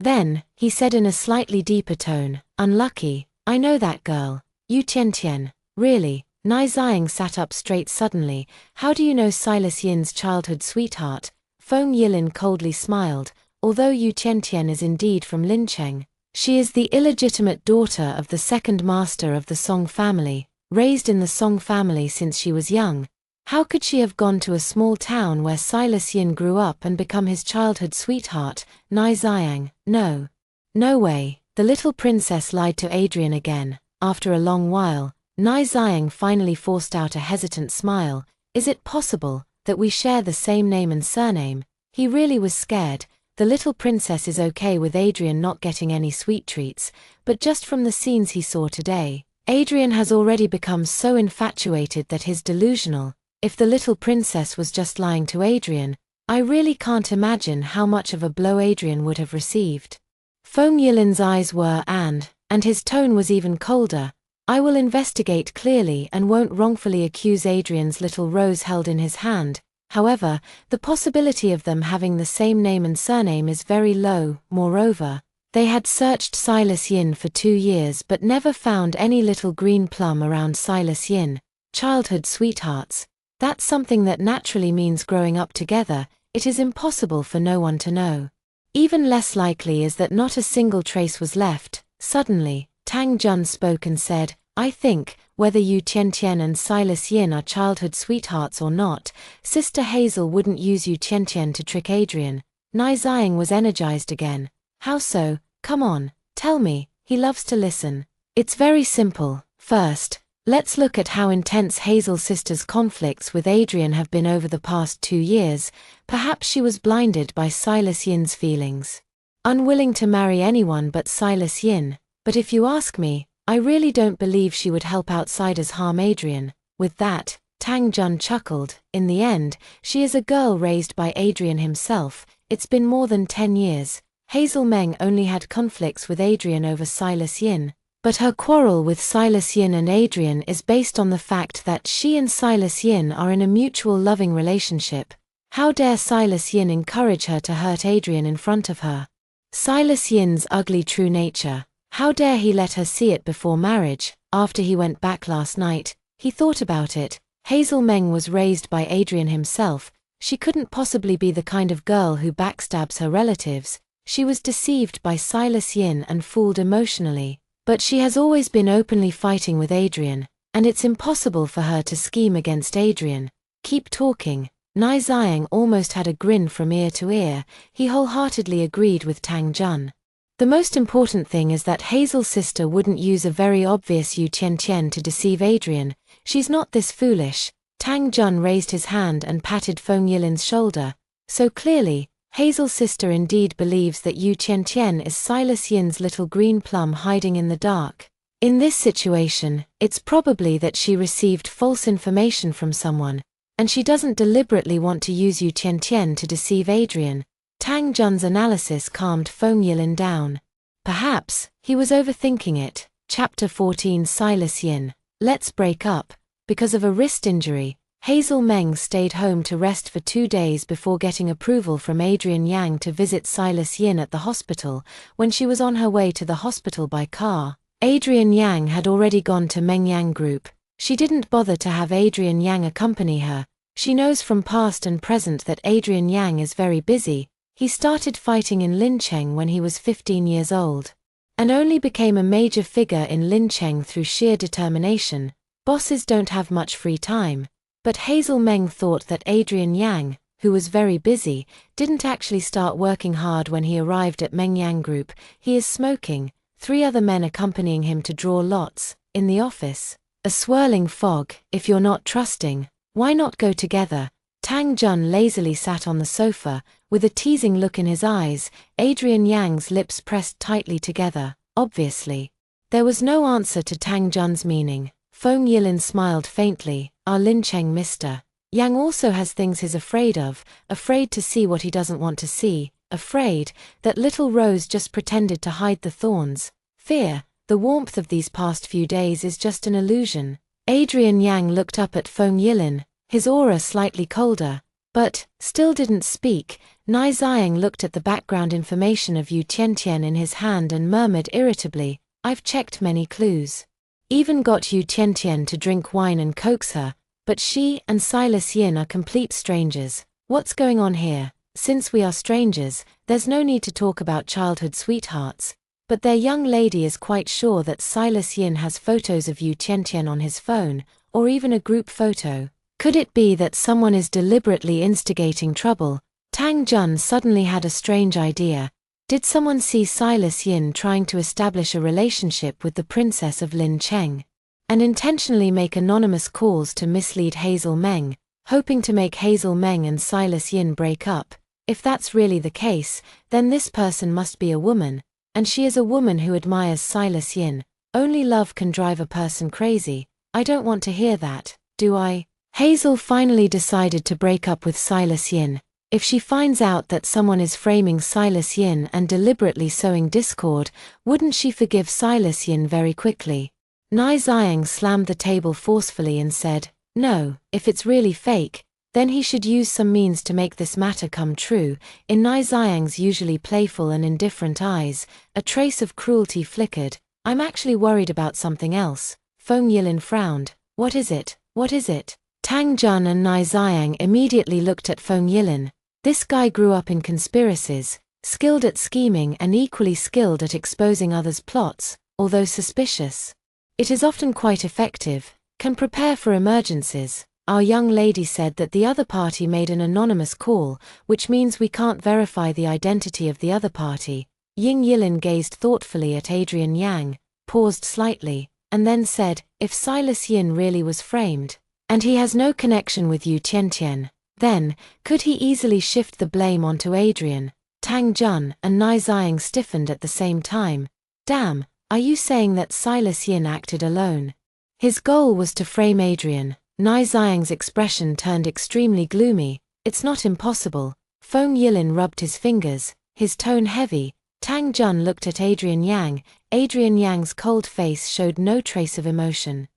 Then, he said in a slightly deeper tone, unlucky, I know that girl, Yu Tiantian. Really? Nai Xiang sat up straight suddenly. How do you know Silas Yin's childhood sweetheart? Feng Yilin coldly smiled. Although Yu Tiantian is indeed from Lincheng, she is the illegitimate daughter of the second master of the Song family, raised in the Song family since she was young. How could she have gone to a small town where Silas Yin grew up and become his childhood sweetheart? Nai Xiang, no. No way. The little princess lied to Adrian again. After a long while, Nai Xiang finally forced out a hesitant smile. Is it possible that we share the same name and surname? He really was scared. The little princess is okay with Adrian not getting any sweet treats, but just from the scenes he saw today, Adrian has already become so infatuated that he's delusional. If the little princess was just lying to Adrian, I really can't imagine how much of a blow Adrian would have received. Feng Yilin's eyes were and his tone was even colder. I will investigate clearly and won't wrongfully accuse Adrian's little Rose held in his hand. However, the possibility of them having the same name and surname is very low. Moreover, they had searched Silas Yin for 2 years but never found any little green plum around Silas Yin. Childhood sweethearts. That's something that naturally means growing up together. It is impossible for no one to know. Even less likely is that not a single trace was left. Suddenly, Tang Jun spoke and said, I think, whether Yu Tiantian and Silas Yin are childhood sweethearts or not, Sister Hazel wouldn't use Yu Tiantian to trick Adrian. Nai Xiang was energized again. How so? Come on, tell me. He loves to listen. It's very simple. First, let's look at how intense Hazel's sister's conflicts with Adrian have been over the past 2 years. Perhaps she was blinded by Silas Yin's feelings. Unwilling to marry anyone but Silas Yin. But if you ask me, I really don't believe she would help outsiders harm Adrian. With that, Tang Jun chuckled. In the end, she is a girl raised by Adrian himself. It's been more than 10 years. Hazel Meng only had conflicts with Adrian over Silas Yin. But her quarrel with Silas Yin and Adrian is based on the fact that she and Silas Yin are in a mutual loving relationship. How dare Silas Yin encourage her to hurt Adrian in front of her? Silas Yin's ugly true nature. How dare he let her see it before marriage? After he went back last night, he thought about it. Hazel Meng was raised by Adrian himself. She couldn't possibly be the kind of girl who backstabs her relatives. She was deceived by Silas Yin and fooled emotionally. But she has always been openly fighting with Adrian, and it's impossible for her to scheme against Adrian. Keep talking. Nai Xiang almost had a grin from ear to ear. He wholeheartedly agreed with Tang Jun. The most important thing is that Hazel's sister wouldn't use a very obvious Yu Tiantian to deceive Adrian. She's not this foolish. Tang Jun raised his hand and patted Feng Yilin's shoulder. So clearly, Hazel's sister indeed believes that Yu Tiantian is Silas Yin's little green plum hiding in the dark. In this situation, it's probably that she received false information from someone, and she doesn't deliberately want to use Yu Tiantian to deceive Adrian. Tang Jun's analysis calmed Feng Yilin down. Perhaps, he was overthinking it. Chapter 14 Silas Yin. Let's break up. Because of a wrist injury, Hazel Meng stayed home to rest for 2 days before getting approval from Adrian Yang to visit Silas Yin at the hospital. When she was on her way to the hospital by car, Adrian Yang had already gone to Mengyang Group. She didn't bother to have Adrian Yang accompany her. She knows from past and present that Adrian Yang is very busy. He started fighting in Lincheng when he was 15 years old, and only became a major figure in Lincheng through sheer determination. Bosses don't have much free time. But Hazel Meng thought that Adrian Yang, who was very busy, didn't actually start working hard when he arrived at Mengyang Group. He is smoking, 3 other men accompanying him to draw lots. In the office, a swirling fog. If you're not trusting, why not go together? Tang Jun lazily sat on the sofa, with a teasing look in his eyes. Adrian Yang's lips pressed tightly together. Obviously, there was no answer to Tang Jun's meaning. Feng Yilin smiled faintly. Our Lincheng Mr. Yang also has things he's afraid of, afraid to see what he doesn't want to see, afraid that little Rose just pretended to hide the thorns. Fear, the warmth of these past few days is just an illusion. Adrian Yang looked up at Feng Yilin, his aura slightly colder, but still didn't speak. Nai Xiang looked at the background information of Yu Tiantian in his hand and murmured irritably, I've checked many clues. Even got Yu Tiantian to drink wine and coax her, but she and Silas Yin are complete strangers. What's going on here? Since we are strangers, there's no need to talk about childhood sweethearts. But their young lady is quite sure that Silas Yin has photos of Yu Tiantian on his phone, or even a group photo. Could it be that someone is deliberately instigating trouble? Tang Jun suddenly had a strange idea. Did someone see Silas Yin trying to establish a relationship with the princess of Lincheng, and intentionally make anonymous calls to mislead Hazel Meng, hoping to make Hazel Meng and Silas Yin break up? If that's really the case, then this person must be a woman, and she is a woman who admires Silas Yin. Only love can drive a person crazy. I don't want to hear that, do I? Hazel finally decided to break up with Silas Yin. If she finds out that someone is framing Silas Yin and deliberately sowing discord, wouldn't she forgive Silas Yin very quickly? Nai Xiang slammed the table forcefully and said, "No, if it's really fake, then he should use some means to make this matter come true." In Nai Xiang's usually playful and indifferent eyes, a trace of cruelty flickered. "I'm actually worried about something else." Feng Yilin frowned. "What is it? What is it?" Tang Jun and Nai Xiang immediately looked at Feng Yilin. This guy grew up in conspiracies, skilled at scheming and equally skilled at exposing others' plots, although suspicious. It is often quite effective, can prepare for emergencies. Our young lady said that the other party made an anonymous call, which means we can't verify the identity of the other party. Ying Yilin gazed thoughtfully at Adrian Yang, paused slightly, and then said, "If Silas Yin really was framed, and he has no connection with Yu Tiantian, then, could he easily shift the blame onto Adrian?" Tang Jun and Nai Xiang stiffened at the same time. "Damn, are you saying that Silas Yin acted alone? His goal was to frame Adrian?" Nai Xiang's expression turned extremely gloomy. "It's not impossible." Feng Yilin rubbed his fingers, his tone heavy. Tang Jun looked at Adrian Yang. Adrian Yang's cold face showed no trace of emotion,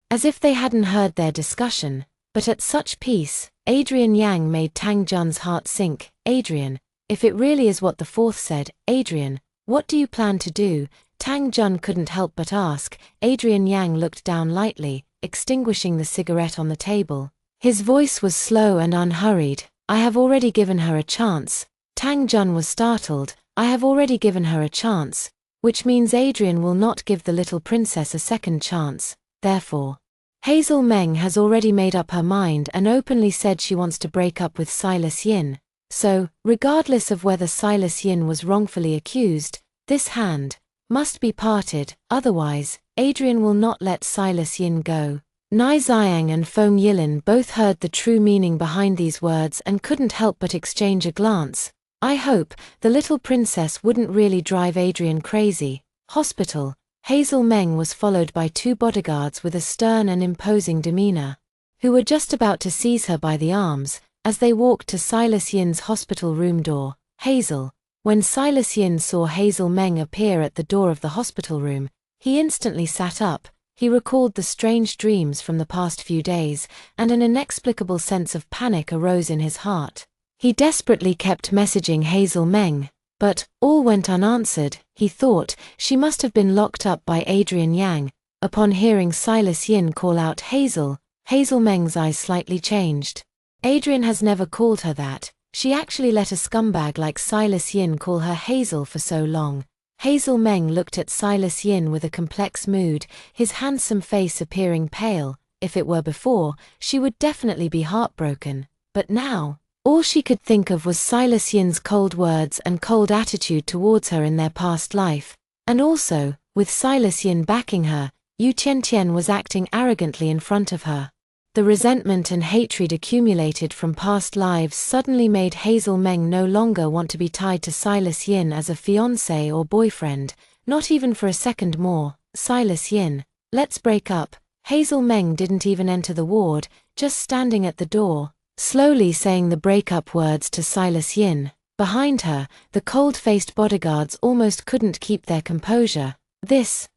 as if they hadn't heard their discussion. But at such peace, Adrian Yang made Tang Jun's heart sink. "Adrian, if it really is what the fourth said, Adrian, what do you plan to do?" Tang Jun couldn't help but ask. Adrian Yang looked down lightly, extinguishing the cigarette on the table. His voice was slow and unhurried. "I have already given her a chance." Tang Jun was startled. "I have already given her a chance, which means Adrian will not give the little princess a second chance. Therefore, Hazel Meng has already made up her mind and openly said she wants to break up with Silas Yin. So, regardless of whether Silas Yin was wrongfully accused, this hand must be parted, otherwise, Adrian will not let Silas Yin go." Nai Xiang and Feng Yilin both heard the true meaning behind these words and couldn't help but exchange a glance. "I hope the little princess wouldn't really drive Adrian crazy." Hospital. Hazel Meng was followed by two bodyguards with a stern and imposing demeanor, who were just about to seize her by the arms. As they walked to Silas Yin's hospital room door, Hazel. When Silas Yin saw Hazel Meng appear at the door of the hospital room, he instantly sat up. He recalled the strange dreams from the past few days, and an inexplicable sense of panic arose in his heart. He desperately kept messaging Hazel Meng, but all went unanswered. He thought she must have been locked up by Adrian Yang. Upon hearing Silas Yin call out Hazel, Hazel Meng's eyes slightly changed. Adrian has never called her that. She actually let a scumbag like Silas Yin call her Hazel for so long. Hazel Meng looked at Silas Yin with a complex mood, his handsome face appearing pale. If it were before, she would definitely be heartbroken. But now, all she could think of was Silas Yin's cold words and cold attitude towards her in their past life. And also, with Silas Yin backing her, Yu Tiantian was acting arrogantly in front of her. The resentment and hatred accumulated from past lives suddenly made Hazel Meng no longer want to be tied to Silas Yin as a fiancé or boyfriend, not even for a second more. "Silas Yin, let's break up." Hazel Meng didn't even enter the ward, just standing at the door, slowly saying the breakup words to Silas Yin. Behind her, the cold-faced bodyguards almost couldn't keep their composure.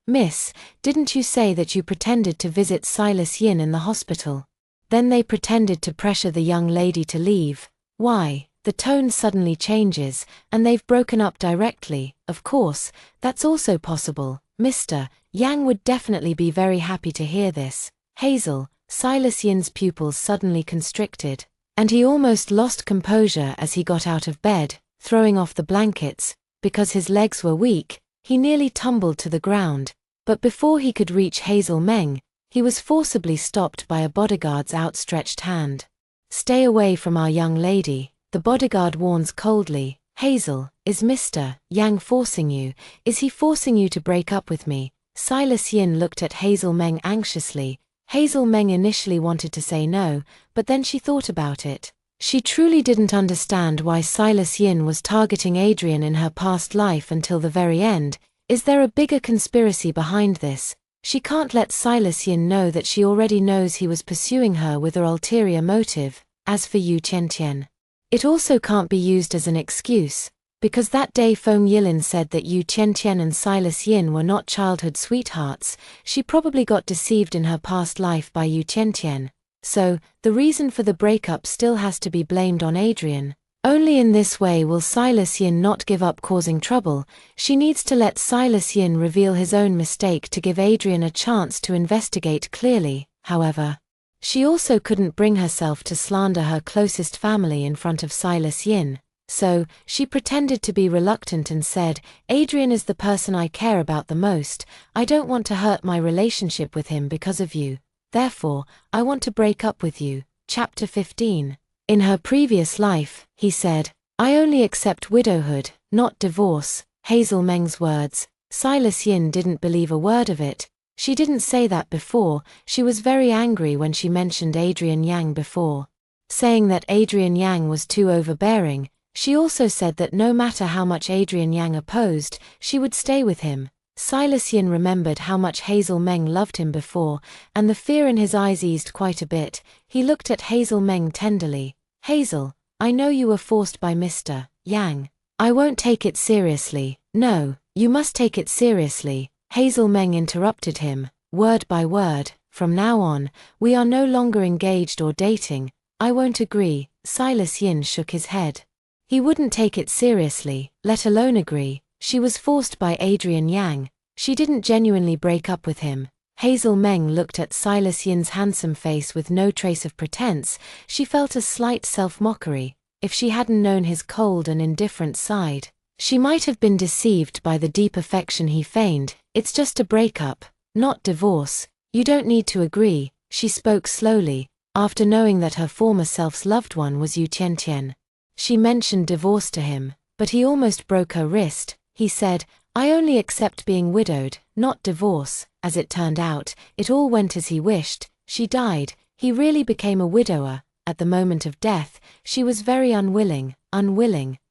Miss, didn't you say that you pretended to visit Silas Yin in the hospital? Then they pretended to pressure the young lady to leave. Why? The tone suddenly changes, and they've broken up directly. Of course, that's also possible. Mr. Yang would definitely be very happy to hear this. Hazel, Silas Yin's pupils suddenly constricted, and he almost lost composure as he got out of bed, throwing off the blankets. Because his legs were weak, he nearly tumbled to the ground. But before he could reach Hazel Meng, he was forcibly stopped by a bodyguard's outstretched hand. "Stay away from our young lady," the bodyguard warns coldly. "Hazel, is Mr. Yang forcing you? Is he forcing you to break up with me?" Silas Yin looked at Hazel Meng anxiously. Hazel Meng initially wanted to say no, but then she thought about it. She truly didn't understand why Silas Yin was targeting Adrian in her past life until the very end. Is there a bigger conspiracy behind this? She can't let Silas Yin know that she already knows he was pursuing her with an ulterior motive. As for Yu Tiantian, it also can't be used as an excuse, Because that day Feng Yilin said that Yu Qianqian and Silas Yin were not childhood sweethearts, she probably got deceived in her past life by Yu Qianqian. So, the reason for the breakup still has to be blamed on Adrian. Only in this way will Silas Yin not give up causing trouble. She needs to let Silas Yin reveal his own mistake to give Adrian a chance to investigate clearly. However, she also couldn't bring herself to slander her closest family in front of Silas Yin. So, she pretended to be reluctant and said, "Adrian is the person I care about the most. I don't want to hurt my relationship with him because of you. Therefore, I want to break up with you." Chapter 15. In her previous life, he said, "I only accept widowhood, not divorce." Hazel Meng's words. Silas Yin didn't believe a word of it. She didn't say that before. She was very angry when she mentioned Adrian Yang before, saying that Adrian Yang was too overbearing. She also said that no matter how much Adrian Yang opposed, she would stay with him. Silas Yin remembered how much Hazel Meng loved him before, and the fear in his eyes eased quite a bit. He looked at Hazel Meng tenderly. "Hazel, I know you were forced by Mr. Yang. I won't take it seriously." "No, you must take it seriously." Hazel Meng interrupted him, word by word. "From now on, we are no longer engaged or dating." "I won't agree." Silas Yin shook his head. He wouldn't take it seriously, let alone agree. She was forced by Adrian Yang. She didn't genuinely break up with him. Hazel Meng looked at Silas Yin's handsome face with no trace of pretense. She felt a slight self-mockery. If she hadn't known his cold and indifferent side, she might have been deceived by the deep affection he feigned. "It's just a breakup, not divorce. You don't need to agree." She spoke slowly, after knowing that her former self's loved one was Yu Qianqian. She mentioned divorce to him, but he almost broke her wrist. He said, "I only accept being widowed, not divorce." As it turned out, it all went as he wished. She died. He really became a widower. At the moment of death, she was very unwilling.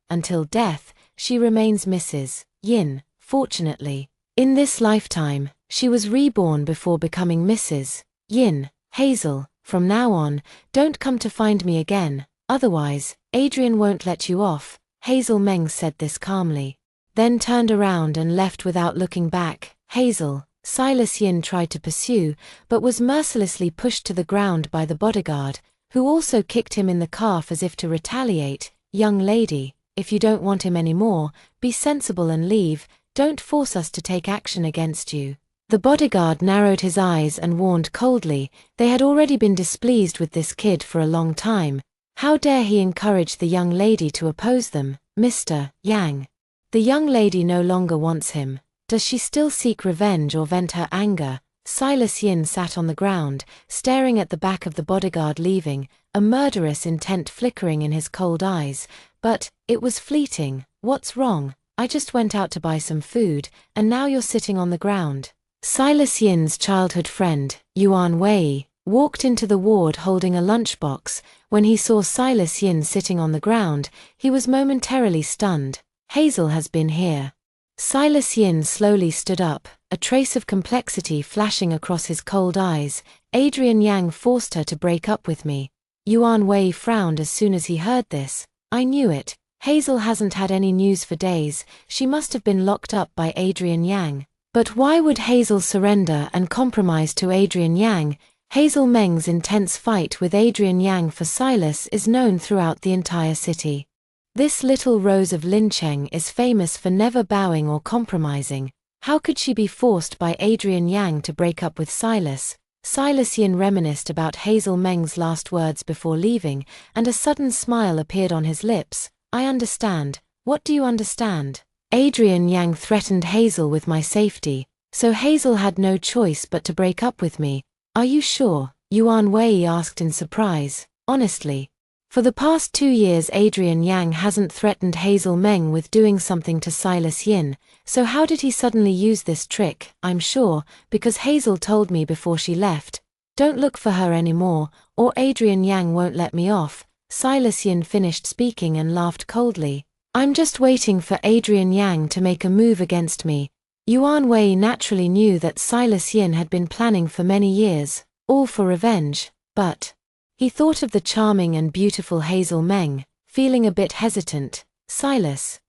Until death, she remains Mrs. Yin. Fortunately, in this lifetime, she was reborn before becoming Mrs. Yin. "Hazel, from now on, don't come to find me again. Otherwise, Adrian won't let you off." Hazel Meng said this calmly, then turned around and left without looking back. "Hazel," Silas Yin tried to pursue, but was mercilessly pushed to the ground by the bodyguard, who also kicked him in the calf as if to retaliate. "Young lady, if you don't want him anymore, be sensible and leave. Don't force us to take action against you." The bodyguard narrowed his eyes and warned coldly. They had already been displeased with this kid for a long time. How dare he encourage the young lady to oppose them? "Mr. Yang, the young lady no longer wants him. Does she still seek revenge or vent her anger?" Silas Yin sat on the ground, staring at the back of the bodyguard leaving, a murderous intent flickering in his cold eyes. "But, it was fleeting. What's wrong? I just went out to buy some food, and now you're sitting on the ground." Silas Yin's childhood friend, Yuan Wei, walked into the ward holding a lunchbox. When he saw Silas Yin sitting on the ground, he was momentarily stunned. "Hazel has been here." Silas Yin slowly stood up, a trace of complexity flashing across his cold eyes. "Adrian Yang forced her to break up with me." Yuan Wei frowned as soon as he heard this. "I knew it. Hazel hasn't had any news for days. She must have been locked up by Adrian Yang." But why would Hazel surrender and compromise to Adrian Yang? Hazel Meng's intense fight with Adrian Yang for Silas is known throughout the entire city. This little Rose of Lincheng is famous for never bowing or compromising. How could she be forced by Adrian Yang to break up with Silas? Silas Yin reminisced about Hazel Meng's last words before leaving, and a sudden smile appeared on his lips. "I understand." "What do you understand?" "Adrian Yang threatened Hazel with my safety, so Hazel had no choice but to break up with me." "Are you sure?" Yuan Wei asked in surprise. "Honestly. For the past 2 years Adrian Yang hasn't threatened Hazel Meng with doing something to Silas Yin, so how did he suddenly use this trick?" "I'm sure, because Hazel told me before she left. Don't look for her anymore, or Adrian Yang won't let me off." Silas Yin finished speaking and laughed coldly. "I'm just waiting for Adrian Yang to make a move against me." Yuan Wei naturally knew that Silas Yin had been planning for many years, all for revenge, but he thought of the charming and beautiful Hazel Meng, feeling a bit hesitant. "Silas,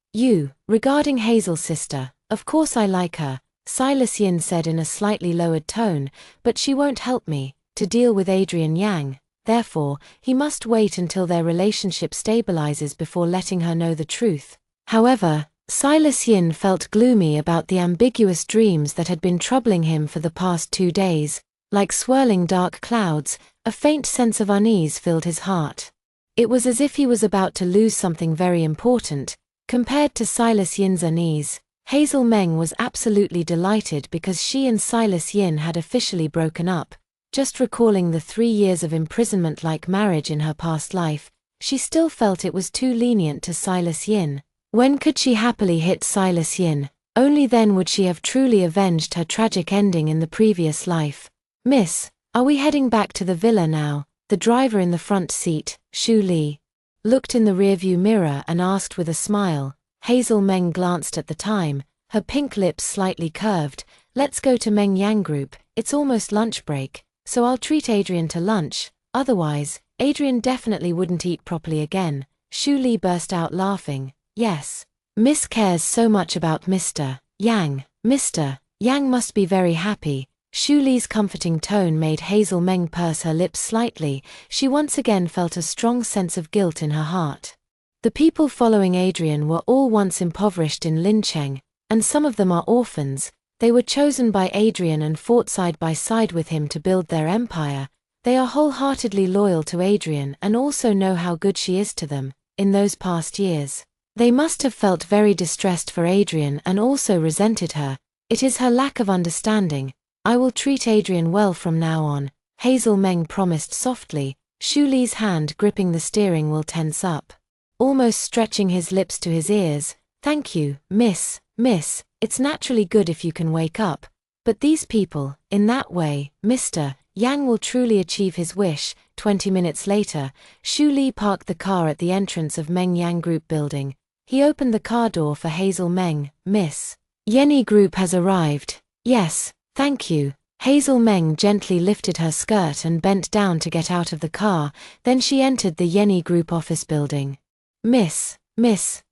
Regarding Hazel's sister, of course I like her, Silas Yin said in a slightly lowered tone, but she won't help me to deal with Adrian Yang. Therefore, he must wait until their relationship stabilizes before letting her know the truth. However, Silas Yin felt gloomy about the ambiguous dreams that had been troubling him for the past 2 days. Like swirling dark clouds, a faint sense of unease filled his heart. It was as if he was about to lose something very important. Compared to Silas Yin's unease, Hazel Meng was absolutely delighted because she and Silas Yin had officially broken up. Just recalling the 3 years of imprisonment like marriage in her past life, she still felt it was too lenient to Silas Yin. When could she happily hit Silas Yin? Only then would she have truly avenged her tragic ending in the previous life. "Miss, are we heading back to the villa now?" The driver in the front seat, Shu Li, looked in the rearview mirror and asked with a smile. Hazel Meng glanced at the time, her pink lips slightly curved. "Let's go to Meng Yang Group, it's almost lunch break. So I'll treat Adrian to lunch, otherwise, Adrian definitely wouldn't eat properly again." Shu Li burst out laughing. "Yes. Miss cares so much about Mr. Yang. Mr. Yang must be very happy." Shu Li's comforting tone made Hazel Meng purse her lips slightly. She once again felt a strong sense of guilt in her heart. The people following Adrian were all once impoverished in Lincheng, and some of them are orphans. They were chosen by Adrian and fought side by side with him to build their empire. They are wholeheartedly loyal to Adrian and also know how good she is to them. In those past years, they must have felt very distressed for Adrian and also resented her. It is her lack of understanding. "I will treat Adrian well from now on," Hazel Meng promised softly. Shu Li's hand gripping the steering wheel tense up, almost stretching his lips to his ears. "Thank you, Miss. It's naturally good if you can wake up. But these people, in that way, Mr. Yang will truly achieve his wish." 20 minutes later, Shu Li parked the car at the entrance of Meng Yang Group building. He opened the car door for Hazel Meng. "Miss Yenny Group has arrived." "Yes, thank you." Hazel Meng gently lifted her skirt and bent down to get out of the car, then she entered the Yenny Group office building. Miss,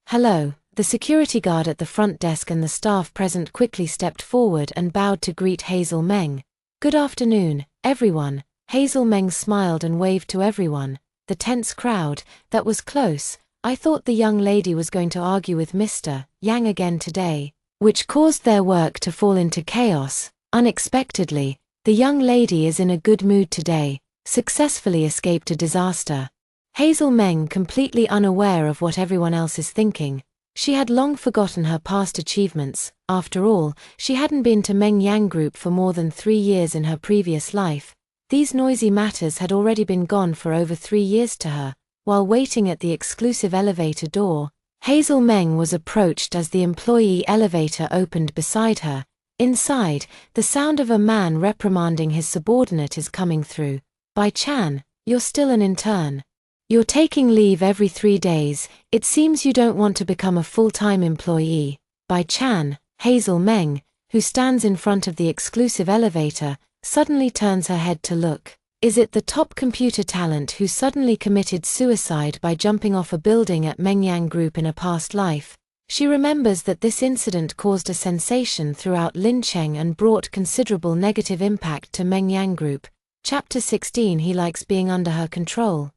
hello." The security guard at the front desk and the staff present quickly stepped forward and bowed to greet Hazel Meng. "Good afternoon, everyone." Hazel Meng smiled and waved to everyone. The tense crowd, that was close. "I thought the young lady was going to argue with Mr. Yang again today, which caused their work to fall into chaos. Unexpectedly, the young lady is in a good mood today, successfully escaped a disaster." Hazel Meng completely unaware of what everyone else is thinking. She had long forgotten her past achievements. After all, she hadn't been to Meng Yang Group for more than 3 years in her previous life. These noisy matters had already been gone for over 3 years to her. While waiting at the exclusive elevator door, Hazel Meng was approached as the employee elevator opened beside her. Inside, the sound of a man reprimanding his subordinate is coming through. "Bai Chan, you're still an intern. You're taking leave every 3 days. It seems you don't want to become a full-time employee." Bai Chan, Hazel Meng, who stands in front of the exclusive elevator, suddenly turns her head to look. Is it the top computer talent who suddenly committed suicide by jumping off a building at Mengyang Group in a past life? She remembers that this incident caused a sensation throughout Lincheng and brought considerable negative impact to Mengyang Group. Chapter 16. He likes being under her control.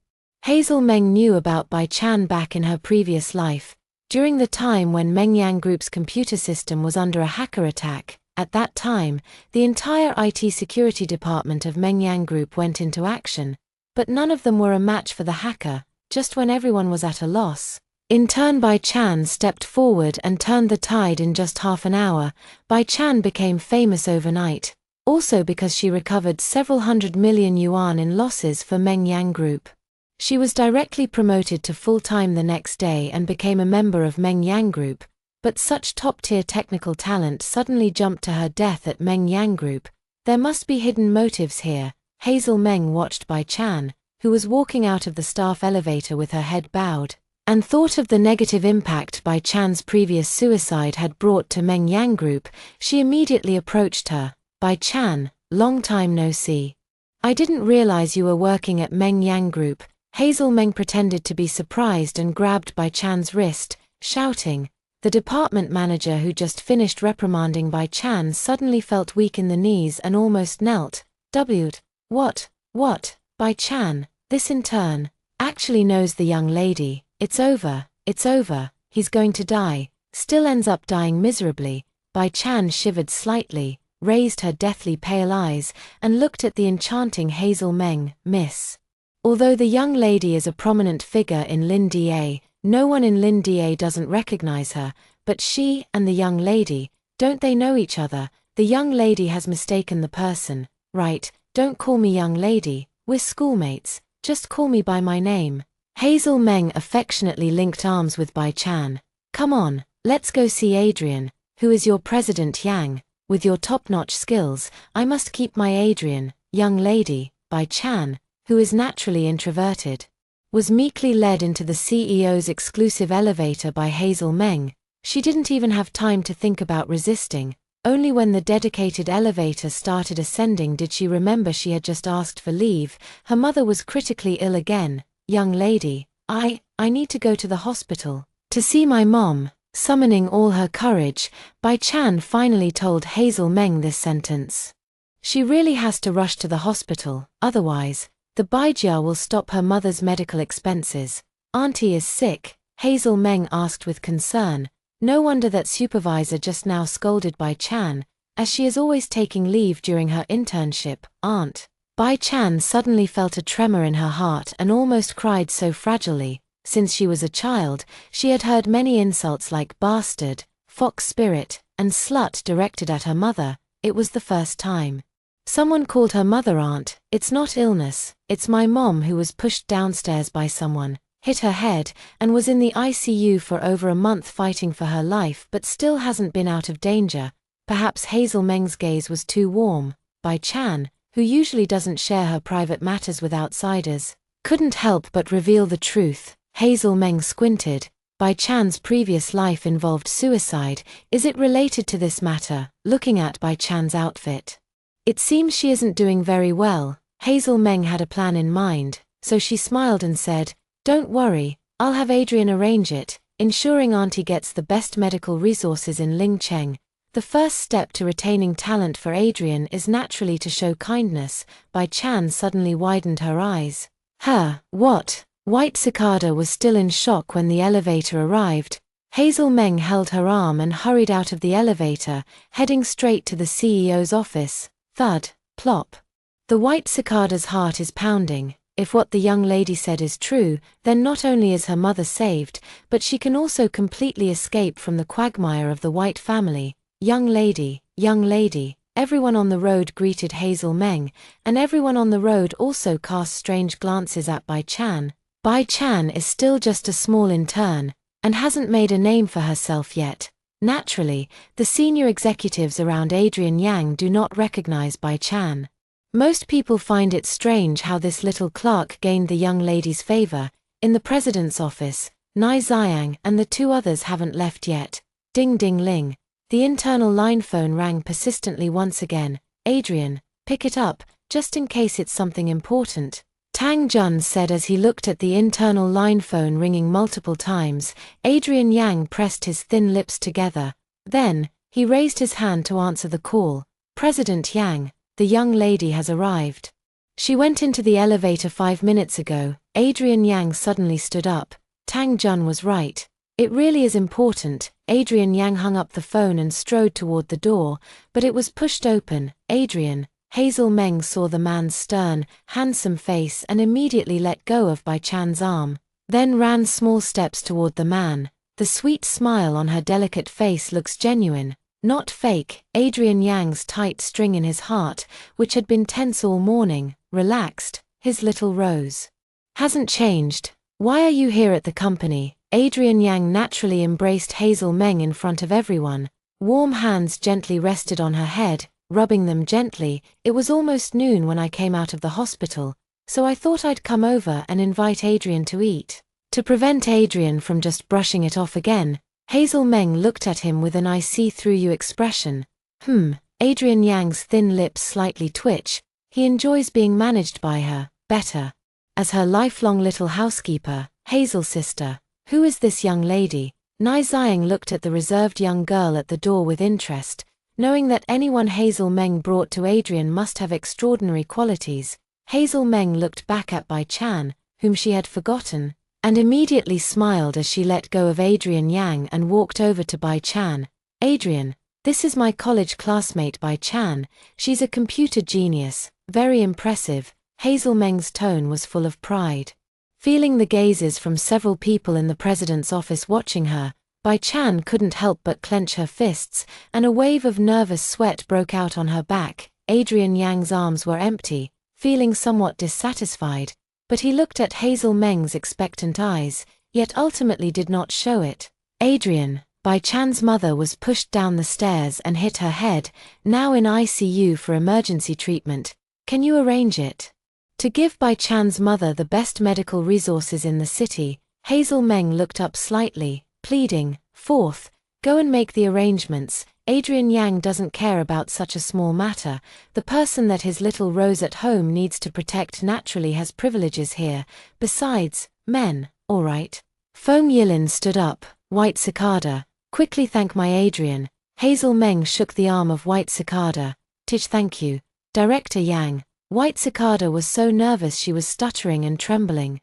Hazel Meng knew about Bai Chan back in her previous life, during the time when Mengyang Group's computer system was under a hacker attack. At that time, the entire IT security department of Mengyang Group went into action, but none of them were a match for the hacker. Just when everyone was at a loss, in turn Bai Chan stepped forward and turned the tide in just half an hour. Bai Chan became famous overnight, also because she recovered several hundred million yuan in losses for Mengyang Group. She was directly promoted to full-time the next day and became a member of Mengyang Group, but such top-tier technical talent suddenly jumped to her death at Mengyang Group. There must be hidden motives here. Hazel Meng watched Bai Chan, who was walking out of the staff elevator with her head bowed, and thought of the negative impact Bai Chan's previous suicide had brought to Mengyang Group. She immediately approached her. "Bai Chan, long time no see. I didn't realize you were working at Mengyang Group." Hazel Meng pretended to be surprised and grabbed Bai Chan's wrist, shouting, The department manager who just finished reprimanding Bai Chan suddenly felt weak in the knees and almost knelt. What? Bai Chan, this intern, actually knows the young lady. It's over, he's going to die, still ends up dying miserably. Bai Chan shivered slightly, raised her deathly pale eyes, and looked at the enchanting Hazel Meng, Miss. Although the young lady is a prominent figure in Lin Da, no one in Lin Da doesn't recognize her, but she and the young lady, don't they know each other? The young lady has mistaken the person. Right, don't call me young lady, we're schoolmates, just call me by my name. Hazel Meng affectionately linked arms with Bai Chan. Come on, let's go see Adrian, who is your President Yang. With your top-notch skills, I must keep my Adrian. Young lady, Bai Chan, who is naturally introverted, was meekly led into the CEO's exclusive elevator by Hazel Meng. She didn't even have time to think about resisting. Only when the dedicated elevator started ascending did she remember she had just asked for leave. Her mother was critically ill again. Young lady, I need to go to the hospital to see my mom. Summoning all her courage, Bai Chan finally told Hazel Meng this sentence. She really has to rush to the hospital, otherwise, the Baijia will stop her mother's medical expenses. Auntie is sick, Hazel Meng asked with concern. No wonder that supervisor just now scolded Bai Chan, as she is always taking leave during her internship. Aunt. Bai Chan suddenly felt a tremor in her heart and almost cried so fragilely. Since she was a child, she had heard many insults like bastard, fox spirit, and slut directed at her mother. It was the first time someone called her mother aunt. It's not illness, it's my mom who was pushed downstairs by someone, hit her head, and was in the ICU for over a month fighting for her life but still hasn't been out of danger. Perhaps Hazel Meng's gaze was too warm. Bai Chan, who usually doesn't share her private matters with outsiders, couldn't help but reveal the truth. Hazel Meng squinted. Bai Chan's previous life involved suicide. Is it related to this matter? Looking at Bai Chan's outfit, it seems she isn't doing very well. Hazel Meng had a plan in mind, so she smiled and said, "Don't worry, I'll have Adrian arrange it, ensuring Auntie gets the best medical resources in Lingcheng. The first step to retaining talent for Adrian is naturally to show kindness." Bai Chan suddenly widened her eyes. What? White Cicada was still in shock when the elevator arrived. Hazel Meng held her arm and hurried out of the elevator, heading straight to the CEO's office. Thud, plop. The White Cicada's heart is pounding. If what the young lady said is true, then not only is her mother saved, but she can also completely escape from the quagmire of the White family. Young lady, everyone on the road greeted Hazel Meng, and everyone on the road also cast strange glances at Bai Chan. Bai Chan is still just a small intern, and hasn't made a name for herself yet. Naturally, the senior executives around Adrian Yang do not recognize Bai Chan. Most people find it strange how this little clerk gained the young lady's favor. In the president's office, Nai Xiang and the two others haven't left yet. Ding ding ling. The internal line phone rang persistently once again. "Adrian, pick it up, just in case it's something important," Tang Jun said as he looked at the internal line phone ringing multiple times. Adrian Yang pressed his thin lips together. Then, he raised his hand to answer the call. "President Yang, the young lady has arrived. She went into the elevator 5 minutes ago." Adrian Yang suddenly stood up. Tang Jun was right. It really is important. Adrian Yang hung up the phone and strode toward the door, but it was pushed open. "Adrian." Hazel Meng saw the man's stern, handsome face and immediately let go of Bai Chan's arm, then ran small steps toward the man. The sweet smile on her delicate face looks genuine, not fake. Adrian Yang's tight string in his heart, which had been tense all morning, relaxed. His little rose hasn't changed. "Why are you here at the company?" Adrian Yang naturally embraced Hazel Meng in front of everyone. Warm hands gently rested on her head, rubbing them gently. "It was almost noon when I came out of the hospital, so I thought I'd come over and invite Adrian to eat." To prevent Adrian from just brushing it off again, Hazel Meng looked at him with an "I see through you" expression. Adrian Yang's thin lips slightly twitch. He enjoys being managed by her, better. As her lifelong little housekeeper, Hazel's sister. Who is this young lady? Nai Xiang looked at the reserved young girl at the door with interest, knowing that anyone Hazel Meng brought to Adrian must have extraordinary qualities. Hazel Meng looked back at Bai Chan, whom she had forgotten, and immediately smiled as she let go of Adrian Yang and walked over to Bai Chan. Adrian, this is my college classmate Bai Chan. She's a computer genius, very impressive. Hazel Meng's tone was full of pride. Feeling the gazes from several people in the president's office watching her, Bai Chan couldn't help but clench her fists, and a wave of nervous sweat broke out on her back. Adrian Yang's arms were empty, feeling somewhat dissatisfied, but he looked at Hazel Meng's expectant eyes, yet ultimately did not show it. Adrian, Bai Chan's mother was pushed down the stairs and hit her head, now in ICU for emergency treatment. Can you arrange it? To give Bai Chan's mother the best medical resources in the city, Hazel Meng looked up slightly, pleading, "Fourth, go and make the arrangements. Adrian Yang doesn't care about such a small matter. The person that his little Rose at home needs to protect naturally has privileges here. Besides, men, all right." Feng Yilin stood up. "White Cicada, quickly thank my Adrian." Hazel Meng shook the arm of White Cicada. "Tich, thank you, Director Yang." White Cicada was so nervous she was stuttering and trembling.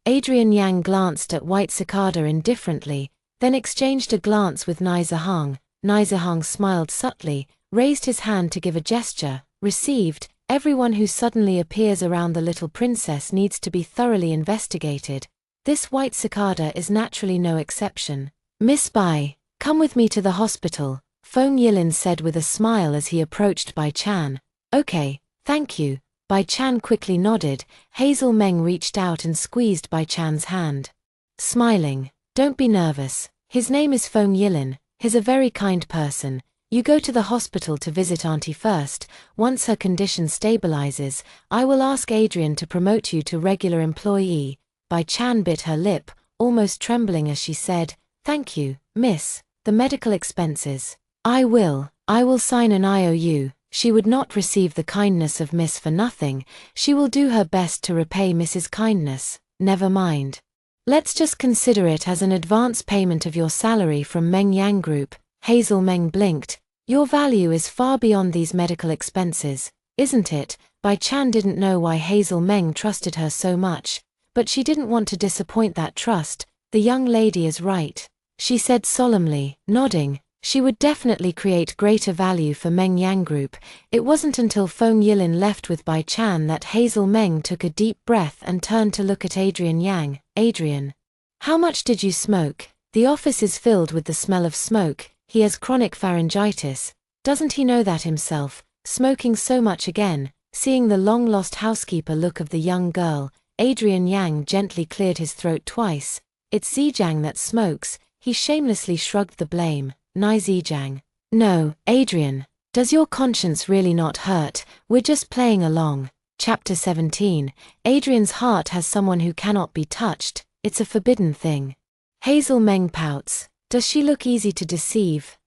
Adrian Yang glanced at White Cicada indifferently, then exchanged a glance with Nai Zihang. Nai Zihang smiled subtly, raised his hand to give a gesture. "Received. Everyone who suddenly appears around the little princess needs to be thoroughly investigated. This White Cicada is naturally no exception." "Miss Bai, come with me to the hospital," Feng Yilin said with a smile as he approached Bai Chan. "Okay. Thank you." Bai Chan quickly nodded. Hazel Meng reached out and squeezed Bai Chan's hand. Smiling, "Don't be nervous. His name is Feng Yilin. He's a very kind person. You go to the hospital to visit Auntie first. Once her condition stabilizes, I will ask Adrian to promote you to regular employee." Bai Chan bit her lip, almost trembling as she said, "Thank you, miss. The medical expenses. I will sign an IOU. She would not receive the kindness of Miss for nothing. She will do her best to repay Mrs. Kindness. Never mind. Let's just consider it as an advance payment of your salary from Meng Yang Group." Hazel Meng blinked. "Your value is far beyond these medical expenses, isn't it?" Bai Chan didn't know why Hazel Meng trusted her so much, but she didn't want to disappoint that trust. "The young lady is right," she said solemnly, nodding. She would definitely create greater value for Meng Yang Group. It wasn't until Feng Yilin left with Bai Chan that Hazel Meng took a deep breath and turned to look at Adrian Yang. "Adrian, how much did you smoke? The office is filled with the smell of smoke. He has chronic pharyngitis. Doesn't he know that himself? Smoking so much again." Seeing the long-lost housekeeper look of the young girl, Adrian Yang gently cleared his throat twice. "It's Zhejiang that smokes." He shamelessly shrugged the blame. "Nai Zhejiang. No, Adrian, does your conscience really not hurt? We're just playing along." Chapter 17. Adrian's heart has someone who cannot be touched. It's a forbidden thing. Hazel Meng pouts. "Does she look easy to deceive?"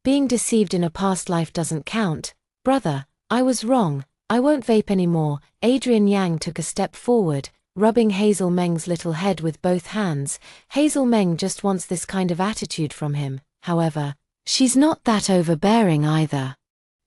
Being deceived in a past life doesn't count. "Brother, I was wrong. I won't vape anymore." Adrian Yang took a step forward, rubbing Hazel Meng's little head with both hands. Hazel Meng just wants this kind of attitude from him. However, she's not that overbearing either.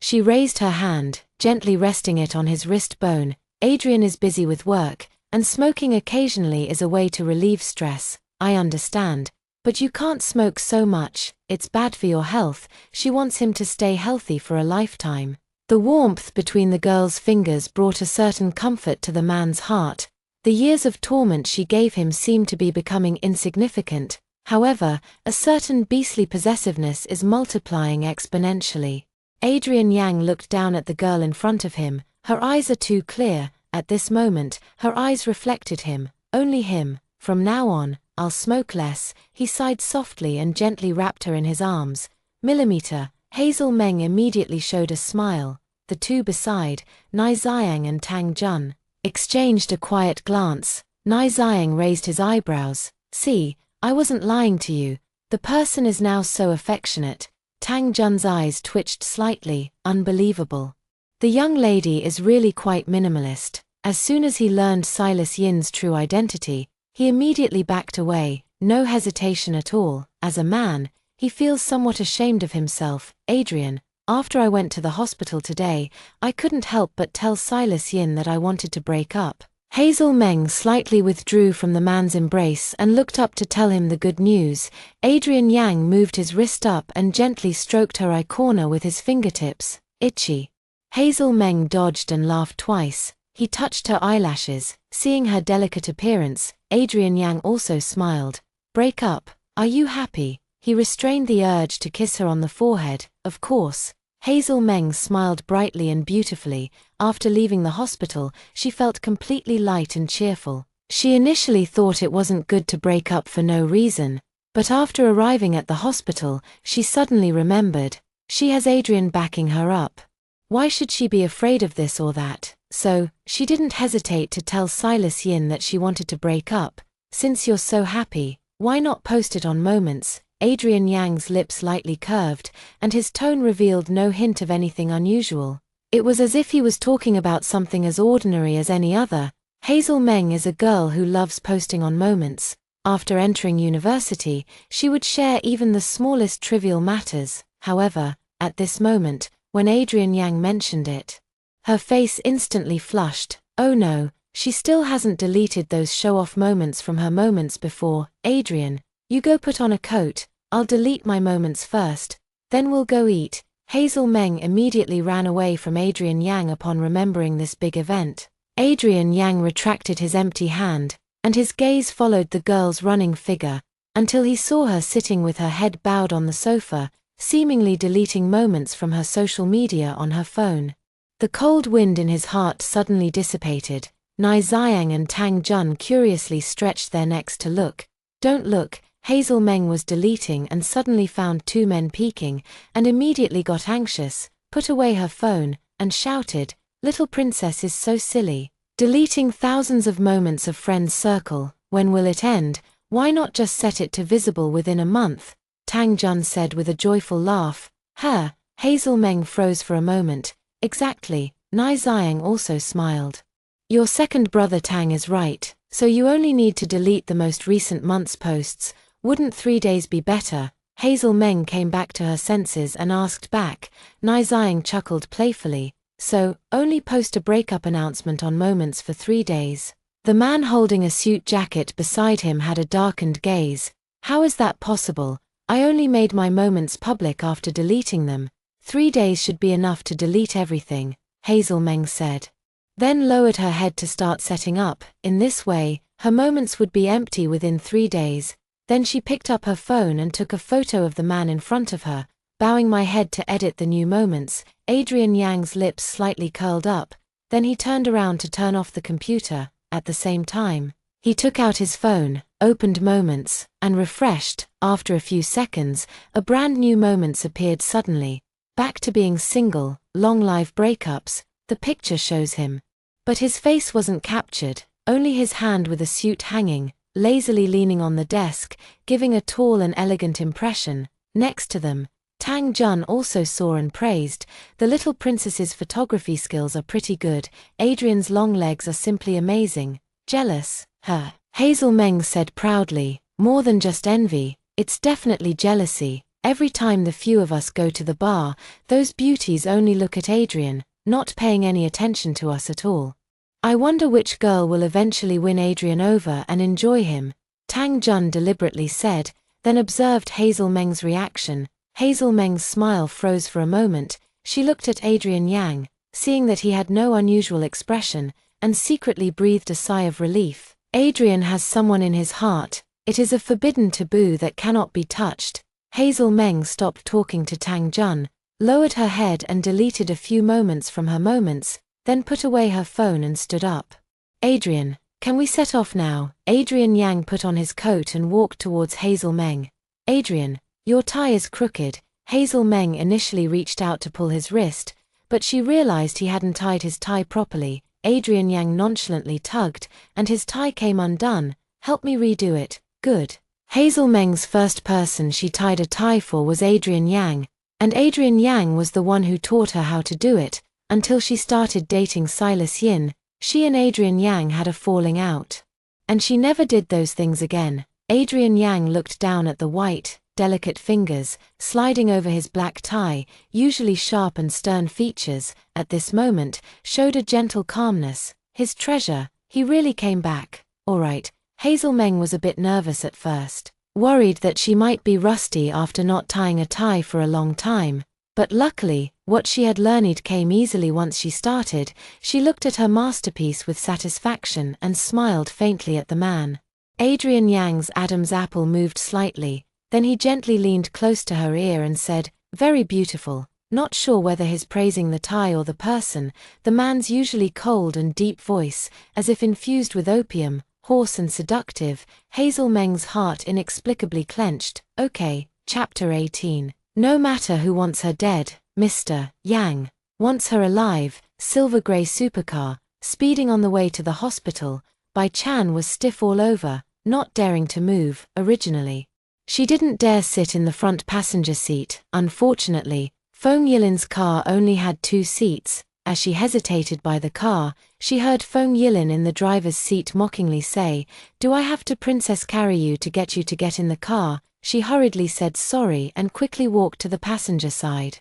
She raised her hand, gently resting it on his wrist bone. "Adrian is busy with work, and smoking occasionally is a way to relieve stress. I understand. But you can't smoke so much, it's bad for your health." She wants him to stay healthy for a lifetime. The warmth between the girl's fingers brought a certain comfort to the man's heart. The years of torment she gave him seemed to be becoming insignificant. However, a certain beastly possessiveness is multiplying exponentially. Adrian Yang looked down at the girl in front of him. Her eyes are too clear. At this moment, her eyes reflected him, only him. "From now on, I'll smoke less." He sighed softly and gently wrapped her in his arms. Millimeter. Hazel Meng immediately showed a smile. The two beside, Nai Xiang and Tang Jun, exchanged a quiet glance. Nai Xiang raised his eyebrows. "See, I wasn't lying to you. The person is now so affectionate." Tang Jun's eyes twitched slightly. Unbelievable. The young lady is really quite minimalist. As soon as he learned Silas Yin's true identity, he immediately backed away. no hesitation at all. As a man, he feels somewhat ashamed of himself. Adrian, after I went to the hospital today, I couldn't help but tell Silas Yin that I wanted to break up. Hazel Meng slightly withdrew from the man's embrace and looked up to tell him the good news. Adrian Yang moved his wrist up and gently stroked her eye corner with his fingertips. Itchy. Hazel Meng dodged and laughed twice. He touched her eyelashes. Seeing her delicate appearance, Adrian Yang also smiled. Break up? Are you happy? He restrained the urge to kiss her on the forehead. Of course. Hazel Meng smiled brightly and beautifully. After leaving the hospital, she felt completely light and cheerful. She initially thought it wasn't good to break up for no reason, but after arriving at the hospital, she suddenly remembered. She has Adrian backing her up. Why should she be afraid of this or that? So, she didn't hesitate to tell Silas Yin that she wanted to break up. Since you're so happy, why not post it on Moments? Adrian Yang's lips lightly curved, and his tone revealed no hint of anything unusual. It was as if he was talking about something as ordinary as any other. Hazel Meng is a girl who loves posting on Moments. After entering university, she would share even the smallest trivial matters. However, at this moment, when Adrian Yang mentioned it, her face instantly flushed. Oh no, she still hasn't deleted those show-off moments from her Moments before. Adrian, you go put on a coat, I'll delete my Moments first, then we'll go eat. Hazel Meng immediately ran away from Adrian Yang upon remembering this big event. Adrian Yang retracted his empty hand, and his gaze followed the girl's running figure, until he saw her sitting with her head bowed on the sofa, seemingly deleting Moments from her social media on her phone. The cold wind in his heart suddenly dissipated. Nai Xiang and Tang Jun curiously stretched their necks to look. Don't look. Hazel Meng was deleting and suddenly found two men peeking, and immediately got anxious, put away her phone, and shouted, "Little princess is so silly. Deleting thousands of Moments of friends' circle, when will it end? Why not just set it to visible within a month?" Tang Jun said with a joyful laugh. Her. Hazel Meng froze for a moment. Exactly. Nai Xiang also smiled. Your second brother Tang is right, so you only need to delete the most recent month's posts. Wouldn't 3 days be better? Hazel Meng came back to her senses and asked back. Nai Xiang chuckled playfully. So, only post a breakup announcement on Moments for 3 days. The man holding a suit jacket beside him had a darkened gaze. How is that possible? I only made my Moments public after deleting them. 3 days should be enough to delete everything, Hazel Meng said. Then lowered her head to start setting up. In this way, her Moments would be empty within 3 days. Then she picked up her phone and took a photo of the man in front of her, bowing my head to edit the new Moments. Adrian Yang's lips slightly curled up, then he turned around to turn off the computer. At the same time, he took out his phone, opened Moments, and refreshed. After a few seconds, a brand new Moments appeared suddenly. Back to being single, long live breakups, the picture shows him. But his face wasn't captured, only his hand with a suit hanging, lazily leaning on the desk, giving a tall and elegant impression. Next to them, Tang Jun also saw and praised. The little princess's photography skills are pretty good. Adrian's long legs are simply amazing. Jealous? Her. Hazel Meng said proudly. More than just envy, it's definitely jealousy. Every time the few of us go to the bar, those beauties only look at Adrian, not paying any attention to us at all. I wonder which girl will eventually win Adrian over and enjoy him, Tang Jun deliberately said, then observed Hazel Meng's reaction. Hazel Meng's smile froze for a moment. She looked at Adrian Yang, seeing that he had no unusual expression, and secretly breathed a sigh of relief. Adrian has someone in his heart. It is a forbidden taboo that cannot be touched. Hazel Meng stopped talking to Tang Jun, lowered her head and deleted a few Moments from her Moments, then put away her phone and stood up. Adrian, can we set off now? Adrian Yang put on his coat and walked towards Hazel Meng. Adrian, your tie is crooked. Hazel Meng initially reached out to pull his wrist, but she realized he hadn't tied his tie properly. Adrian Yang nonchalantly tugged, and his tie came undone. Help me redo it. Good. Hazel Meng's first person she tied a tie for was Adrian Yang, and Adrian Yang was the one who taught her how to do it. Until she started dating Silas Yin, she and Adrian Yang had a falling out. And she never did those things again. Adrian Yang looked down at the white, delicate fingers, sliding over his black tie, usually sharp and stern features, at this moment, showed a gentle calmness. His treasure, he really came back. All right. Hazel Meng was a bit nervous at first, worried that she might be rusty after not tying a tie for a long time. But luckily, what she had learned came easily once she started. She looked at her masterpiece with satisfaction and smiled faintly at the man. Adrian Yang's Adam's apple moved slightly, then he gently leaned close to her ear and said, "Very beautiful." Not sure whether he's praising the tie or the person, the man's usually cold and deep voice, as if infused with opium, hoarse and seductive. Hazel Meng's heart inexplicably clenched. Okay, Chapter 18. No matter who wants her dead, Mr. Yang wants her alive. Silver grey supercar, speeding on the way to the hospital. Bai Chan was stiff all over, not daring to move. Originally, she didn't dare sit in the front passenger seat. Unfortunately, Feng Yilin's car only had 2 seats. As she hesitated by the car, she heard Feng Yilin in the driver's seat mockingly say, "Do I have to princess carry you to get in the car?" She hurriedly said sorry and quickly walked to the passenger side.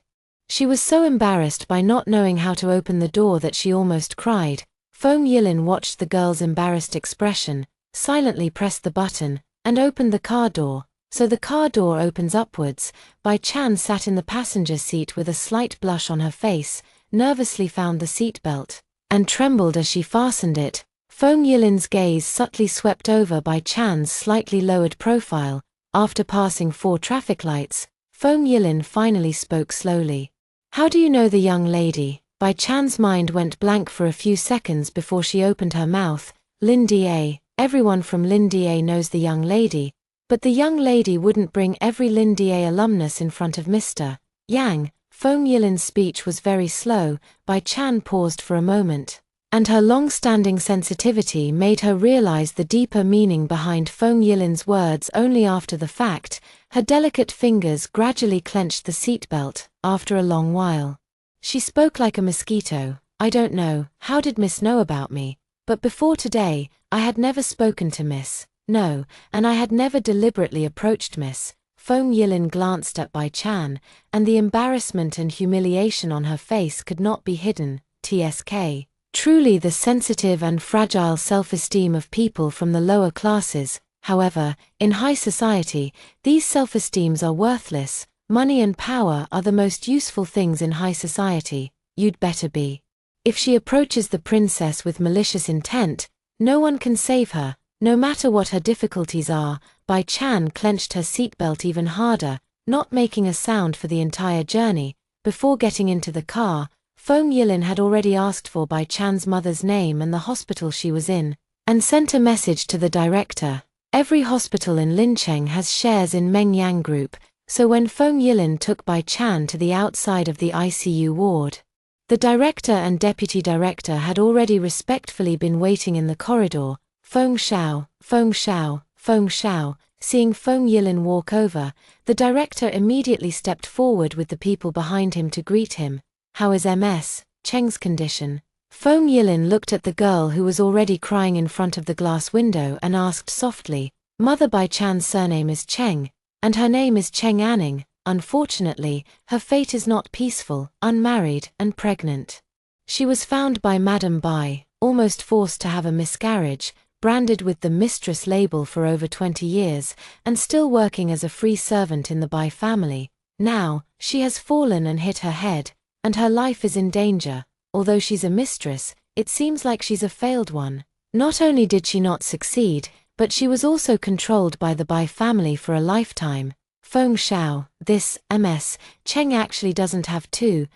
She was so embarrassed by not knowing how to open the door that she almost cried. Feng Yilin watched the girl's embarrassed expression, silently pressed the button, and opened the car door. So the car door opens upwards. Bai Chan sat in the passenger seat with a slight blush on her face, nervously found the seatbelt, and trembled as she fastened it. Feng Yilin's gaze subtly swept over Bai Chan's slightly lowered profile. After passing 4 traffic lights, Feng Yilin finally spoke slowly. "How do you know the young lady?" Bai Chan's mind went blank for a few seconds before she opened her mouth. "Lin Da. Everyone from Lin Da knows the young lady, but the young lady wouldn't bring every Lin Da alumnus in front of Mr. Yang." Feng Yilin's speech was very slow. Bai Chan paused for a moment, and her long-standing sensitivity made her realize the deeper meaning behind Feng Yilin's words only after the fact. Her delicate fingers gradually clenched the seatbelt. After a long while, she spoke like a mosquito. "I don't know, how did Miss know about me? But before today, I had never spoken to Miss. No, and I had never deliberately approached Miss." Feng Yilin glanced at Bai Chan, and the embarrassment and humiliation on her face could not be hidden. TSK. Truly the sensitive and fragile self-esteem of people from the lower classes. However, in high society, these self-esteems are worthless. Money and power are the most useful things in high society. You'd better be. If she approaches the princess with malicious intent, no one can save her, no matter what her difficulties are. Bai Chan clenched her seatbelt even harder, not making a sound for the entire journey. Before getting into the car, Feng Yilin had already asked for Bai Chan's mother's name and the hospital she was in, and sent a message to the director. Every hospital in Lincheng has shares in Mengyang Group, so when Feng Yilin took Bai Chan to the outside of the ICU ward, the director and deputy director had already respectfully been waiting in the corridor. "Feng Shao, Feng Shao, Feng Shao." Seeing Feng Yilin walk over, the director immediately stepped forward with the people behind him to greet him. "How is Ms. Cheng's condition?" Feng Yilin looked at the girl who was already crying in front of the glass window and asked softly. "Mother Bai Chan's surname is Cheng, and her name is Cheng Anning. Unfortunately, her fate is not peaceful, unmarried, and pregnant. She was found by Madame Bai, almost forced to have a miscarriage, branded with the mistress label for over 20 years, and still working as a free servant in the Bai family. Now, she has fallen and hit her head, and her life is in danger. Although she's a mistress, it seems like she's a failed one. Not only did she not succeed, but she was also controlled by the Bai family for a lifetime." Feng Shao, this Ms. Cheng actually doesn't have too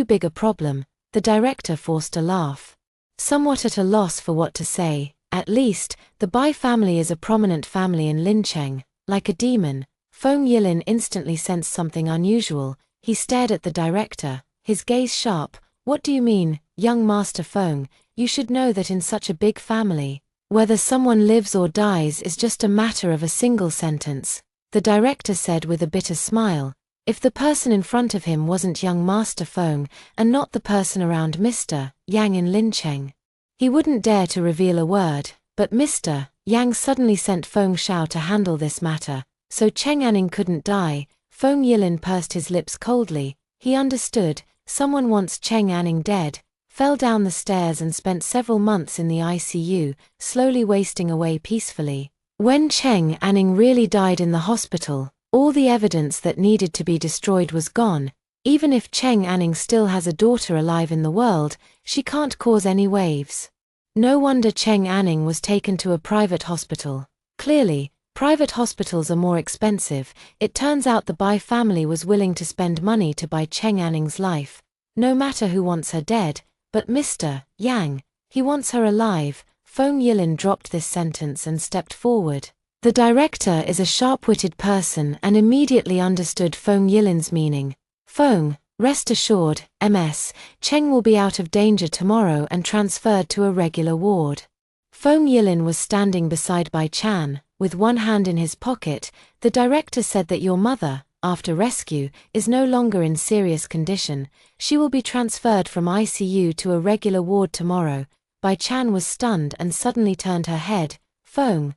big a problem. The director forced a laugh, somewhat at a loss for what to say. At least, the Bai family is a prominent family in Lincheng. Like a demon, Feng Yilin instantly sensed something unusual. He stared at the director, his gaze sharp. "What do you mean, young Master Feng? You should know that in such a big family, whether someone lives or dies is just a matter of a single sentence." The director said with a bitter smile. If the person in front of him wasn't young Master Feng, and not the person around Mr. Yang in Lincheng, he wouldn't dare to reveal a word. But Mr. Yang suddenly sent Feng Shao to handle this matter, so Cheng Anning couldn't die. Feng Yilin pursed his lips coldly. He understood, someone wants Cheng Anning dead, fell down the stairs and spent several months in the ICU, slowly wasting away peacefully. When Cheng Anning really died in the hospital, all the evidence that needed to be destroyed was gone. Even if Cheng Anning still has a daughter alive in the world, she can't cause any waves. No wonder Cheng Anning was taken to a private hospital. Clearly, private hospitals are more expensive. It turns out the Bai family was willing to spend money to buy Cheng Anning's life. No matter who wants her dead, but Mr. Yang, he wants her alive. Feng Yilin dropped this sentence and stepped forward. The director is a sharp-witted person and immediately understood Feng Yilin's meaning. Feng, rest assured, Ms. Cheng will be out of danger tomorrow and transferred to a regular ward. Feng Yilin was standing beside Bai Chan, with one hand in his pocket. The director said that your mother, after rescue, is no longer in serious condition. She will be transferred from ICU to a regular ward tomorrow. Bai Chan was stunned and suddenly turned her head. Feng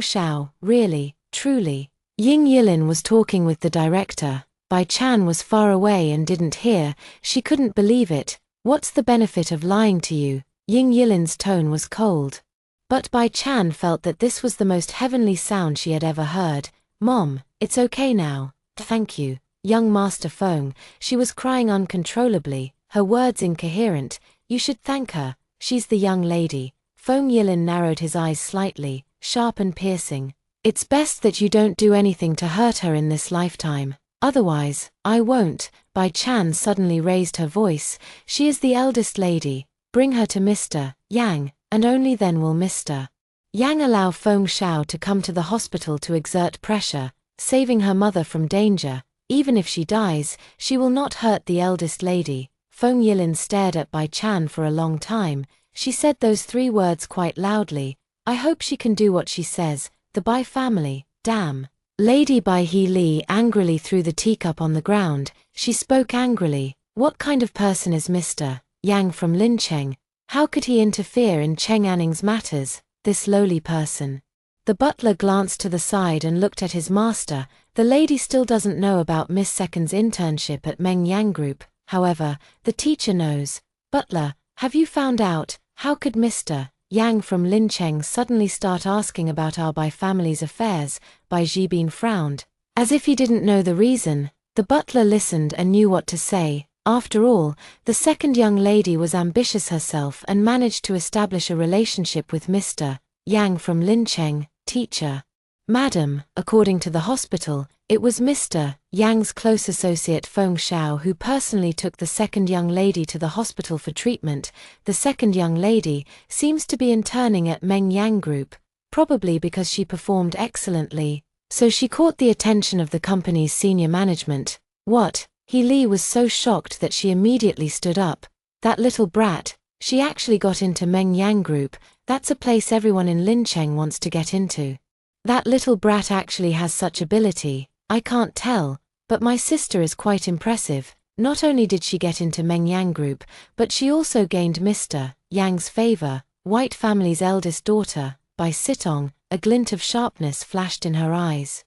Shao, really, truly. Ying Yilin was talking with the director. Bai Chan was far away and didn't hear. She couldn't believe it. What's the benefit of lying to you? Ying Yilin's tone was cold. But Bai Chan felt that this was the most heavenly sound she had ever heard. Mom, it's okay now. Thank you, young Master Feng. She was crying uncontrollably, her words incoherent. You should thank her. She's the young lady. Feng Yilin narrowed his eyes slightly, sharp and piercing. It's best that you don't do anything to hurt her in this lifetime. Otherwise, I won't. Bai Chan suddenly raised her voice. She is the eldest lady. Bring her to Mr. Yang, and only then will Mr. Yang allow Feng Shao to come to the hospital to exert pressure, saving her mother from danger. Even if she dies, she will not hurt the eldest lady. Feng Yilin stared at Bai Chan for a long time. She said those 3 words quite loudly. I hope she can do what she says. The Bai family, damn. Lady Bai He Li angrily threw the teacup on the ground. She spoke angrily. What kind of person is Mr. Yang from Lincheng? How could he interfere in Cheng Anning's matters, this lowly person? The butler glanced to the side and looked at his master. The lady still doesn't know about Miss Second's internship at Meng Yang Group. However, the teacher knows. Butler, have you found out? How could Mr. Yang from Lincheng suddenly start asking about our Bai family's affairs? Bai Jibin frowned. As if he didn't know the reason. The butler listened and knew what to say. After all, the second young lady was ambitious herself and managed to establish a relationship with Mr. Yang from Lincheng. Teacher. Madam, according to the hospital, it was Mr. Yang's close associate Feng Shao who personally took the second young lady to the hospital for treatment. The second young lady seems to be interning at Meng Yang Group, probably because she performed excellently, so she caught the attention of the company's senior management. What? He Li was so shocked that she immediately stood up. That little brat, she actually got into Meng Yang Group. That's a place everyone in Lincheng wants to get into. That little brat actually has such ability. I can't tell, but my sister is quite impressive. Not only did she get into Meng Yang Group, but she also gained Mr. Yang's favor. White family's eldest daughter, Bai Sitong. A glint of sharpness flashed in her eyes.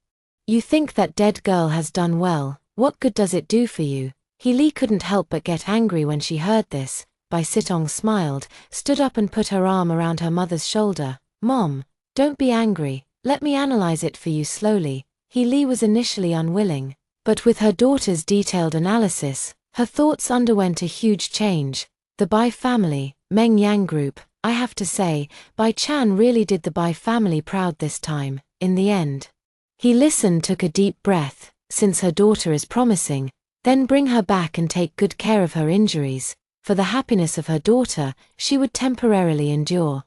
You think that dead girl has done well. What good does it do for you? He Li couldn't help but get angry when she heard this. Bai Sitong smiled, stood up and put her arm around her mother's shoulder. Mom, don't be angry. Let me analyze it for you slowly. He Li was initially unwilling, but with her daughter's detailed analysis, her thoughts underwent a huge change. The Bai family, Meng Yang Group, I have to say, Bai Chan really did the Bai family proud this time, in the end. He listened, took a deep breath. Since her daughter is promising, then bring her back and take good care of her injuries. For the happiness of her daughter, she would temporarily endure.